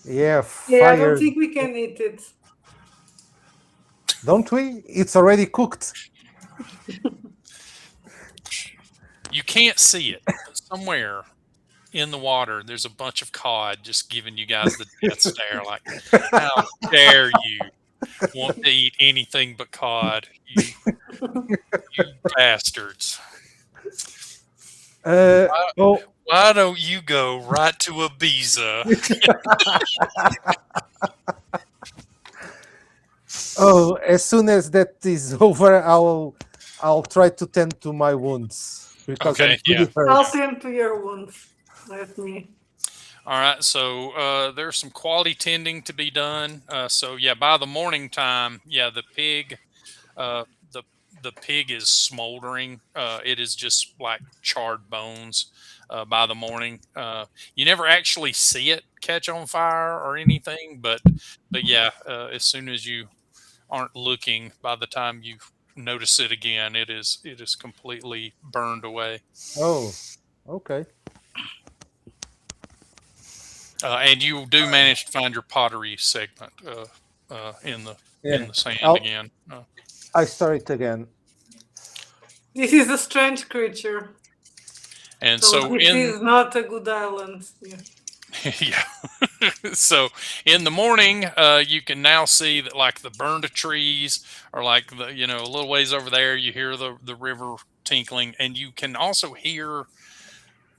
Speaker 2: Yeah,
Speaker 4: Yeah, I don't
Speaker 2: fire.
Speaker 4: think we can eat it.
Speaker 2: Don't we? It's already cooked.
Speaker 1: You can't see it, but somewhere in the water, there's a bunch of cod just giving you guys the death stare. Like, how dare you want to eat anything but cod, you bastards.
Speaker 2: Oh,
Speaker 1: Why don't you go right to Ibiza?
Speaker 2: oh! As soon as that is over, I'll try to tend to my wounds because I'm
Speaker 1: Okay,
Speaker 2: pretty
Speaker 1: yeah.
Speaker 2: hurt.
Speaker 4: I'll tend to your wounds. Let me.
Speaker 1: All right, so there's some quality tending to be done. So yeah, by the morning time, yeah, the pig, uh, the the pig is smoldering. It is just like charred bones. By the morning, you never actually see it catch on fire or anything, but yeah, as soon as you aren't looking, by the time you notice it again, it is completely burned away.
Speaker 2: Oh, okay.
Speaker 1: And you do manage to find your pottery segment in the
Speaker 2: Yeah,
Speaker 1: sand
Speaker 2: I'll
Speaker 1: again.
Speaker 2: I start it again.
Speaker 4: This is a strange creature.
Speaker 1: And
Speaker 4: So
Speaker 1: so
Speaker 4: this is not a good island. Yeah.
Speaker 1: yeah. So in the morning, you can now see that like the burned trees are like a little ways over there. You hear the river tinkling, and you can also hear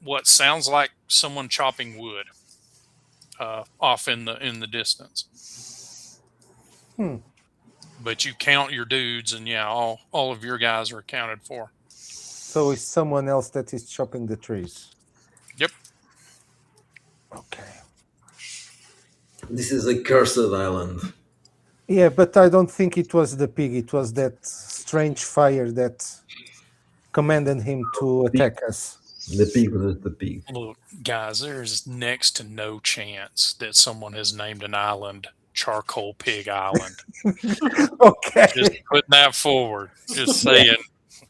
Speaker 1: what sounds like someone chopping wood off in the distance.
Speaker 2: Hmm.
Speaker 1: But you count your dudes, and yeah, all of your guys are accounted for.
Speaker 2: So it's someone else that is chopping the trees.
Speaker 1: Yep.
Speaker 2: Okay.
Speaker 3: This is a cursed island.
Speaker 2: Yeah, but I don't think it was the pig. It was that strange fire that commanded him to attack us.
Speaker 3: The pig was the pig.
Speaker 1: Look, guys, there's next to no chance that someone has named an island Charcoal Pig Island.
Speaker 2: Okay.
Speaker 1: Just putting that forward. Just saying,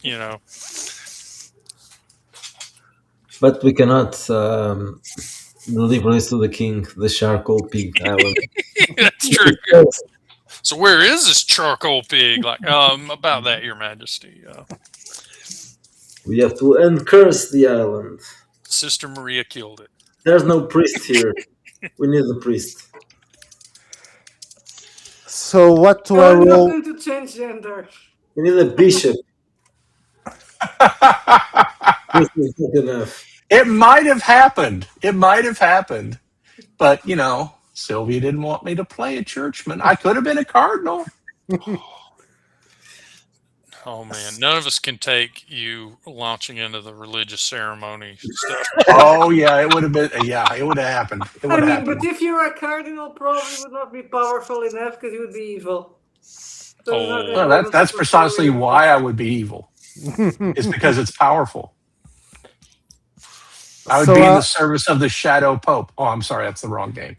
Speaker 1: you know.
Speaker 3: But we cannot deliver this to the king, the charcoal pig island.
Speaker 1: That's true. So where is this charcoal pig? Like, about that, Your Majesty.
Speaker 3: We have to uncurse the island.
Speaker 1: Sister Maria killed it.
Speaker 3: There's no priest here. We need a priest.
Speaker 2: So what do I
Speaker 4: I'm not
Speaker 2: roll?
Speaker 4: going to change gender.
Speaker 3: We need a bishop. This is not enough.
Speaker 5: It might have happened. It might have happened. But, Sylvia didn't want me to play a churchman. I could have been a cardinal.
Speaker 1: Oh man, none of us can take you launching into the religious ceremony stuff.
Speaker 5: Oh, yeah, it would have been. Yeah, it would have happened. It would
Speaker 4: I
Speaker 5: have
Speaker 4: mean,
Speaker 5: happened.
Speaker 4: but if you were a cardinal, probably would not be powerful enough because you would be evil. So you're not gonna
Speaker 1: Oh.
Speaker 5: Well,
Speaker 4: be able
Speaker 5: that's
Speaker 4: to
Speaker 5: precisely
Speaker 4: perform
Speaker 5: why I would be evil. It's because it's powerful. I would
Speaker 2: So,
Speaker 5: be in the service of the Shadow Pope. Oh, I'm sorry, that's the wrong game.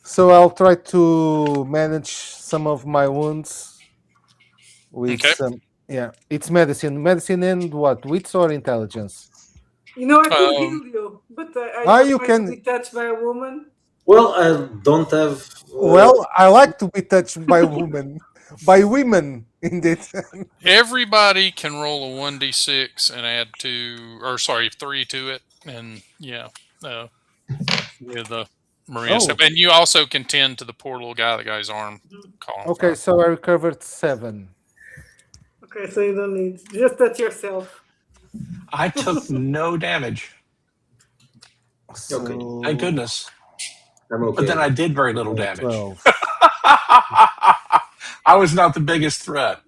Speaker 2: So I'll try to manage some of my wounds with
Speaker 1: Okay.
Speaker 2: some. Yeah, it's medicine. Medicine and what? Wits or intelligence?
Speaker 4: You know, I could heal you, but I don't
Speaker 2: you
Speaker 4: like
Speaker 2: can-
Speaker 4: to be touched by a woman.
Speaker 3: Well, I don't have.
Speaker 2: Well, I like to be touched by women, by women, indeed.
Speaker 1: Everybody can roll a 1d6 and add 3 to it, and yeah, with Maria said. And you also can tend to the poor little guy that got his arm caught on
Speaker 2: Okay,
Speaker 1: fire.
Speaker 2: so I recovered 7.
Speaker 4: Okay, so you don't need just that yourself.
Speaker 5: I took no damage.
Speaker 2: So
Speaker 3: Okay.
Speaker 5: Thank goodness.
Speaker 3: I'm okay.
Speaker 5: But then I did very little damage.
Speaker 2: 12.
Speaker 5: I was not the biggest threat.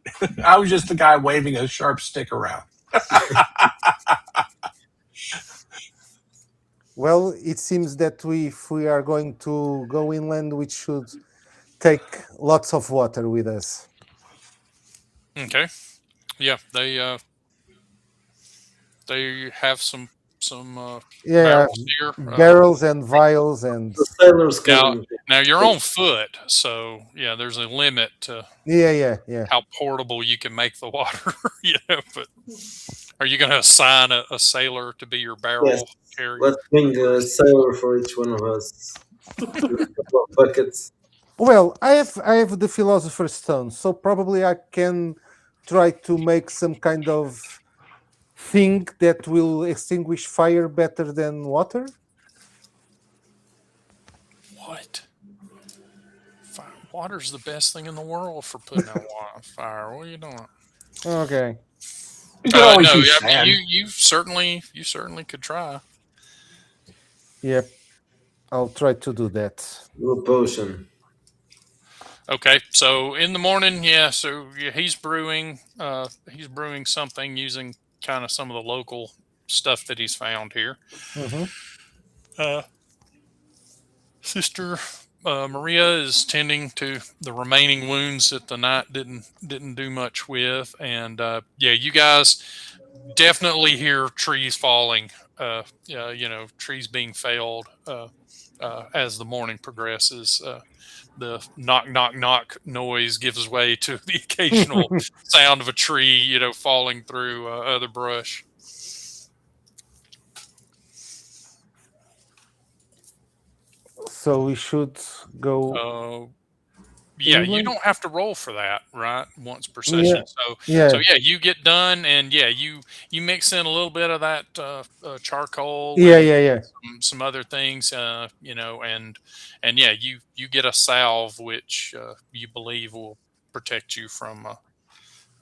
Speaker 5: I was just the guy waving a sharp stick around.
Speaker 2: Well, it seems that if we are going to go inland, we should take lots of water with us.
Speaker 1: Okay. Yeah, they have some barrels here.
Speaker 2: Barrels and vials and
Speaker 3: The sailors can.
Speaker 1: Now you're on foot, so yeah, there's a limit to
Speaker 2: yeah.
Speaker 1: how portable you can make the water. But are you going to assign a sailor to be your barrel
Speaker 3: Yes.
Speaker 1: carrier?
Speaker 3: Let's bring a sailor for each one of us. A couple of buckets.
Speaker 2: Well, I have the philosopher's stone, so probably I can try to make some kind of thing that will extinguish fire better than water.
Speaker 1: What? Water's the best thing in the world for putting out fire. What are you doing?
Speaker 2: Okay.
Speaker 5: You can always
Speaker 1: No,
Speaker 5: use
Speaker 1: I
Speaker 5: sand.
Speaker 1: mean, you certainly could try.
Speaker 2: Yep. I'll try to do that.
Speaker 3: No potion.
Speaker 1: Okay, so in the morning, so he's brewing something using kind of some of the local stuff that he's found here.
Speaker 2: Mm-hmm.
Speaker 1: Sister Maria is tending to the remaining wounds that the night didn't do much with, and you guys definitely hear trees falling. Trees being felled as the morning progresses. The knock knock knock noise gives way to the occasional sound of a tree, falling through other brush.
Speaker 2: So we should go.
Speaker 1: You don't have to roll for that, right? Once per session. So you get done, and you mix in a little bit of that charcoal.
Speaker 2: Yeah.
Speaker 1: Some other things, and you get a salve which you believe will protect you from.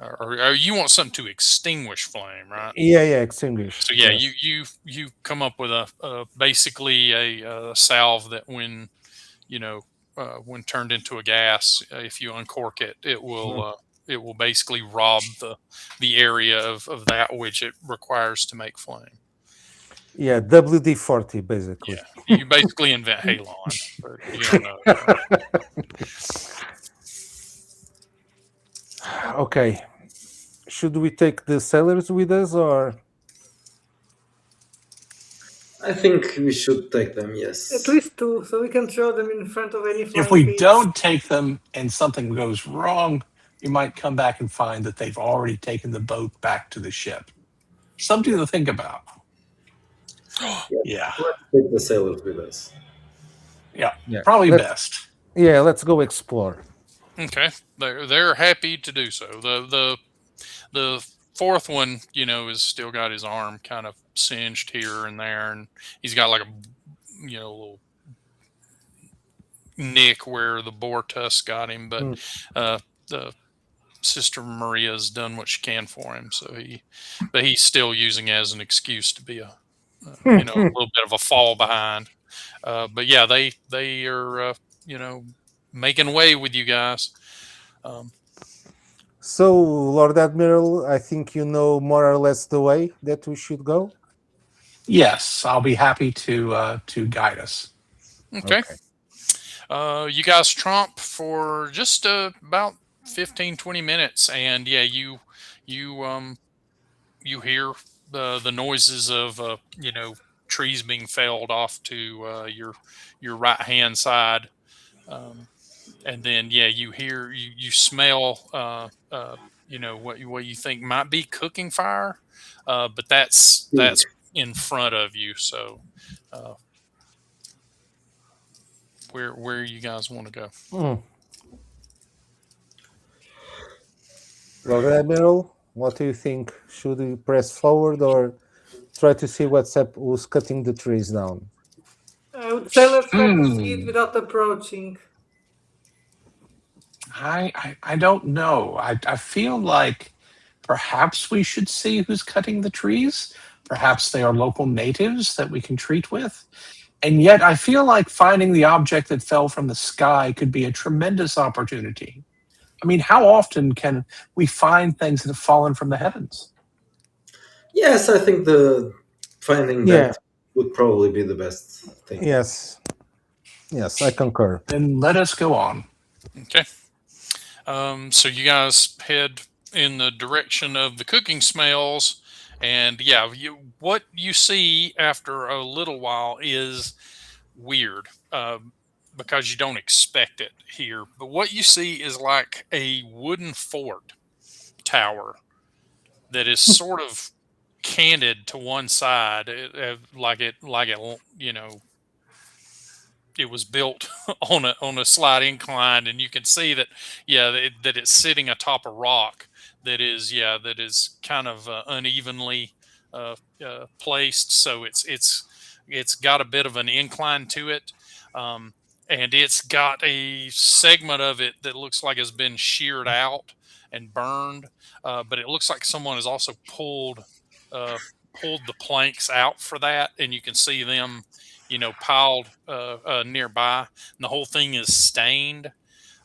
Speaker 1: Or you want something to extinguish flame, right?
Speaker 2: Yeah, extinguish.
Speaker 1: So you come up with basically a salve that when turned into a gas, if you uncork it, it will basically rob the area of that which it requires to make flame.
Speaker 2: Yeah, WD-40 basically.
Speaker 1: Yeah, you basically invent halon, but you don't know.
Speaker 2: Okay. Should we take the sailors with us, or?
Speaker 3: I think we should take them, yes.
Speaker 4: At least 2, so we can throw them in front of any flying
Speaker 5: If we
Speaker 4: pigs.
Speaker 5: don't take them and something goes wrong, you might come back and find that they've already taken the boat back to the ship. Something to think about. Yeah.
Speaker 3: Let's take the sailors with us.
Speaker 5: Yeah. Probably best.
Speaker 2: Yeah, let's go explore.
Speaker 1: Okay, they're happy to do so. The fourth one, has still got his arm kind of singed here and there, and he's got like a little nick where the boar tusk got him. But the Sister Maria's done what she can for him, but he's still using it as an excuse to be a little bit of a fall behind. But yeah, they are making way with you guys.
Speaker 2: So, Lord Admiral, I think you know more or less the way that we should go.
Speaker 5: Yes, I'll be happy to guide us.
Speaker 1: Okay. You guys tromp for just about 15-20 minutes, and you hear the noises of trees being felled off to your right hand side, and then you hear you smell what you think might be cooking fire, but that's in front of you. So where you guys want to go?
Speaker 2: Lord Admiral, what do you think? Should we press forward or try to see what's up? Who's cutting the trees down?
Speaker 4: would say let's try to see it
Speaker 5: Hmm.
Speaker 4: without approaching.
Speaker 5: I don't know. I feel like perhaps we should see who's cutting the trees. Perhaps they are local natives that we can treat with. And yet I feel like finding the object that fell from the sky could be a tremendous opportunity. I mean, how often can we find things that have fallen from the heavens?
Speaker 3: Yes, I think the finding
Speaker 2: Yeah.
Speaker 3: that would probably be the best thing.
Speaker 2: Yes. Yes, I concur.
Speaker 5: Then let us go on.
Speaker 1: Okay. So you guys head in the direction of the cooking smells, and yeah, what you see after a little while is weird, because you don't expect it here. But what you see is like a wooden fort tower that is sort of canted to one side, it was built on a slight incline, and you can see that that it's sitting atop a rock that is kind of unevenly placed, so it's got a bit of an incline to it, um, and it's got a segment of it that looks like it's been sheared out and burned, but it looks like someone has also uh, pulled the planks out for that, and you can see them piled nearby. And the whole thing is stained,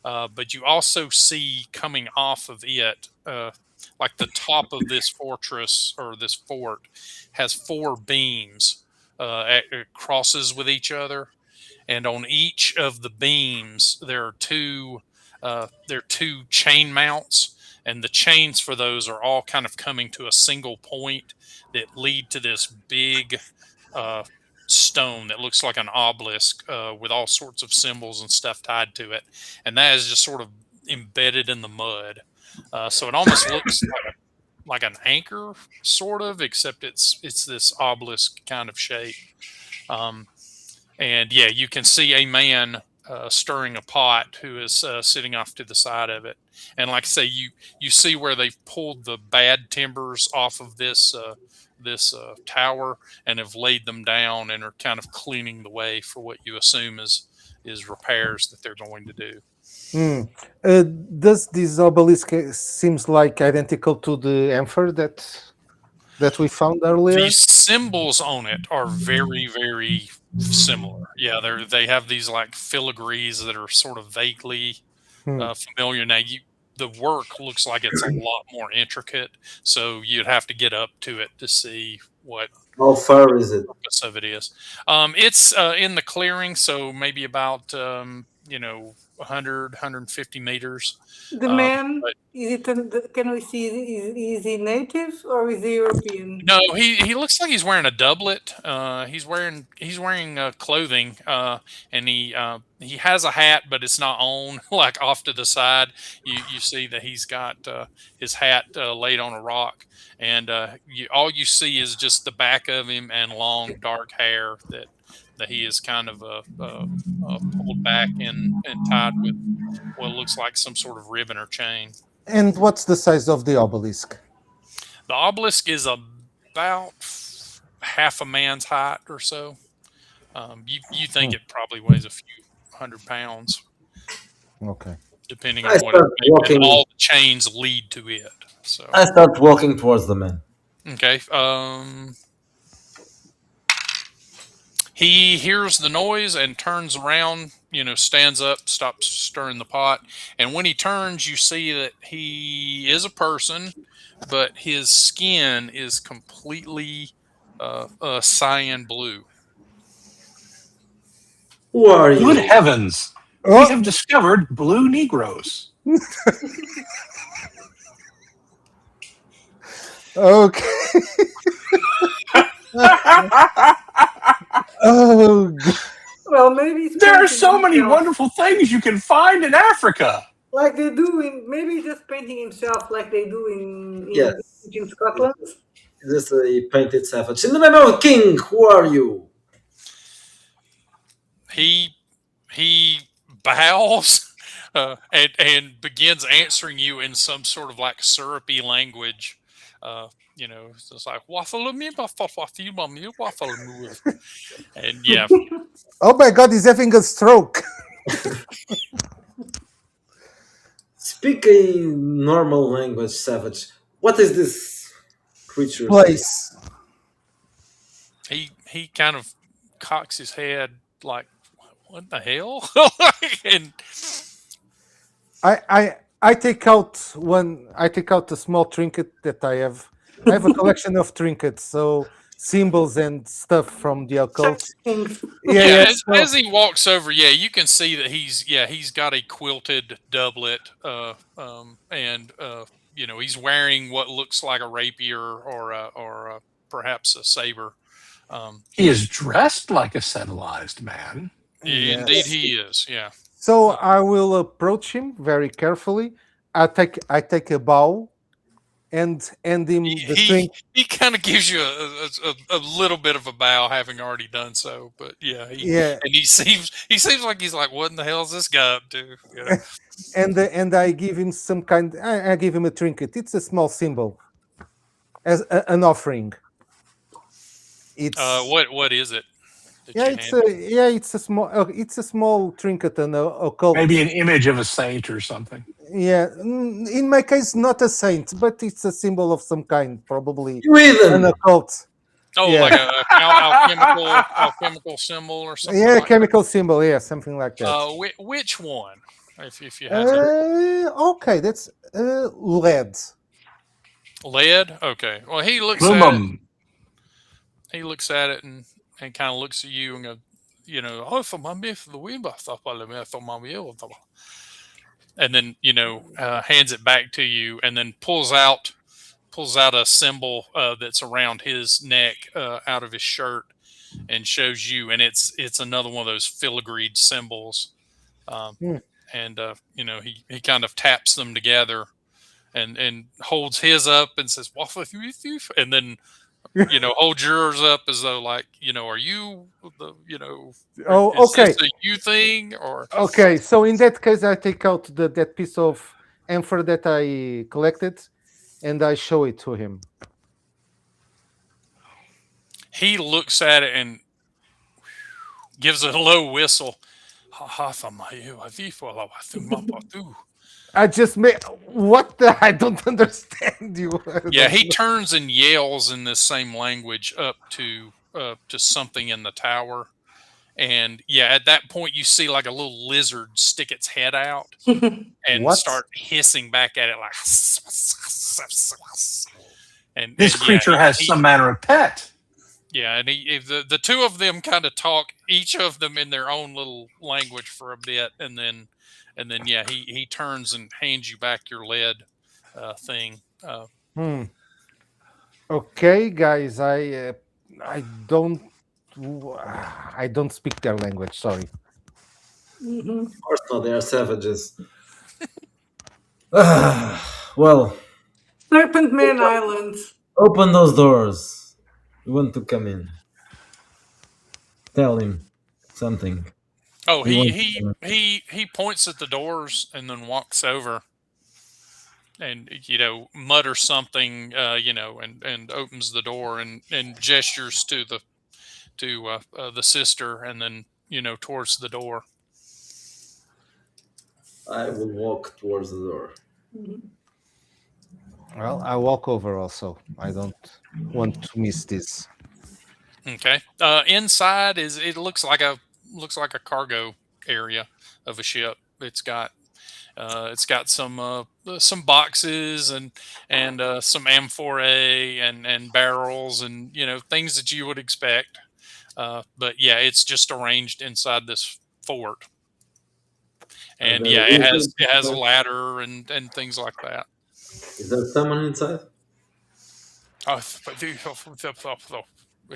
Speaker 1: but you also see coming off of it, like the top of this fortress or this fort has four beams, crosses with each other, and on each of the beams there are two chain mounts, and the chains for those are all kind of coming to a single point that lead to this big uh, stone that looks like an obelisk, with all sorts of symbols and stuff tied to it, and that is just sort of embedded in the mud. So it almost looks like an anchor, sort of, except it's this obelisk kind of shape. Um, and yeah, you can see a man stirring a pot who is sitting off to the side of it. And like I say, you see where they've pulled the bad timbers off of this tower and have laid them down and are kind of cleaning the way for what you assume is repairs that they're going to do.
Speaker 2: Hmm. Does this obelisk seems like identical to the amphor that we found earlier?
Speaker 1: These symbols on it are very, very similar. Yeah, they have these like filigrees that are sort of vaguely
Speaker 2: Hmm.
Speaker 1: familiar. Now, the work looks like it's a lot more intricate, so you'd have to get up to it to see what
Speaker 3: How far is it?
Speaker 1: purpose of it is. It's in the clearing, so maybe about 100, 150 meters.
Speaker 4: The
Speaker 1: Um,
Speaker 4: man,
Speaker 1: but
Speaker 4: is it? Can we see? Is he native or is he European?
Speaker 1: no, he looks like he's wearing a doublet. He's wearing clothing, and he has a hat, but it's not on. Like off to the side, you see that he's got his hat laid on a rock, and all you see is just the back of him and long dark hair that he is kind of pulled back and tied with what looks like some sort of ribbon or chain.
Speaker 2: And what's the size of the obelisk?
Speaker 1: The obelisk is about half a man's height or so. You think it probably weighs a few 100 pounds,
Speaker 2: Okay.
Speaker 1: depending
Speaker 3: I
Speaker 1: on what it's
Speaker 3: start
Speaker 1: made, and
Speaker 3: walking.
Speaker 1: all the chains lead to it. So
Speaker 3: I start walking towards the man.
Speaker 1: okay, he hears the noise and turns around. Stands up, stops stirring the pot, and when he turns, you see that he is a person, but his skin is completely cyan blue.
Speaker 3: Who are
Speaker 5: Good
Speaker 3: you?
Speaker 5: heavens! We
Speaker 2: Oh,
Speaker 5: have discovered blue Negroes.
Speaker 2: okay. Oh,
Speaker 4: Well, maybe he's
Speaker 5: There are
Speaker 4: painting
Speaker 5: so many
Speaker 4: himself
Speaker 5: wonderful things you can find in Africa.
Speaker 4: like they do in. Maybe he's just painting himself like they do
Speaker 3: Yes.
Speaker 4: in Scotland.
Speaker 3: This is a painted savage. In the name of the king, who are you?
Speaker 1: He bows and begins answering you in some sort of like syrupy language, It's just like waffle me, waffle move, and yeah,
Speaker 2: Oh my God, he's having a stroke.
Speaker 3: Speaking normal language, Savage. What is this creature saying?
Speaker 2: Place.
Speaker 1: he kind of cocks his head like, what the hell? And
Speaker 2: I take out one. I take out a small trinket that I have. I have a collection of trinkets, so symbols and stuff from the occult.
Speaker 4: Things.
Speaker 2: Yeah,
Speaker 1: yeah,
Speaker 2: yeah.
Speaker 1: as he walks over, yeah, you can see that he's got a quilted doublet, and he's wearing what looks like a rapier or perhaps a saber.
Speaker 5: He is dressed like a civilized man.
Speaker 1: Indeed,
Speaker 2: Yes.
Speaker 1: he is. Yeah.
Speaker 2: So I will approach him very carefully. I take a bow and hand him the
Speaker 1: He
Speaker 2: trinket.
Speaker 1: he kind of gives you a little bit of a bow, having already done so. But yeah,
Speaker 2: Yeah,
Speaker 1: he seems like he's like, what in the hell is this guy up to? You know?
Speaker 2: and I give him some kind. I give him a trinket. It's a small symbol as an offering. It's
Speaker 1: What is it that
Speaker 2: yeah,
Speaker 1: you
Speaker 2: it's
Speaker 1: hand?
Speaker 2: a yeah, it's a small trinket and occult.
Speaker 5: Maybe an image of a saint or something.
Speaker 2: Yeah, in my case, not a saint, but it's a symbol of some kind, probably
Speaker 3: You
Speaker 2: an
Speaker 3: heathen!
Speaker 2: occult.
Speaker 1: Oh,
Speaker 2: Yeah,
Speaker 1: like a alchemical symbol or something
Speaker 2: yeah,
Speaker 1: like that.
Speaker 2: chemical symbol. Yeah, something like that.
Speaker 1: Which one? If you had to
Speaker 2: Okay, that's lead.
Speaker 1: lead. Okay. Well, he looks at it.
Speaker 5: Plumum.
Speaker 1: He looks at it and kind of looks at you and goes, oh, for my myth, the wimba, for my meal, and then hands it back to you, and then pulls out a symbol that's around his neck out of his shirt and shows you, and it's another one of those filigreed symbols, um,
Speaker 2: Hmm.
Speaker 1: and he kind of taps them together and holds his up and says waffle with you, and then hold yours up as though like are you the
Speaker 2: Oh,
Speaker 1: is this
Speaker 2: okay,
Speaker 1: a you thing or
Speaker 2: okay. So in that case, I take out that piece of amphor that I collected, and I show it to him.
Speaker 1: he looks at it and gives a low whistle.
Speaker 2: I just made what the I don't understand you. I
Speaker 1: Yeah,
Speaker 2: don't
Speaker 1: he
Speaker 2: know.
Speaker 1: turns and yells in this same language up to something in the tower, and yeah, at that point you see like a little lizard stick its head out and
Speaker 2: What?
Speaker 1: start hissing back at it like,
Speaker 5: This
Speaker 1: and yeah,
Speaker 5: creature has some manner of pet.
Speaker 1: the two of them kind of talk, each of them in their own little language for a bit, and then yeah, he turns and hands you back your lead thing.
Speaker 2: Hmm. Okay, guys, I don't I don't speak their language. Sorry.
Speaker 3: Of course not, they are savages. Well,
Speaker 4: Serpent Man Island.
Speaker 3: open those doors. We want to come in. Tell him something.
Speaker 1: Oh,
Speaker 3: We
Speaker 1: he
Speaker 3: want to
Speaker 1: he
Speaker 3: come
Speaker 1: he he points at the doors and then walks over and mutters something, and opens the door and gestures to the sister, and then towards the door.
Speaker 3: in. I will walk towards the door.
Speaker 2: Well, I walk over also. I don't want to miss this.
Speaker 1: Okay. Inside it looks like a cargo area of a ship. It's got some boxes and some amphorae and barrels and things that you would expect. But yeah, it's just arranged inside this fort,
Speaker 3: Are
Speaker 1: and
Speaker 3: there
Speaker 1: yeah,
Speaker 3: wizards
Speaker 1: it has a
Speaker 3: inside?
Speaker 1: ladder and things like that.
Speaker 3: Is there someone inside?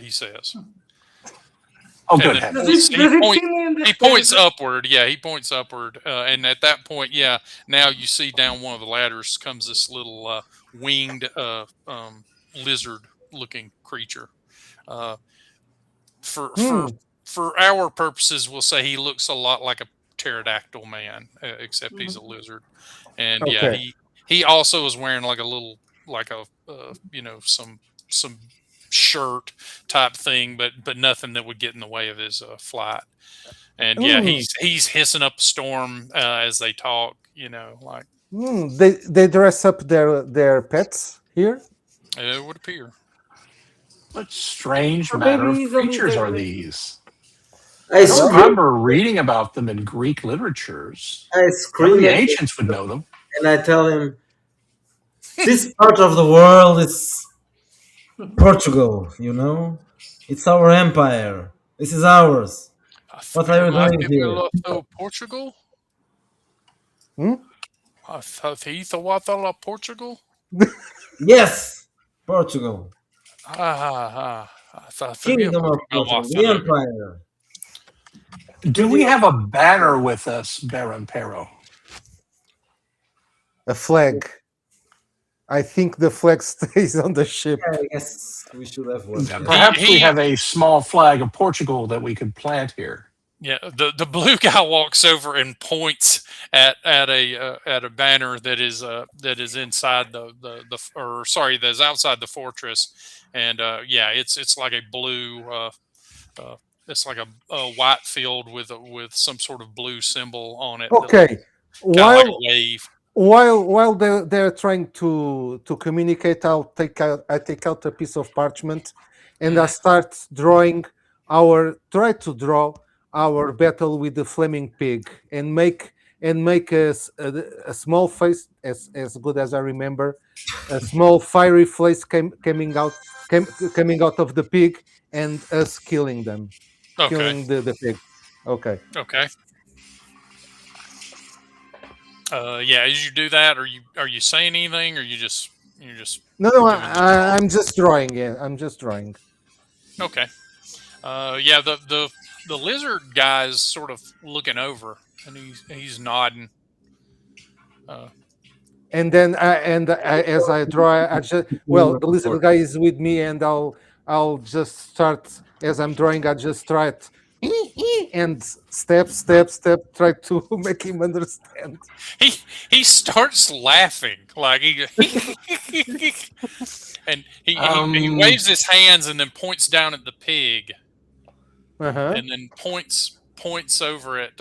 Speaker 1: He says,
Speaker 5: Oh,
Speaker 1: and
Speaker 5: good
Speaker 1: then
Speaker 5: heavens.
Speaker 1: he
Speaker 4: Does it
Speaker 1: points.
Speaker 4: seem
Speaker 1: He
Speaker 4: understand?
Speaker 1: points upward. Yeah, he points upward, and at that point, yeah, now you see down one of the ladders comes this little winged lizard-looking creature. Uh, for
Speaker 2: Hmm.
Speaker 1: for for our purposes, we'll say he looks a lot like a pterodactyl man, except he's a lizard. And yeah,
Speaker 2: Okay.
Speaker 1: he also is wearing like a little like a some shirt type thing, but nothing that would get in the way of his flight. And yeah,
Speaker 2: Mm,
Speaker 1: he's hissing up a storm as they talk. Like
Speaker 2: they dress up their pets here.
Speaker 1: it would appear.
Speaker 5: What strange
Speaker 4: Or
Speaker 5: manner
Speaker 4: maybe
Speaker 5: of
Speaker 4: he's only
Speaker 5: creatures are
Speaker 4: very.
Speaker 5: these?
Speaker 3: I
Speaker 5: I don't
Speaker 2: Well,
Speaker 3: scream,
Speaker 5: remember reading about them in Greek literatures.
Speaker 3: I
Speaker 5: Some of
Speaker 3: scream
Speaker 5: the
Speaker 3: at him,
Speaker 5: ancients would know them.
Speaker 3: and I tell him, "This part of the world is Portugal. It's our empire. This is ours. What are you doing here?"
Speaker 1: Portugal?
Speaker 2: hmm?
Speaker 1: Portugal?
Speaker 3: Yes, Portugal, Kingdom of Portugal, the
Speaker 1: Portugal.
Speaker 3: empire.
Speaker 5: Do
Speaker 3: With the
Speaker 5: we have a banner with us, Baron Pero?
Speaker 2: A flag. I think the flag stays on the ship.
Speaker 3: I guess we should have one.
Speaker 5: Yeah,
Speaker 3: Yeah.
Speaker 5: perhaps we
Speaker 1: He
Speaker 5: have a small flag of Portugal that we could plant here.
Speaker 1: Yeah, the blue guy walks over and points at a banner that is inside or sorry, that's outside the fortress, and yeah, it's like a blue uh, it's like a white field with some sort of blue symbol on it that looks
Speaker 2: Okay.
Speaker 1: kind of like a
Speaker 2: While
Speaker 1: wave.
Speaker 2: while they're trying to communicate, I take out a piece of parchment and I
Speaker 1: Mhm.
Speaker 2: start try to draw our battle with the flaming pig and make a small face as good as I remember, a small fiery face coming out of the pig and us
Speaker 1: Okay,
Speaker 2: killing the pig. Okay.
Speaker 1: okay. Yeah, as you do that, are you saying anything, or you're just
Speaker 2: No, no,
Speaker 1: doing the draw?
Speaker 2: I'm just drawing. Yeah, I'm just drawing.
Speaker 1: Okay. Yeah, the lizard guy's sort of looking over, and he's nodding. Uh,
Speaker 2: And then as I draw, I just the lizard guy is with me, and I'll just start as I'm drawing. I just try it and step, try to make him understand.
Speaker 1: he he starts laughing like and he
Speaker 5: Um,
Speaker 1: waves his hands and then points down at the pig,
Speaker 2: Uh huh.
Speaker 1: and then points over at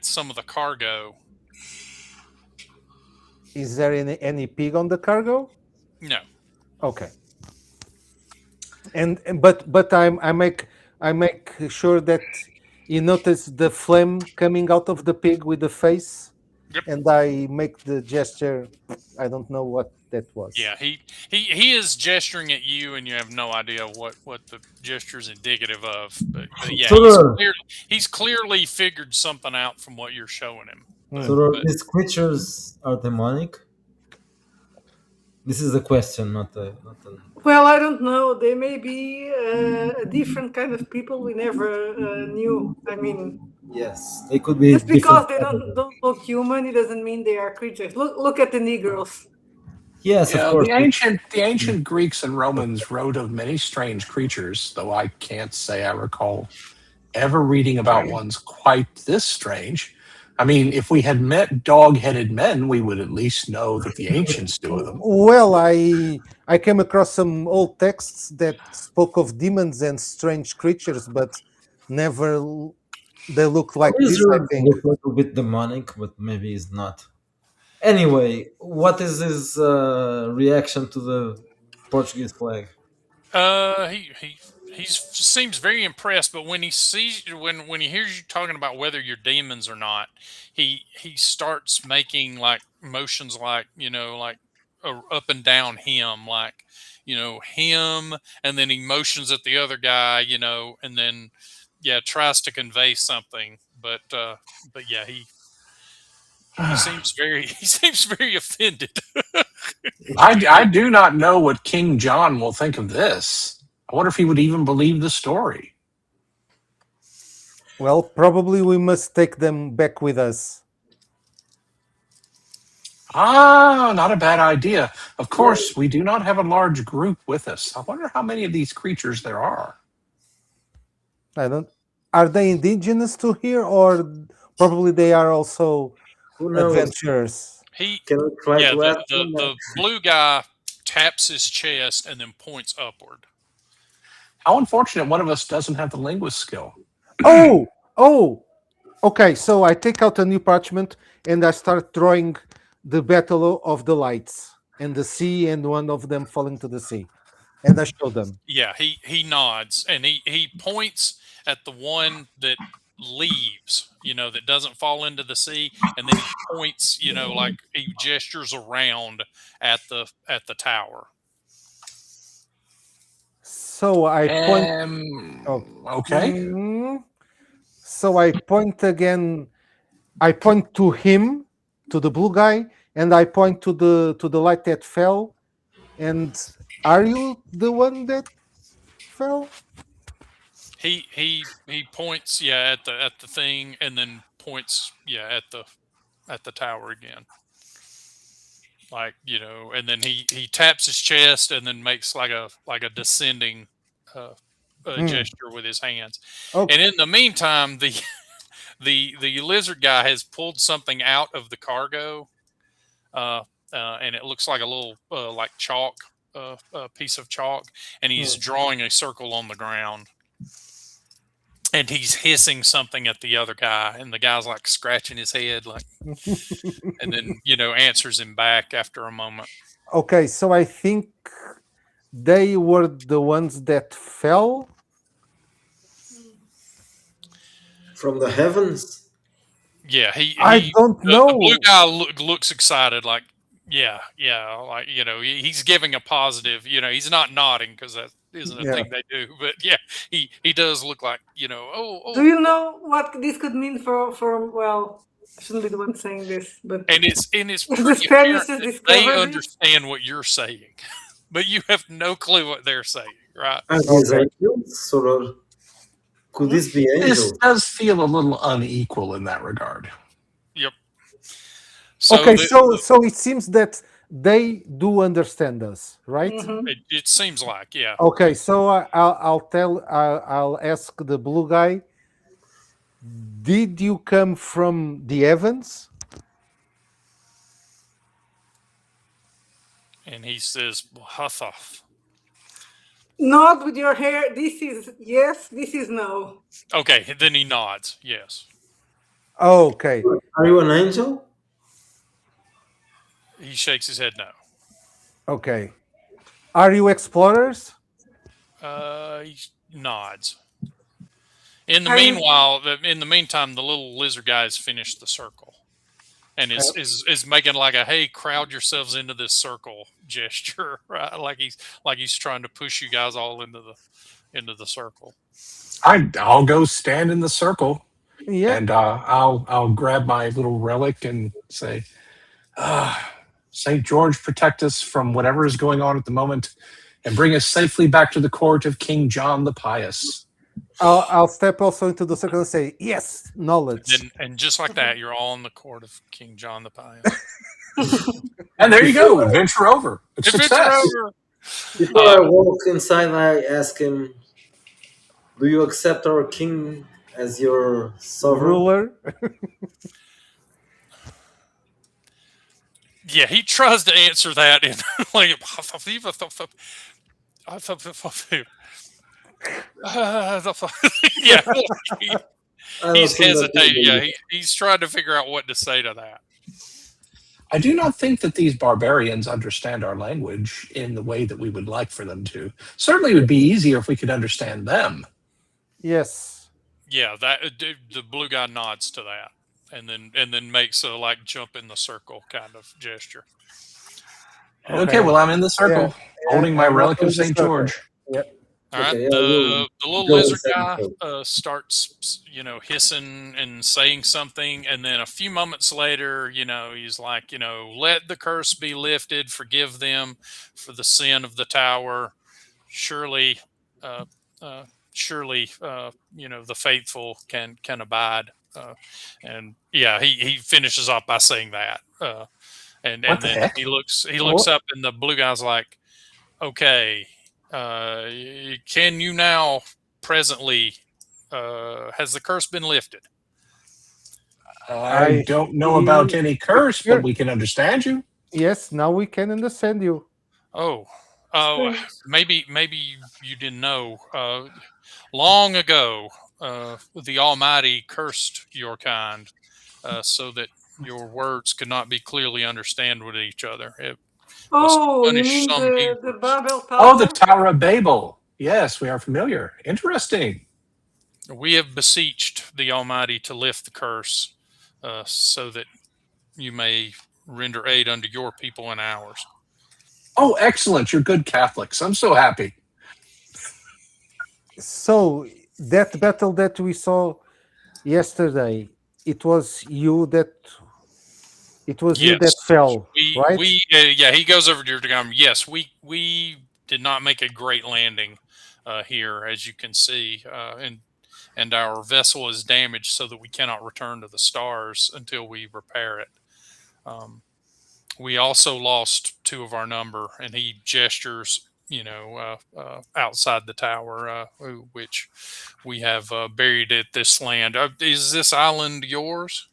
Speaker 1: some of the cargo.
Speaker 2: Is there any pig on the cargo?
Speaker 1: No.
Speaker 2: Okay. But I make sure that you notice the flame coming out of the pig with the face,
Speaker 1: Yep.
Speaker 2: and I make the gesture. I don't know what that was.
Speaker 1: Yeah, he is gesturing at you, and you have no idea what the gesture is indicative of. But yeah,
Speaker 3: Sir,
Speaker 1: he's clearly figured something out from what you're showing him. But
Speaker 2: Hmm.
Speaker 3: sir,
Speaker 1: but
Speaker 3: these creatures are demonic? This is a question, not an.
Speaker 4: Well, I don't know. They may be a different kind of people we never knew. I mean,
Speaker 3: Yes, they could be
Speaker 4: just because
Speaker 3: different.
Speaker 4: they don't look human, it doesn't mean they are creatures. Look at the Negroes.
Speaker 3: Yes, of
Speaker 5: yeah,
Speaker 3: course.
Speaker 5: the ancient Greeks and Romans wrote of many strange creatures, though I can't say I recall ever reading about ones quite this strange. I mean, if we had met dog-headed men, we would at least know that the ancients knew of them.
Speaker 2: Well, I came across some old texts that spoke of demons and strange creatures, but never they look like this. I
Speaker 3: Lizard
Speaker 2: think.
Speaker 3: look a little bit demonic, but maybe it's not. Anyway, what is his reaction to the Portuguese flag?
Speaker 1: he seems very impressed. But when he sees when he hears you talking about whether you're demons or not, he starts making like motions, like like up and down him, like him, and then he motions at the other guy, and then yeah, tries to convey something. But yeah, he seems very he seems very offended.
Speaker 5: I do not know what King John will think of this. I wonder if he would even believe the story.
Speaker 2: Well, probably we must take them back with us.
Speaker 5: Ah, not a bad idea. Of
Speaker 3: Yeah,
Speaker 5: course, we do not have a large group with us. I wonder how many of these creatures there are.
Speaker 2: I don't. Are they indigenous to here, or probably they are also
Speaker 3: who knows?
Speaker 2: adventurers?
Speaker 1: He
Speaker 3: Can we try
Speaker 1: Yeah,
Speaker 3: to ask
Speaker 1: the
Speaker 3: them?
Speaker 1: the blue guy taps his chest and then points upward.
Speaker 5: How unfortunate one of us doesn't have the linguist skill.
Speaker 2: Oh, okay. So I take out a new parchment and I start drawing the battle of the lights and the sea, and one of them falling to the sea, and I show them.
Speaker 1: Yeah, he nods and he points at the one that leaves, that doesn't fall into the sea, and then he points, like he gestures around at the tower.
Speaker 2: So I point. Oh,
Speaker 5: Okay.
Speaker 2: So I point again. I point to him, to the blue guy, and I point to the light that fell. And are you the one that fell?
Speaker 1: He points, at the thing, and then points, at the tower again. Like, and then he taps his chest and then makes like a descending gesture with his hands.
Speaker 2: Okay.
Speaker 1: And in the meantime, the lizard guy has pulled something out of the cargo, and it looks like a little like chalk, piece of chalk, and he's drawing a circle on the ground. And he's hissing something at the other guy, and the guy's like scratching his head, like, and then answers him back after a moment.
Speaker 2: Okay, so I think they were the ones that fell
Speaker 3: from the heavens.
Speaker 1: Yeah,
Speaker 2: I don't know.
Speaker 1: The blue guy looks excited, like, yeah, like, he's giving a positive. He's not nodding because that isn't a thing they do, but yeah, he does look like, oh.
Speaker 4: Do you know what this could mean for well, I shouldn't be the one saying this, but
Speaker 1: and it's
Speaker 4: the
Speaker 1: pretty
Speaker 4: Spanish
Speaker 1: apparent
Speaker 4: has
Speaker 1: that they
Speaker 4: discovered this?
Speaker 1: understand what you're saying, but you have no clue what they're saying, right?
Speaker 3: Are these angels, or could this be
Speaker 5: This
Speaker 3: angels?
Speaker 5: does feel a little unequal in that regard.
Speaker 1: Yep.
Speaker 2: Okay, so it seems that they do understand us, right?
Speaker 1: It seems like, yeah.
Speaker 2: Okay, so I'll ask the blue guy. Did you come from the heavens?
Speaker 1: And he says, Huthoff.
Speaker 4: Nod with your hair. This is yes, this is no.
Speaker 1: Okay, then he nods, yes.
Speaker 2: Okay.
Speaker 3: Are you an angel?
Speaker 1: He shakes his head no.
Speaker 2: Okay. Are you explorers?
Speaker 1: He nods. In the meantime, the little lizard guy has finished the circle, and is making like a "Hey, crowd yourselves into this circle" gesture, right? Like he's trying to push you guys all into the circle.
Speaker 5: I'll go stand in the circle,
Speaker 2: Yeah.
Speaker 5: and I'll grab my little relic and say, "Saint George, protect us from whatever is going on at the moment, and bring us safely back to the court of King John the Pious."
Speaker 2: I'll step also into the circle and say, yes, knowledge.
Speaker 1: And just like that, you're all in the court of King John the Pious.
Speaker 5: And there you go, adventure over.
Speaker 1: Adventure over.
Speaker 3: Before I walk inside, I ask him, "Do you accept our king as your sovereign?"
Speaker 2: Ruler.
Speaker 1: Yeah, he tries to answer that in like yeah, he's hesitating. Yeah, he's trying to figure out what to say to that.
Speaker 5: I do not think that these barbarians understand our language in the way that we would like for them to. Certainly, it would be easier if we could understand them.
Speaker 2: Yes.
Speaker 1: Yeah, that the blue guy nods to that, and then makes a like jump in the circle kind of gesture.
Speaker 5: Okay, well, I'm in the circle, holding my relic of St. George.
Speaker 2: Yep.
Speaker 1: All right,
Speaker 3: Okay,
Speaker 1: the little
Speaker 3: go
Speaker 1: lizard
Speaker 3: inside.
Speaker 1: guy starts, hissing and saying something, and then a few moments later, he's like, let the curse be lifted, forgive them for the sin of the tower. Surely, the faithful can abide. And yeah, he finishes off by saying that, and
Speaker 5: What the
Speaker 1: then
Speaker 5: heck?
Speaker 1: he looks up, and the blue guy's like, okay. Can you now presently has the curse been lifted?
Speaker 5: I don't know about any curse, but we can understand you.
Speaker 2: Yes, now we can understand you.
Speaker 1: Oh, oh,
Speaker 4: Strange.
Speaker 1: maybe you didn't know. Long ago, the Almighty cursed your kind so that your words could not be clearly understand with each other. It was to
Speaker 4: Oh, you
Speaker 1: punish
Speaker 4: mean
Speaker 1: some
Speaker 4: the
Speaker 1: Hebrews.
Speaker 4: Babel
Speaker 5: Oh, the
Speaker 4: Tower?
Speaker 5: Tower of Babel. Yes, we are familiar. Interesting.
Speaker 1: We have beseeched the Almighty to lift the curse, so that you may render aid unto your people and ours.
Speaker 5: Oh, excellent. You're good Catholics. I'm so happy.
Speaker 2: So that battle that we saw yesterday, it was you that
Speaker 1: Yes,
Speaker 2: fell, right?
Speaker 1: yeah. He goes over to your diagram. Yes, we did not make a great landing here, as you can see, and our vessel is damaged, so that we cannot return to the stars until we repair it. Um, we also lost two of our number, and he gestures, outside the tower, which we have buried at this land. Is this island yours?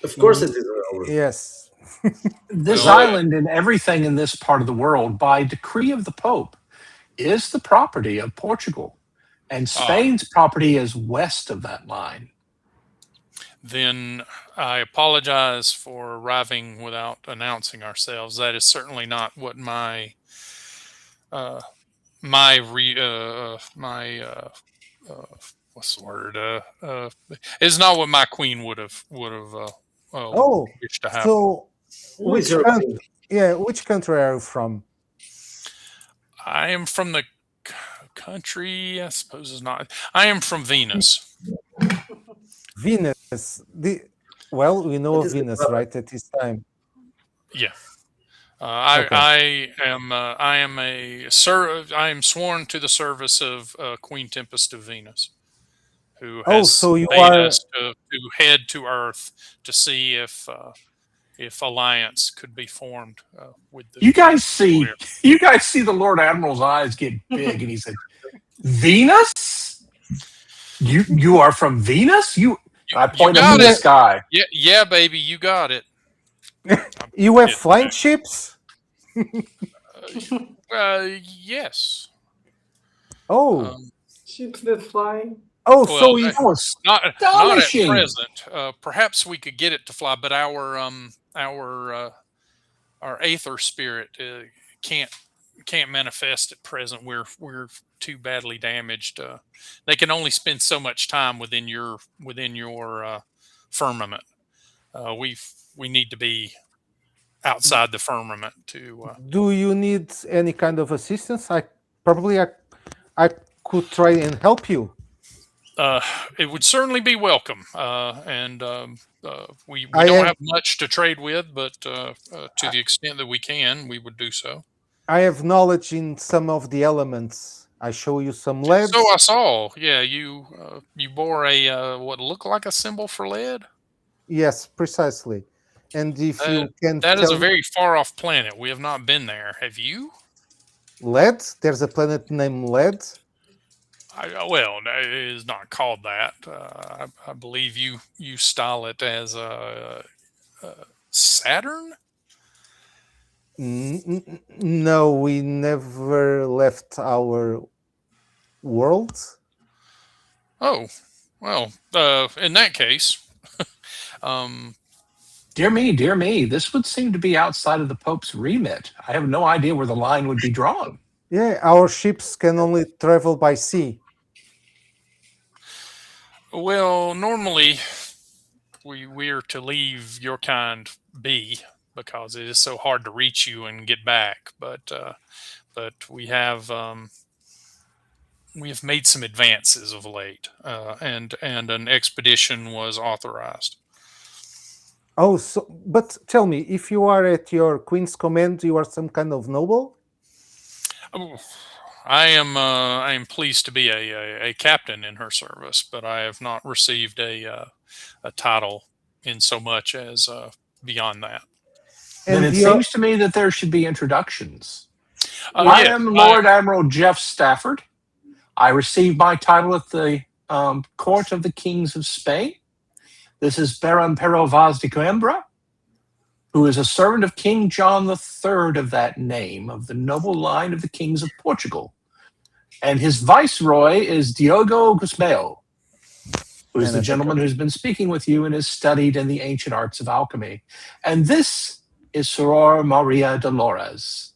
Speaker 3: Of course, it
Speaker 2: Ye-
Speaker 3: is ours.
Speaker 2: yes.
Speaker 5: This
Speaker 1: Well,
Speaker 5: island and everything in this part of the world, by decree of the Pope, is the property of Portugal. And
Speaker 1: ah,
Speaker 5: Spain's property is west of that line.
Speaker 1: then I apologize for arriving without announcing ourselves. That is certainly not what uh, my uh, what's the word? Is not what my queen would have
Speaker 2: Oh,
Speaker 1: wished to happen.
Speaker 2: so
Speaker 3: Who is
Speaker 2: which
Speaker 3: your
Speaker 2: country?
Speaker 3: king?
Speaker 2: Yeah, which country are you from?
Speaker 1: I am from the country. I suppose is not. I am from Venus.
Speaker 2: Venus. Well, we know
Speaker 3: What
Speaker 2: of
Speaker 3: is the
Speaker 2: Venus,
Speaker 3: planet?
Speaker 2: right? At this time.
Speaker 1: Yeah. I
Speaker 2: Okay.
Speaker 1: I am a sir. I am sworn to the service of Queen Tempest of Venus, who
Speaker 2: Oh,
Speaker 1: has
Speaker 2: so you
Speaker 1: bade
Speaker 2: are.
Speaker 1: us to head to Earth to see if alliance could be formed with the
Speaker 5: You
Speaker 1: with
Speaker 5: guys
Speaker 1: people
Speaker 5: see,
Speaker 1: here.
Speaker 5: you guys see the Lord Admiral's eyes get big, and he said, "Venus? You are from Venus? You?"
Speaker 1: You
Speaker 5: And I
Speaker 1: you
Speaker 5: point up to
Speaker 1: got
Speaker 5: the
Speaker 1: it.
Speaker 2: Yeah,
Speaker 5: sky.
Speaker 1: Yeah, yeah, baby, you got it. I'm
Speaker 2: you have
Speaker 1: kidding.
Speaker 2: flying ships.
Speaker 1: Yes.
Speaker 2: Oh,
Speaker 1: Um,
Speaker 4: Ships that fly.
Speaker 2: oh,
Speaker 1: well,
Speaker 2: so if
Speaker 5: Oh,
Speaker 1: not at
Speaker 5: astonishing!
Speaker 1: present. Perhaps we could get it to fly, but our aether spirit can't can't manifest at present. We're too badly damaged. They can only spend so much time within your firmament. We need to be outside the firmament to.
Speaker 2: do you need any kind of assistance? I could try and help you.
Speaker 1: Uh, it would certainly be welcome, and we
Speaker 2: I
Speaker 1: don't
Speaker 2: have
Speaker 1: have much to trade with, but to the extent that we can, we would do so.
Speaker 2: I have knowledge in some of the elements. I show you some
Speaker 1: So
Speaker 2: leads.
Speaker 1: I saw, yeah, you bore a what looked like a symbol for lead.
Speaker 2: Yes, precisely. And if
Speaker 1: Uh,
Speaker 2: you can
Speaker 1: that is a
Speaker 2: tell me
Speaker 1: very far off planet. We have not been there. Have you?
Speaker 2: lead, there's a planet named lead.
Speaker 1: Well, no, it is not called that. I believe you style it as Saturn.
Speaker 2: No, we never left our world.
Speaker 1: Oh, well, in that case, um,
Speaker 5: Dear me, this would seem to be outside of the Pope's remit. I have no idea where the line would be drawn.
Speaker 2: Yeah, our ships can only travel by sea.
Speaker 1: well, normally we are to leave your kind be because it is so hard to reach you and get back. But we have made some advances of late, and an expedition was authorized.
Speaker 2: Oh, so but tell me, if you are at your queen's command, you are some kind of noble?
Speaker 1: Oh, I am pleased to be a captain in her service, but I have not received a title in so much as beyond that.
Speaker 5: Then
Speaker 2: And
Speaker 5: it
Speaker 2: the
Speaker 5: seems to me that there should be introductions. I
Speaker 1: Yes,
Speaker 5: am Lord Admiral Jeff Stafford. I received my title at the court of the kings of Spain. This is Baron Pero Vaz de Coimbra, who is a servant of King John III of that name, of the noble line of the kings of Portugal. And his viceroy is Diogo Gusmao, who is
Speaker 2: And
Speaker 5: the gentleman who's been speaking with you and has studied in the ancient arts of alchemy. And this is Soror Maria Dolores,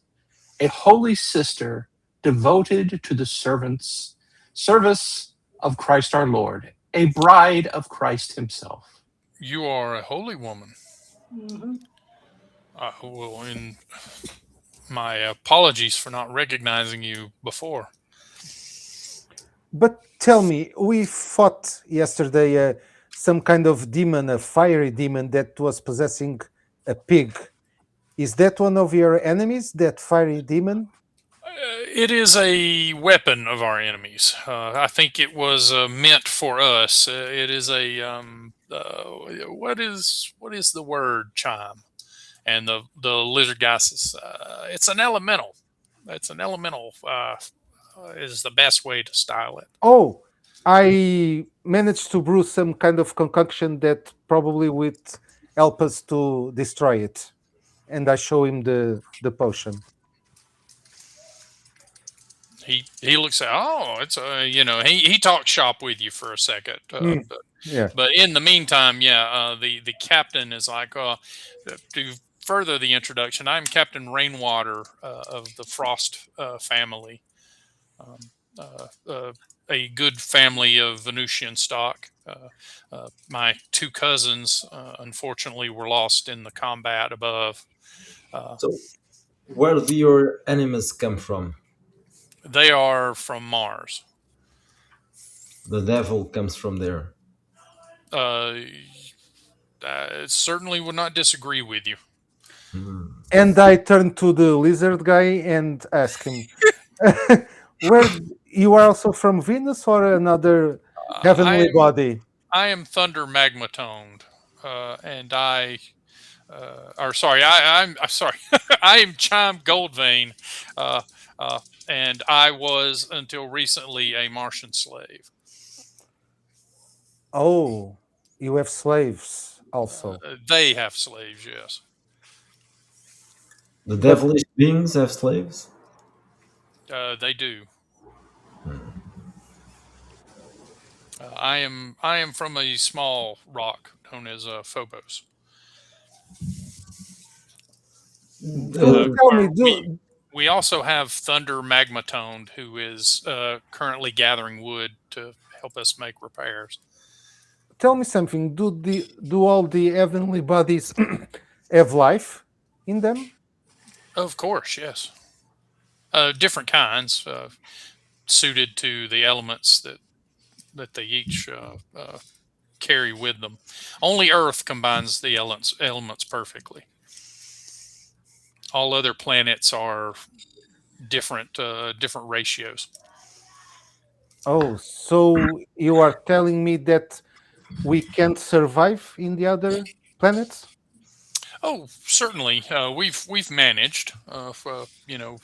Speaker 5: a holy sister devoted to the service of Christ our Lord, a bride of Christ himself.
Speaker 1: You are a holy woman.
Speaker 4: Mhm.
Speaker 1: Well, in my apologies for not recognizing you before.
Speaker 2: But tell me, we fought yesterday some kind of demon, a fiery demon that was possessing a pig. Is that one of your enemies, that fiery demon?
Speaker 1: It is a weapon of our enemies. I think it was meant for us. It is a what is the word, Chime? And the lizard guy says it's an elemental. It's an elemental. Is the best way to style it.
Speaker 2: Oh, I managed to brew some kind of concoction that probably would help us to destroy it. And I show him the potion.
Speaker 1: He looks at, oh, it's he talks shop with you for a second,
Speaker 2: Mm, yeah.
Speaker 1: but in the meantime, yeah, the captain is like, to further the introduction, I'm Captain Rainwater of the Frost family, um, a good family of Venusian stock. My two cousins, unfortunately, were lost in the combat above.
Speaker 3: So, where do your enemies come from?
Speaker 1: They are from Mars.
Speaker 3: The devil comes from there.
Speaker 1: Uh, I certainly would not disagree with you.
Speaker 3: Hmm.
Speaker 2: And I turn to the lizard guy and ask him, where you are also from Venus or another
Speaker 1: I
Speaker 2: heavenly
Speaker 1: am
Speaker 2: body?
Speaker 1: I am Thunder Magmatoned, and I, or sorry, I'm sorry, I am Chime Goldvein, uh, uh, and I was until recently a Martian slave.
Speaker 2: Oh, you have slaves also.
Speaker 1: They have slaves, yes.
Speaker 3: The
Speaker 2: But
Speaker 3: devilish beings have slaves?
Speaker 1: They do. I am from a small rock known as Phobos.
Speaker 3: Uh,
Speaker 2: tell me,
Speaker 1: We also have Thunder Magmatoned, who is currently gathering wood to help us make repairs.
Speaker 2: tell me something. Do all the heavenly bodies have life in them?
Speaker 1: Of course, yes. Different kinds, suited to the elements that they each carry with them. Only Earth combines the elements perfectly. All other planets are different ratios.
Speaker 2: Oh, so you are telling me that we can't survive in the other planets?
Speaker 1: Oh, certainly. We've managed.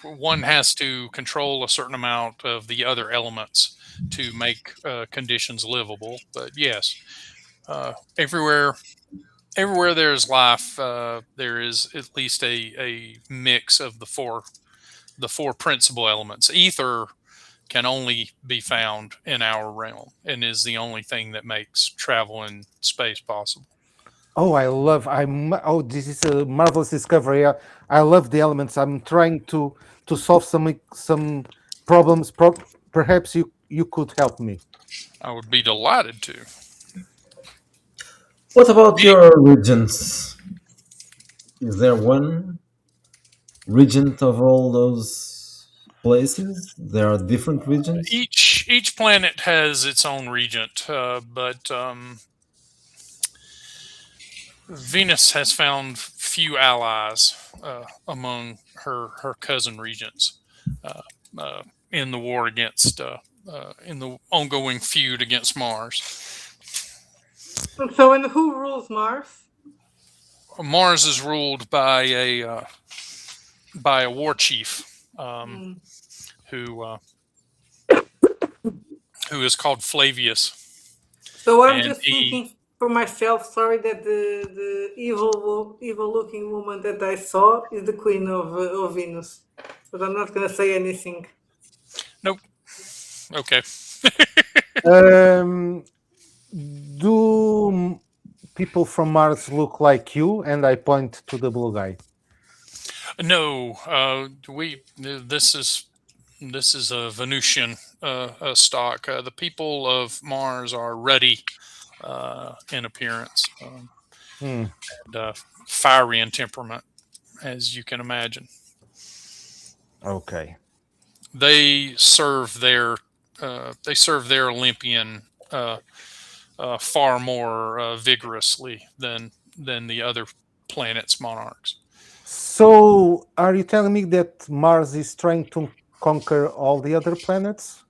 Speaker 1: One has to control a certain amount of the other elements to make conditions livable. But yes, everywhere there is life, there is at least a mix of the four principal elements. Ether can only be found in our realm and is the only thing that makes travel in space possible.
Speaker 2: Oh, oh, this is a marvelous discovery. I love the elements. I'm trying to solve some problems. Perhaps you could help me.
Speaker 1: I would be delighted to.
Speaker 3: what about your regions? Is there one regent of all those places? There are different regions?
Speaker 1: Each planet has its own regent, but Venus has found few allies among her cousin regents uh, uh, in the war against in the ongoing feud against Mars.
Speaker 4: So, and who rules Mars?
Speaker 1: Mars is ruled by a war chief,
Speaker 4: Mm.
Speaker 1: who who is called Flavius,
Speaker 4: So I'm
Speaker 1: and
Speaker 4: just
Speaker 1: he
Speaker 4: thinking. for myself, sorry that the evil looking woman that I saw is the queen of Venus, but I'm not gonna say anything.
Speaker 1: Nope. Okay.
Speaker 2: Um, do people from Mars look like you? And I point to the blue guy.
Speaker 1: No. This is a Venusian stock. The people of Mars are ruddy in appearance
Speaker 2: Hmm.
Speaker 1: and fiery in temperament, as you can imagine.
Speaker 2: Okay.
Speaker 1: They serve their Olympian far more vigorously than the other planet's monarchs.
Speaker 2: So, are you telling me that Mars is trying to conquer all the other planets?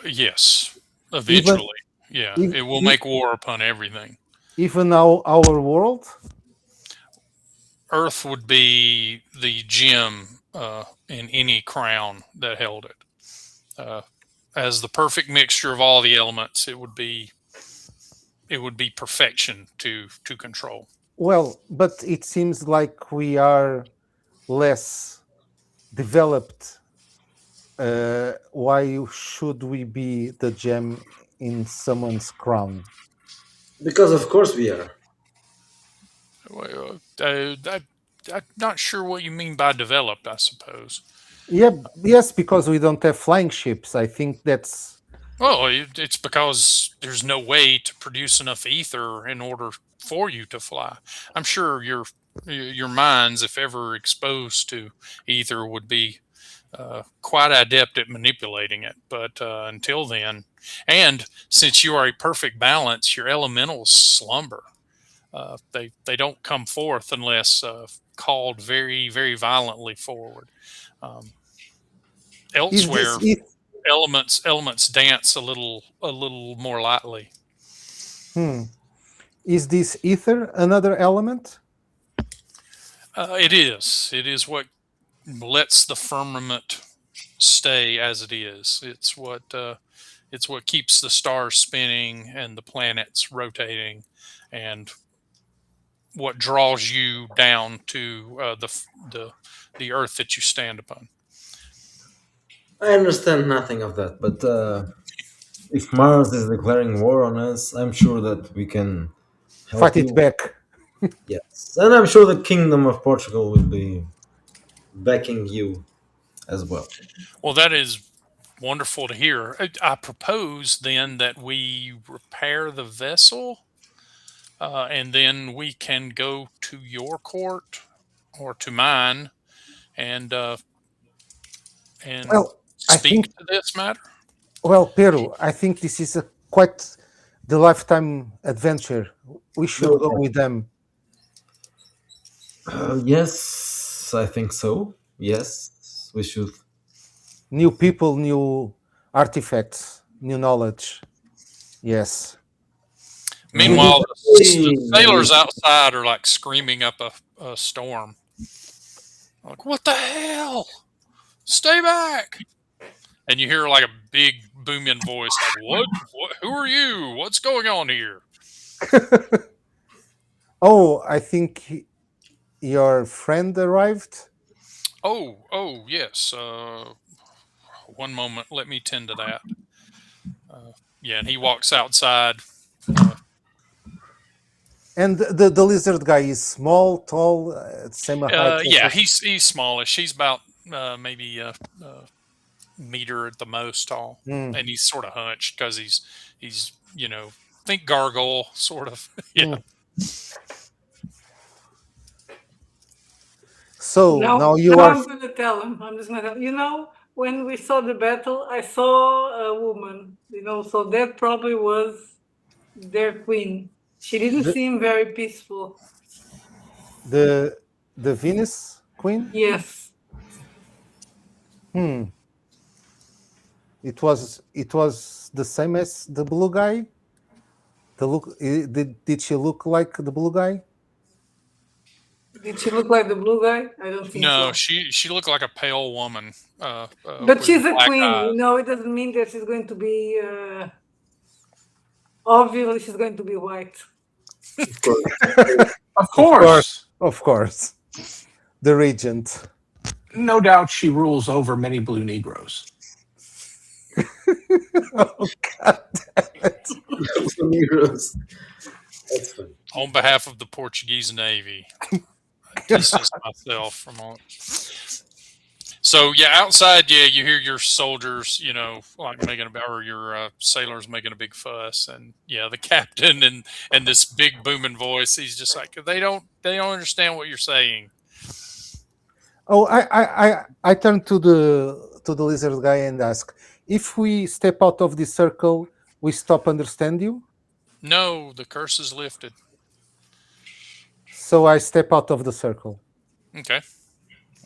Speaker 1: Yes,
Speaker 2: Even
Speaker 1: eventually. Yeah,
Speaker 2: if,
Speaker 1: it will
Speaker 2: if
Speaker 1: make war upon everything.
Speaker 2: even our world?
Speaker 1: Earth would be the gem in any crown that held it. As the perfect mixture of all the elements, it would be perfection to control.
Speaker 2: Well, but it seems like we are less developed. Why should we be the gem in someone's crown?
Speaker 3: Because of course we are.
Speaker 1: Well, I'm not sure what you mean by developed. I suppose.
Speaker 2: Yeah, yes, because we don't have flying ships. I think that's
Speaker 1: Well, it's because there's no way to produce enough ether in order for you to fly. I'm sure your minds, if ever exposed to ether, would be quite adept at manipulating it. But until then, and since you are a perfect balance, your elementals slumber. They don't come forth unless called very violently forward. Um,
Speaker 2: is this
Speaker 1: Elsewhere, elements dance a little more lightly.
Speaker 2: hmm, is this ether another element?
Speaker 1: It is what lets the firmament stay as it is. It's what keeps the stars spinning and the planets rotating, and what draws you down to the earth that you stand upon.
Speaker 3: I understand nothing of that, but if Mars is declaring war on us, I'm sure that we can help
Speaker 2: Fight it
Speaker 3: you.
Speaker 2: back.
Speaker 3: Yes, and I'm sure the Kingdom of Portugal will be backing you as well.
Speaker 1: Well, that is wonderful to hear. I propose then that we repair the vessel, and then we can go to your court or to mine and and
Speaker 2: Well, I
Speaker 1: speak
Speaker 2: think
Speaker 1: to this matter.
Speaker 2: well, Peru, I think this is a quite the lifetime adventure. We should
Speaker 3: No,
Speaker 2: go with them.
Speaker 3: yes, I think so. Yes, we should.
Speaker 2: New people, new artifacts, new knowledge. Yes.
Speaker 3: We
Speaker 1: Meanwhile, the sailors
Speaker 3: definitely.
Speaker 1: outside are like screaming up a storm. Like, what the hell? Stay back! And you hear like a big booming voice, like, "What? What? Who are you? What's going on here?"
Speaker 2: Oh, I think your friend arrived.
Speaker 1: Oh, yes. One moment. Let me tend to that. Yeah, and he walks outside. Uh,
Speaker 2: And the lizard guy is small, tall, same height as
Speaker 1: yeah,
Speaker 2: us.
Speaker 1: he's smallish. He's about maybe a meter at the most tall,
Speaker 2: Mm,
Speaker 1: and he's sort of hunched because he's think gargoyle sort of. Yeah.
Speaker 2: mm. So now you
Speaker 4: Now
Speaker 2: are
Speaker 4: I'm gonna tell him. I'm just gonna tell him. When we saw the battle, I saw a woman. So that probably was their queen. She didn't
Speaker 2: the
Speaker 4: seem very peaceful.
Speaker 2: the the Venus Queen.
Speaker 4: Yes.
Speaker 2: Hmm. It was the same as the blue guy. Did she look like the blue guy?
Speaker 4: Did she look like the blue guy? I don't think
Speaker 1: No,
Speaker 4: so.
Speaker 1: she looked like a pale woman
Speaker 4: But
Speaker 1: with
Speaker 4: she's a
Speaker 1: black
Speaker 4: queen.
Speaker 1: eyes.
Speaker 4: It doesn't mean that she's going to be Obviously, she's going to be white.
Speaker 3: Of course.
Speaker 5: Of course.
Speaker 2: Of course. The regent.
Speaker 5: No doubt she rules over many blue Negroes.
Speaker 2: Oh, God damn it.
Speaker 3: Negroes. That's fun.
Speaker 1: On behalf of the Portuguese Navy, I distance myself from all. So yeah, outside, yeah, you hear your soldiers, like or your sailors making a big fuss, and yeah, the captain and this big booming voice. He's just like they don't understand what you're saying.
Speaker 2: Oh, I turn to the lizard guy and ask, if we step out of this circle, we stop understand you?
Speaker 1: No, the curse is lifted.
Speaker 2: So I step out of the circle.
Speaker 1: Okay.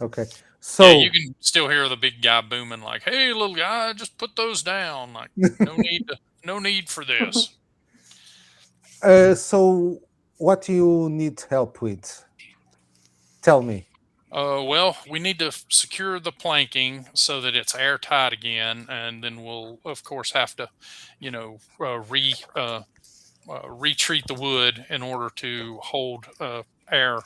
Speaker 2: Okay.
Speaker 1: Yeah,
Speaker 2: So
Speaker 1: you can still hear the big guy booming like, "Hey, little guy, just put those down. Like, no need for this."
Speaker 2: so what you need help with? Tell me.
Speaker 1: Well, we need to secure the planking so that it's airtight again, and then we'll, of course, have to, retreat the wood in order to hold air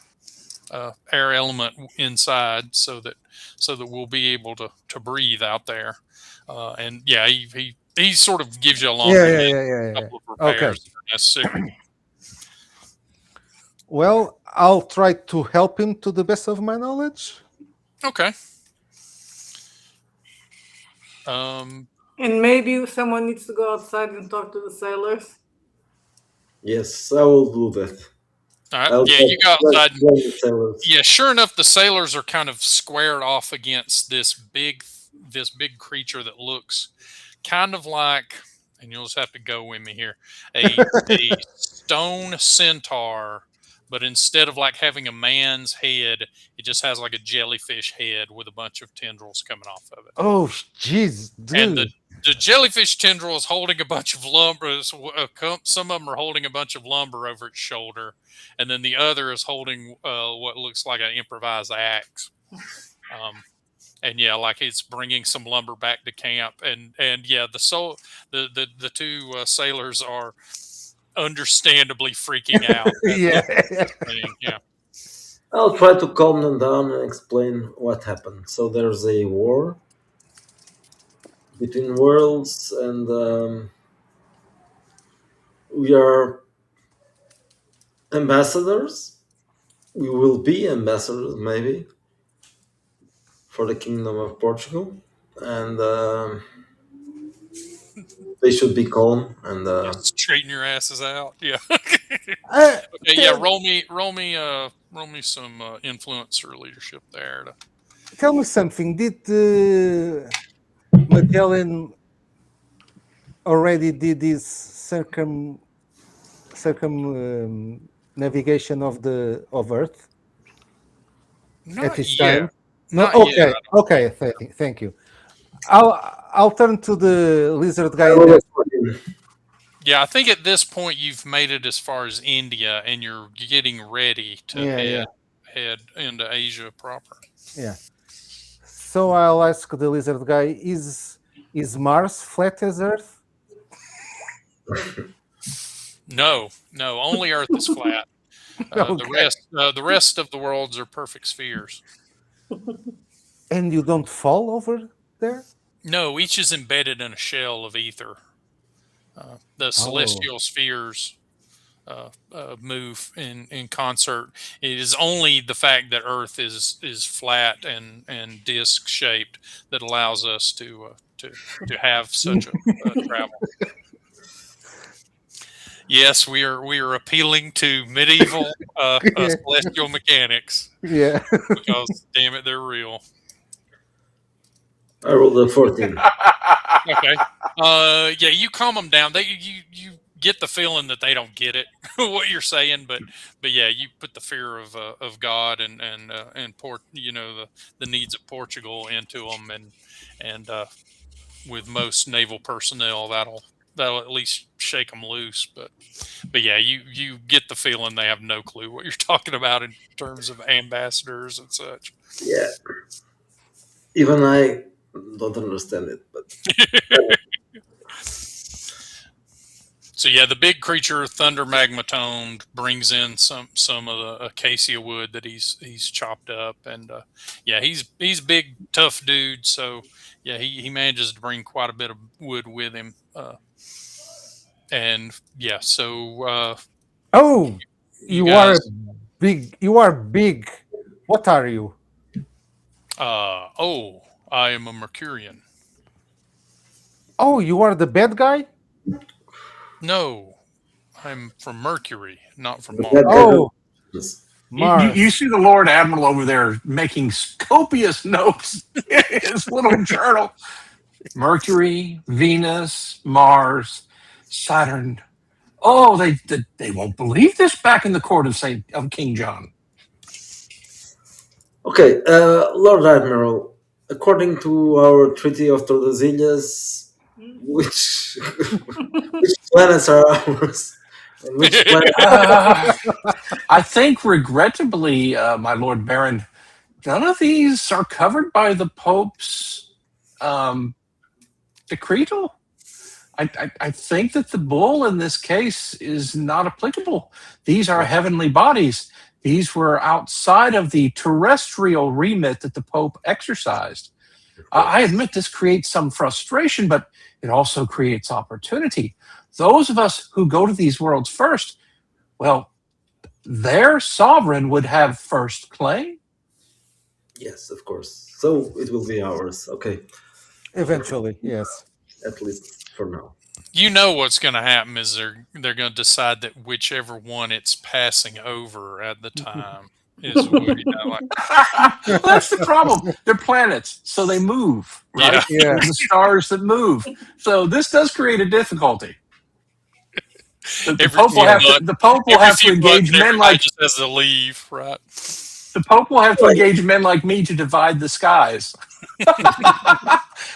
Speaker 1: element inside, so that we'll be able to breathe out there. And yeah, he sort of gives you a
Speaker 2: Yeah,
Speaker 1: laundry
Speaker 2: yeah,
Speaker 1: list,
Speaker 2: yeah, yeah,
Speaker 1: a
Speaker 2: yeah.
Speaker 1: couple of
Speaker 2: Okay.
Speaker 1: repairs that are necessary.
Speaker 2: Well, I'll try to help him to the best of my knowledge.
Speaker 1: Okay. Um,
Speaker 4: And maybe someone needs to go outside and talk to the sailors.
Speaker 3: Yes, I will do that.
Speaker 1: all right.
Speaker 3: I'll
Speaker 1: Yeah, you go outside.
Speaker 3: join the sailors.
Speaker 1: Yeah, sure enough, the sailors are kind of squared off against this big creature that looks kind of like, and you'll just have to go with me here, a stone centaur, but instead of like having a man's head, it just has like a jellyfish head with a bunch of tendrils coming off of it.
Speaker 2: Oh, jeez,
Speaker 1: And
Speaker 2: dude.
Speaker 1: the jellyfish tendril is holding a bunch of lumber. Some of them are holding a bunch of lumber over its shoulder, and then the other is holding what looks like an improvised axe. And yeah, like it's bringing some lumber back to camp, and yeah, the two sailors are understandably freaking out at
Speaker 2: Yeah.
Speaker 1: this thing. Yeah.
Speaker 3: I'll try to calm them down and explain what happened. So there's a war between worlds, and we are ambassadors. We will be ambassadors, maybe, for the Kingdom of Portugal, and they should be calm. And
Speaker 1: Yeah, straighten your asses out. Yeah.
Speaker 2: Uh,
Speaker 1: Okay. Yeah.
Speaker 2: tell,
Speaker 1: Roll me some influence or leadership there.
Speaker 2: tell me something. Did Magellan already did this navigation of Earth at
Speaker 1: Not
Speaker 2: this
Speaker 1: yet.
Speaker 2: time? No.
Speaker 1: Not yet.
Speaker 2: Okay. Okay. Thank you. I'll turn to the lizard guy
Speaker 3: I
Speaker 2: and
Speaker 3: will
Speaker 2: ask,
Speaker 3: escort him.
Speaker 1: Yeah, I think at this point you've made it as far as India, and you're getting ready to
Speaker 2: Yeah,
Speaker 1: head into Asia proper.
Speaker 2: yeah. So I'll ask the lizard guy: Is Mars flat as Earth?
Speaker 1: No, only Earth is flat.
Speaker 2: Okay.
Speaker 1: The rest of the worlds are perfect spheres.
Speaker 2: And you don't fall over there?
Speaker 1: No, each is embedded in a shell of ether. The celestial spheres move in concert. It is only the fact that Earth is flat and disc shaped that allows us to have such a travel. Yes, we are appealing to medieval celestial mechanics
Speaker 2: Yeah.
Speaker 1: because damn it, they're real.
Speaker 3: I rolled a 14.
Speaker 1: Okay. Yeah, you calm them down. You get the feeling that they don't get it what you're saying, but yeah, you put the fear of God and the needs of Portugal into them, and with most naval personnel that'll at least shake them loose. But yeah, you get the feeling they have no clue what you're talking about in terms of ambassadors and such.
Speaker 3: Yeah, even I don't understand it, but
Speaker 1: So So yeah, the big creature, Thunder Magmatoned, brings in some of the acacia wood that he's chopped up, and yeah, he's big, tough dude. So yeah, he manages to bring quite a bit of wood with him, and yeah, so
Speaker 2: Oh,
Speaker 1: you guys,
Speaker 2: you are big. What are you?
Speaker 1: oh, I am a Mercurian.
Speaker 2: Oh, you are the bad guy?
Speaker 1: No, I'm from Mercury, not from
Speaker 3: The bad guy
Speaker 1: Mars.
Speaker 2: Oh,
Speaker 3: does-
Speaker 5: You
Speaker 2: Mars.
Speaker 5: see the Lord Admiral over there making copious notes in his little journal. Mercury, Venus, Mars, Saturn. Oh, they won't believe this back in the court of King John.
Speaker 3: Okay, Lord Admiral, according to our Treaty of Tordesillas, which which planets are ours, and which planet?
Speaker 5: Uh, I think, regrettably, my Lord Baron, none of these are covered by the Pope's um, decretal. I think that the bull in this case is not applicable. These are heavenly bodies. These were outside of the terrestrial remit that the Pope exercised. I admit this creates some frustration, but it also creates opportunity. Those of us who go to these worlds first, well, their sovereign would have first claim.
Speaker 3: Yes, of course. So it will be ours. Okay,
Speaker 2: Eventually, yes.
Speaker 3: at least for now.
Speaker 1: You know what's going to happen is they're going to decide that whichever one it's passing over at the time is what like.
Speaker 5: Well, that's the problem. They're planets, so they move,
Speaker 1: Yeah,
Speaker 5: right?
Speaker 2: Yeah.
Speaker 5: They're the stars that move. So this does create a difficulty. The
Speaker 1: every
Speaker 5: Pope will
Speaker 1: few
Speaker 2: Yeah.
Speaker 5: have to.
Speaker 1: months,
Speaker 5: The Pope will
Speaker 1: every
Speaker 5: have to
Speaker 1: few months,
Speaker 5: engage men
Speaker 1: everybody
Speaker 5: like
Speaker 1: just has to leave, right?
Speaker 5: the Pope will have to engage men like me to divide the skies.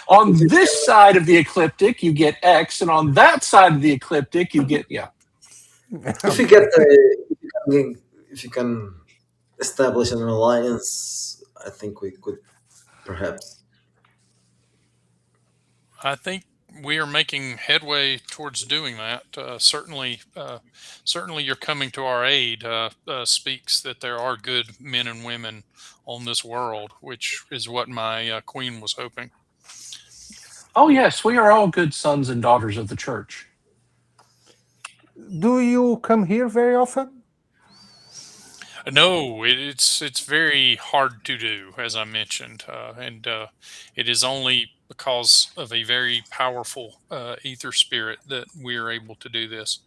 Speaker 5: On this side of the ecliptic, you get X, and on that side of the ecliptic, you get yeah.
Speaker 3: If you get if you can establish an alliance, I think we could perhaps.
Speaker 1: I think we are making headway towards doing that. Certainly, you're coming to our aid. Speaks that there are good men and women on this world, which is what my queen was hoping.
Speaker 5: Oh yes, we are all good sons and daughters of the church.
Speaker 2: Do you come here very often?
Speaker 1: No, it's very hard to do, as I mentioned, and it is only because of a very powerful ether spirit that we are able to do this.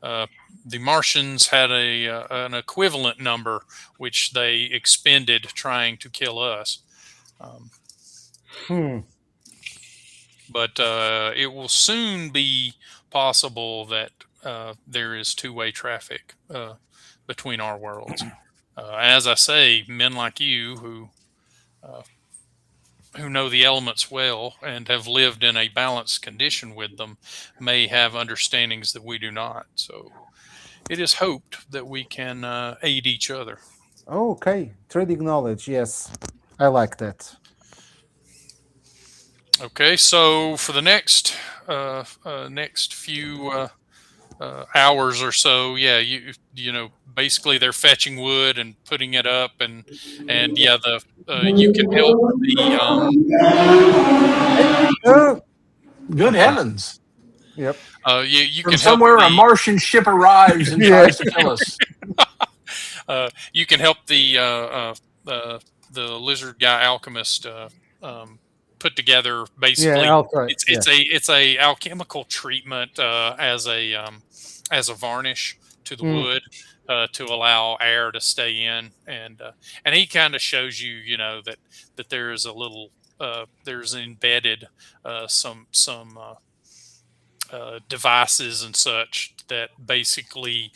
Speaker 1: Uh, the Martians had a an equivalent number which they expended trying to kill us, um,
Speaker 2: Hmm.
Speaker 1: but it will soon be possible that there is two-way traffic between our worlds. As I say, men like you uh, who know the elements well and have lived in a balanced condition with them may have understandings that we do not. So it is hoped that we can aid each other.
Speaker 2: Okay. Trading knowledge. Yes. I like that.
Speaker 1: Okay, so for the next few hours or so, yeah, you know, basically they're fetching wood and putting it up, and yeah, the you can help the
Speaker 2: Uh,
Speaker 5: Good heavens!
Speaker 2: yep.
Speaker 1: you
Speaker 5: From
Speaker 1: can help
Speaker 5: somewhere, a
Speaker 1: the
Speaker 5: Martian ship arrives and
Speaker 2: Yeah.
Speaker 5: tries to kill us.
Speaker 1: you can help the lizard guy alchemist um, put together
Speaker 2: Yeah.
Speaker 1: basically
Speaker 2: I'll try. Yeah.
Speaker 1: it's a alchemical treatment as a varnish to the
Speaker 2: Mm.
Speaker 1: wood to allow air to stay in, and he kind of shows you, you know, that there is a little there's embedded some devices and such that basically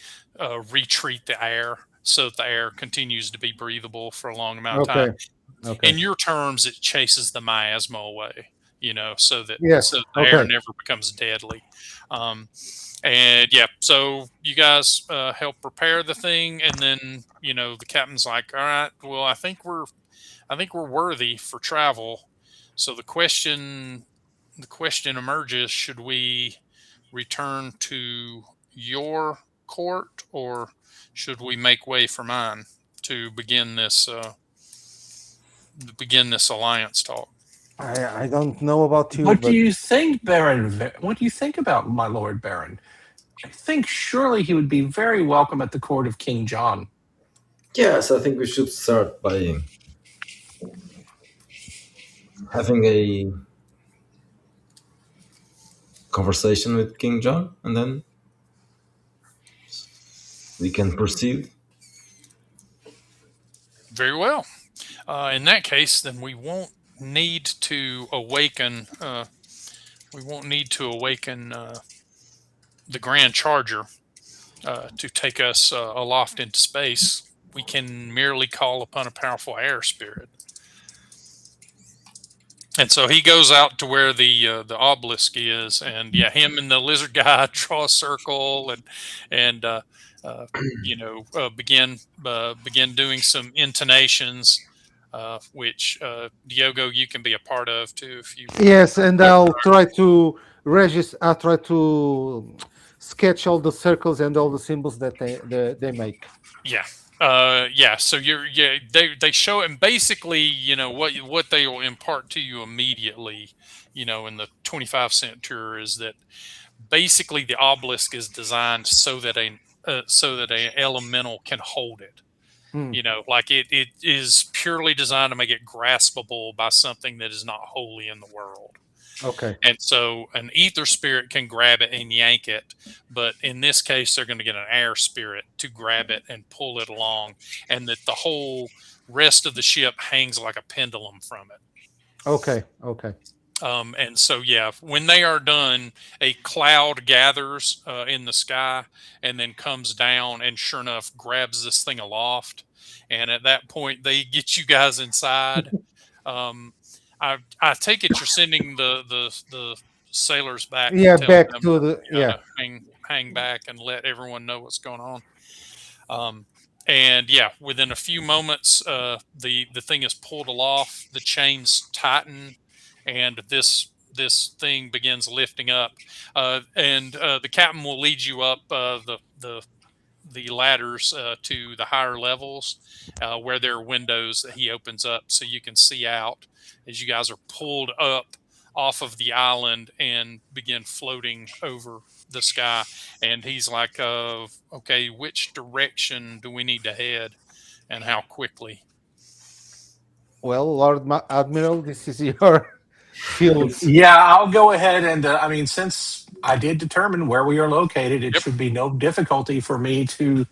Speaker 1: retreat the air so that the air continues to be breathable for a long amount of time.
Speaker 2: Okay. Okay.
Speaker 1: In your terms, it chases the miasma away, you know, so
Speaker 2: Yes.
Speaker 1: that the air
Speaker 2: Okay.
Speaker 1: never becomes deadly. Um, and yeah, so you guys help prepare the thing, and then you know the captain's like, "All right, well, I think we're worthy for travel." So the question emerges: should we return to your court, or should we make way for mine to begin this alliance talk?
Speaker 2: I don't know about you,
Speaker 5: What do
Speaker 2: but
Speaker 5: you think, Baron? What do you think about my Lord Baron? I think surely he would be very welcome at the court of King John.
Speaker 3: Yes, I think we should start by having a conversation with King John, and then we can proceed.
Speaker 1: Very well. In that case, then we won't need to awaken. The Grand Charger to take us aloft into space. We can merely call upon a powerful air spirit. And so he goes out to where the obelisk is, and yeah, him and the lizard guy draw a circle and begin doing some intonations, which Diogo, you can be a part of too if you.
Speaker 2: yes, and I'll try to I'll try to sketch all the circles and all the symbols that they make.
Speaker 1: Yeah. So they show it, and basically, what they will impart to you immediately, in the 25-cent tour is that basically the obelisk is designed so that a elemental can hold it.
Speaker 2: Hmm.
Speaker 1: Like it is purely designed to make it graspable by something that is not holy in the world.
Speaker 2: Okay.
Speaker 1: And so an ether spirit can grab it and yank it, but in this case, they're going to get an air spirit to grab it and pull it along, and that the whole rest of the ship hangs like a pendulum from it.
Speaker 2: Okay. Okay.
Speaker 1: And so, yeah, when they are done, a cloud gathers in the sky and then comes down and sure enough grabs this thing aloft. And at that point, they get you guys inside. I take it you're sending the sailors back to
Speaker 2: Yeah,
Speaker 1: tell
Speaker 2: back
Speaker 1: them
Speaker 2: to the
Speaker 1: to hang back and let everyone know what's going on. And yeah, within a few moments, the thing is pulled aloft, the chains tighten, and this thing begins lifting up. And the captain will lead you up the ladders to the higher levels where there are windows that he opens up so you can see out as you guys are pulled up off of the island and begin floating over the sky. And he's like, okay, which direction do we need to head and how quickly?
Speaker 2: Well, Lord Admiral, this is your field.
Speaker 5: Yeah, I'll go ahead and since I did determine where we are located, it
Speaker 1: Yep.
Speaker 5: should be no difficulty for me to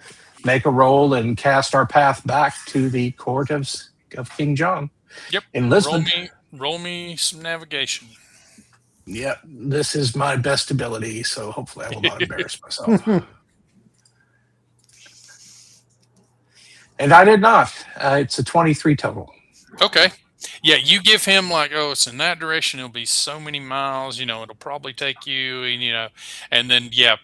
Speaker 5: make a roll and cast our path back to the court of King John.
Speaker 1: Yep.
Speaker 5: In Lisbon.
Speaker 1: Roll me some navigation.
Speaker 5: Yep, this is my best ability, so hopefully I will not embarrass myself. And I did not. It's a 23 total.
Speaker 1: Okay. Yeah, you give him like, oh, it's in that direction. It'll be so many miles. It'll probably take you, and then yeah,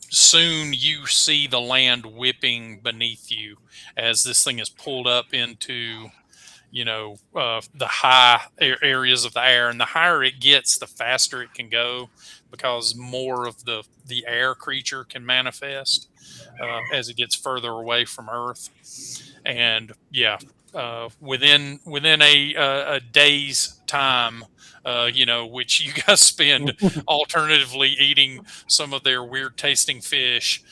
Speaker 1: soon you see the land whipping beneath you as this thing is pulled up into, the high areas of the air. And the higher it gets, the faster it can go because more of the air creature can manifest as it gets further away from Earth. And yeah, within a day's time, which you guys spend alternatively eating some of their weird tasting fish,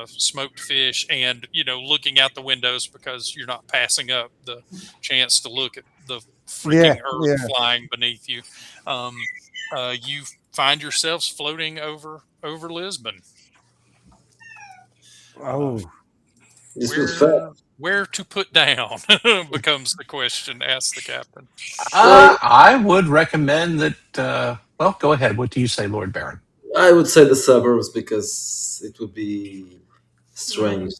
Speaker 1: smoked fish, and looking out the windows because you're not passing up the chance to look at the freaking earth flying beneath you. You find yourselves floating over Lisbon.
Speaker 2: Oh.
Speaker 1: Where to put down becomes the question, asked the captain.
Speaker 5: I would recommend that, well, go ahead. What do you say, Lord Baron?
Speaker 3: I would say the suburbs because it would be strange.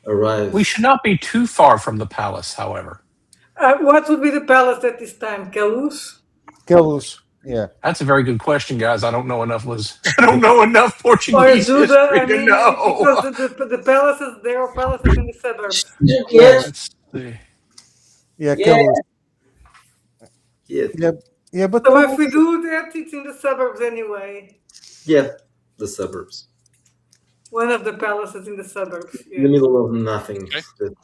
Speaker 3: Arrive.
Speaker 5: We should not be too far from the palace, however.
Speaker 4: What would be the palace at this time? Calus?
Speaker 2: Calus. Yeah.
Speaker 5: That's a very good question, guys. I don't know enough Portuguese history to know.
Speaker 4: Because the palaces, there are palaces in the suburbs.
Speaker 5: Let's see.
Speaker 2: Yeah, Calus.
Speaker 3: Yeah,
Speaker 2: but
Speaker 4: so if we do that, it's in the suburbs anyway.
Speaker 3: Yeah, the suburbs.
Speaker 4: One of the palaces in the suburbs.
Speaker 3: In the middle of nothing.
Speaker 1: Okay.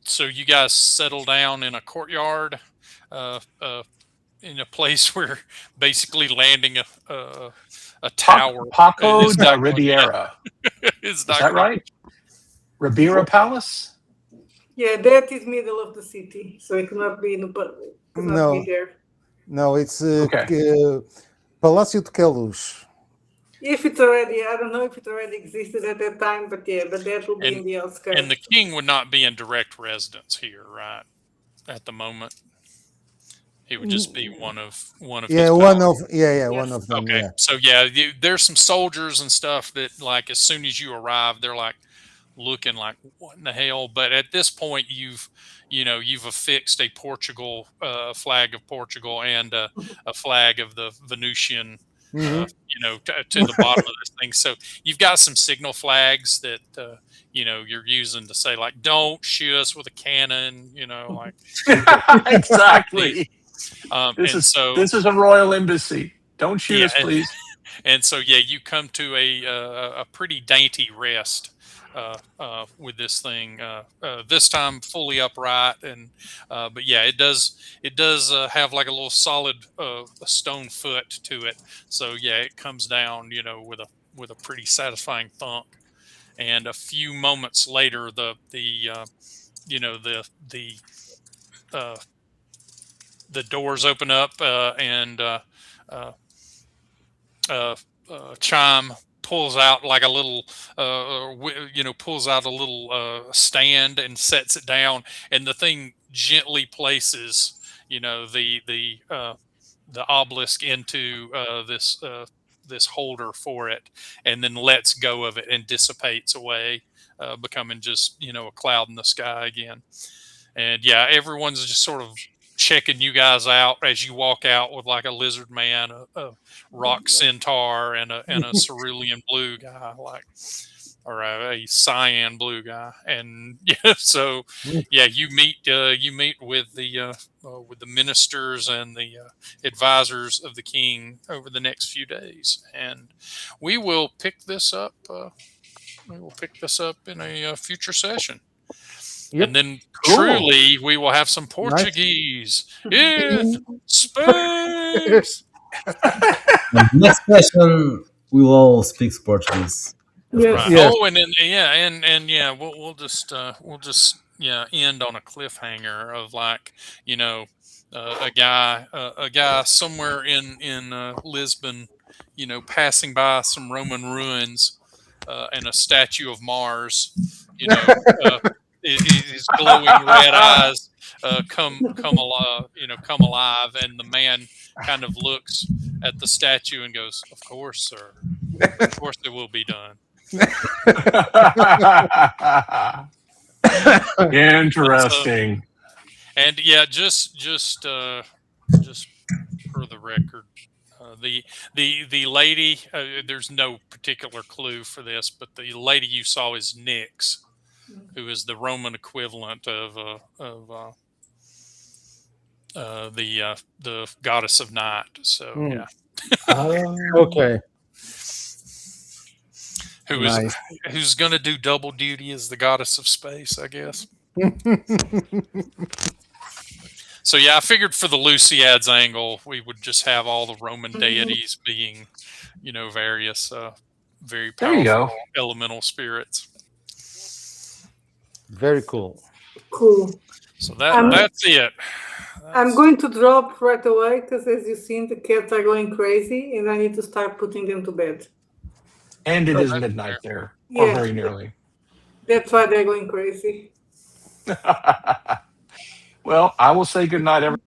Speaker 1: So you guys settle down in a courtyard, in a place where basically landing a tower
Speaker 5: Paco
Speaker 1: is
Speaker 5: da
Speaker 1: not going.
Speaker 5: Riviera.
Speaker 1: It's
Speaker 5: Is
Speaker 1: not
Speaker 5: that
Speaker 1: going to.
Speaker 5: right? Ribeira Palace?
Speaker 4: Yeah, that is middle of the city, so it could not be in the could not be
Speaker 2: No,
Speaker 4: there.
Speaker 2: no, it's
Speaker 5: Okay.
Speaker 2: Palácio de Queluz.
Speaker 4: If it's already, I don't know if it already existed at that time, but yeah, but that will be in the outskirts.
Speaker 1: And the king would not be in direct residence here, right? At the moment, he would just be one of
Speaker 2: Yeah,
Speaker 1: his
Speaker 2: one
Speaker 1: palace.
Speaker 2: of yeah,
Speaker 4: Yes.
Speaker 2: one of them.
Speaker 1: Okay,
Speaker 2: Yeah.
Speaker 1: so yeah, there's some soldiers and stuff that, like, as soon as you arrive, they're like looking like, what in the hell? But at this point, you've affixed a Portugal flag of Portugal and a flag of the Venusian,
Speaker 2: Mhm.
Speaker 1: to the bottom of this thing. So you've got some signal flags that you're using to say, like, don't shoot us with a cannon, like.
Speaker 5: Exactly.
Speaker 1: And so
Speaker 5: This is a royal embassy. Don't shoot
Speaker 1: yeah,
Speaker 5: us, please.
Speaker 1: and so yeah, you come to a pretty dainty rest with this thing. This time fully upright, and but yeah, it does have like a little solid a stone foot to it. So yeah, it comes down, with a pretty satisfying thunk. And a few moments later, uh, the doors open up, and uh, Chime pulls out like a little, pulls out a little stand and sets it down, and the thing gently places, the obelisk into this holder for it, and then lets go of it and dissipates away, becoming just a cloud in the sky again. And yeah, everyone's just sort of checking you guys out as you walk out with like a lizard man, a rock centaur, and a cerulean blue guy, or a cyan blue guy. And yeah, so yeah, you meet with the ministers and the advisors of the king over the next few days, and we will pick this up. In a future session.
Speaker 2: Yep.
Speaker 1: And then
Speaker 5: Cool.
Speaker 1: truly we will have some Portuguese in space.
Speaker 3: Next question, we'll all speak Portuguese.
Speaker 4: Yes.
Speaker 1: Right.
Speaker 2: Yes.
Speaker 1: Oh, and then yeah, we'll just end on a cliffhanger of, like, a guy somewhere in Lisbon, passing by some Roman ruins, and a statue of Mars, his glowing red eyes come alive, and the man kind of looks at the statue and goes, "Of course, sir. Of course, it will be done."
Speaker 5: Interesting.
Speaker 1: And yeah, just for the record, the lady, there's no particular clue for this, but the lady you saw is Nyx, who is the Roman equivalent of the goddess of night. So yeah,
Speaker 2: Okay.
Speaker 1: Nice. Who's going to do double duty as the goddess of space, I guess. So yeah, I figured for the Luciad's angle, we would just have all the Roman deities being, various very powerful elemental spirits.
Speaker 2: Very cool.
Speaker 4: Cool.
Speaker 1: So that's it.
Speaker 4: I'm going to drop right away because, as you've seen, the cats are going crazy, and I need to start putting them to bed.
Speaker 5: And it is midnight there, or very nearly.
Speaker 4: That's why they're going crazy.
Speaker 5: Well, I will say good night, everyone.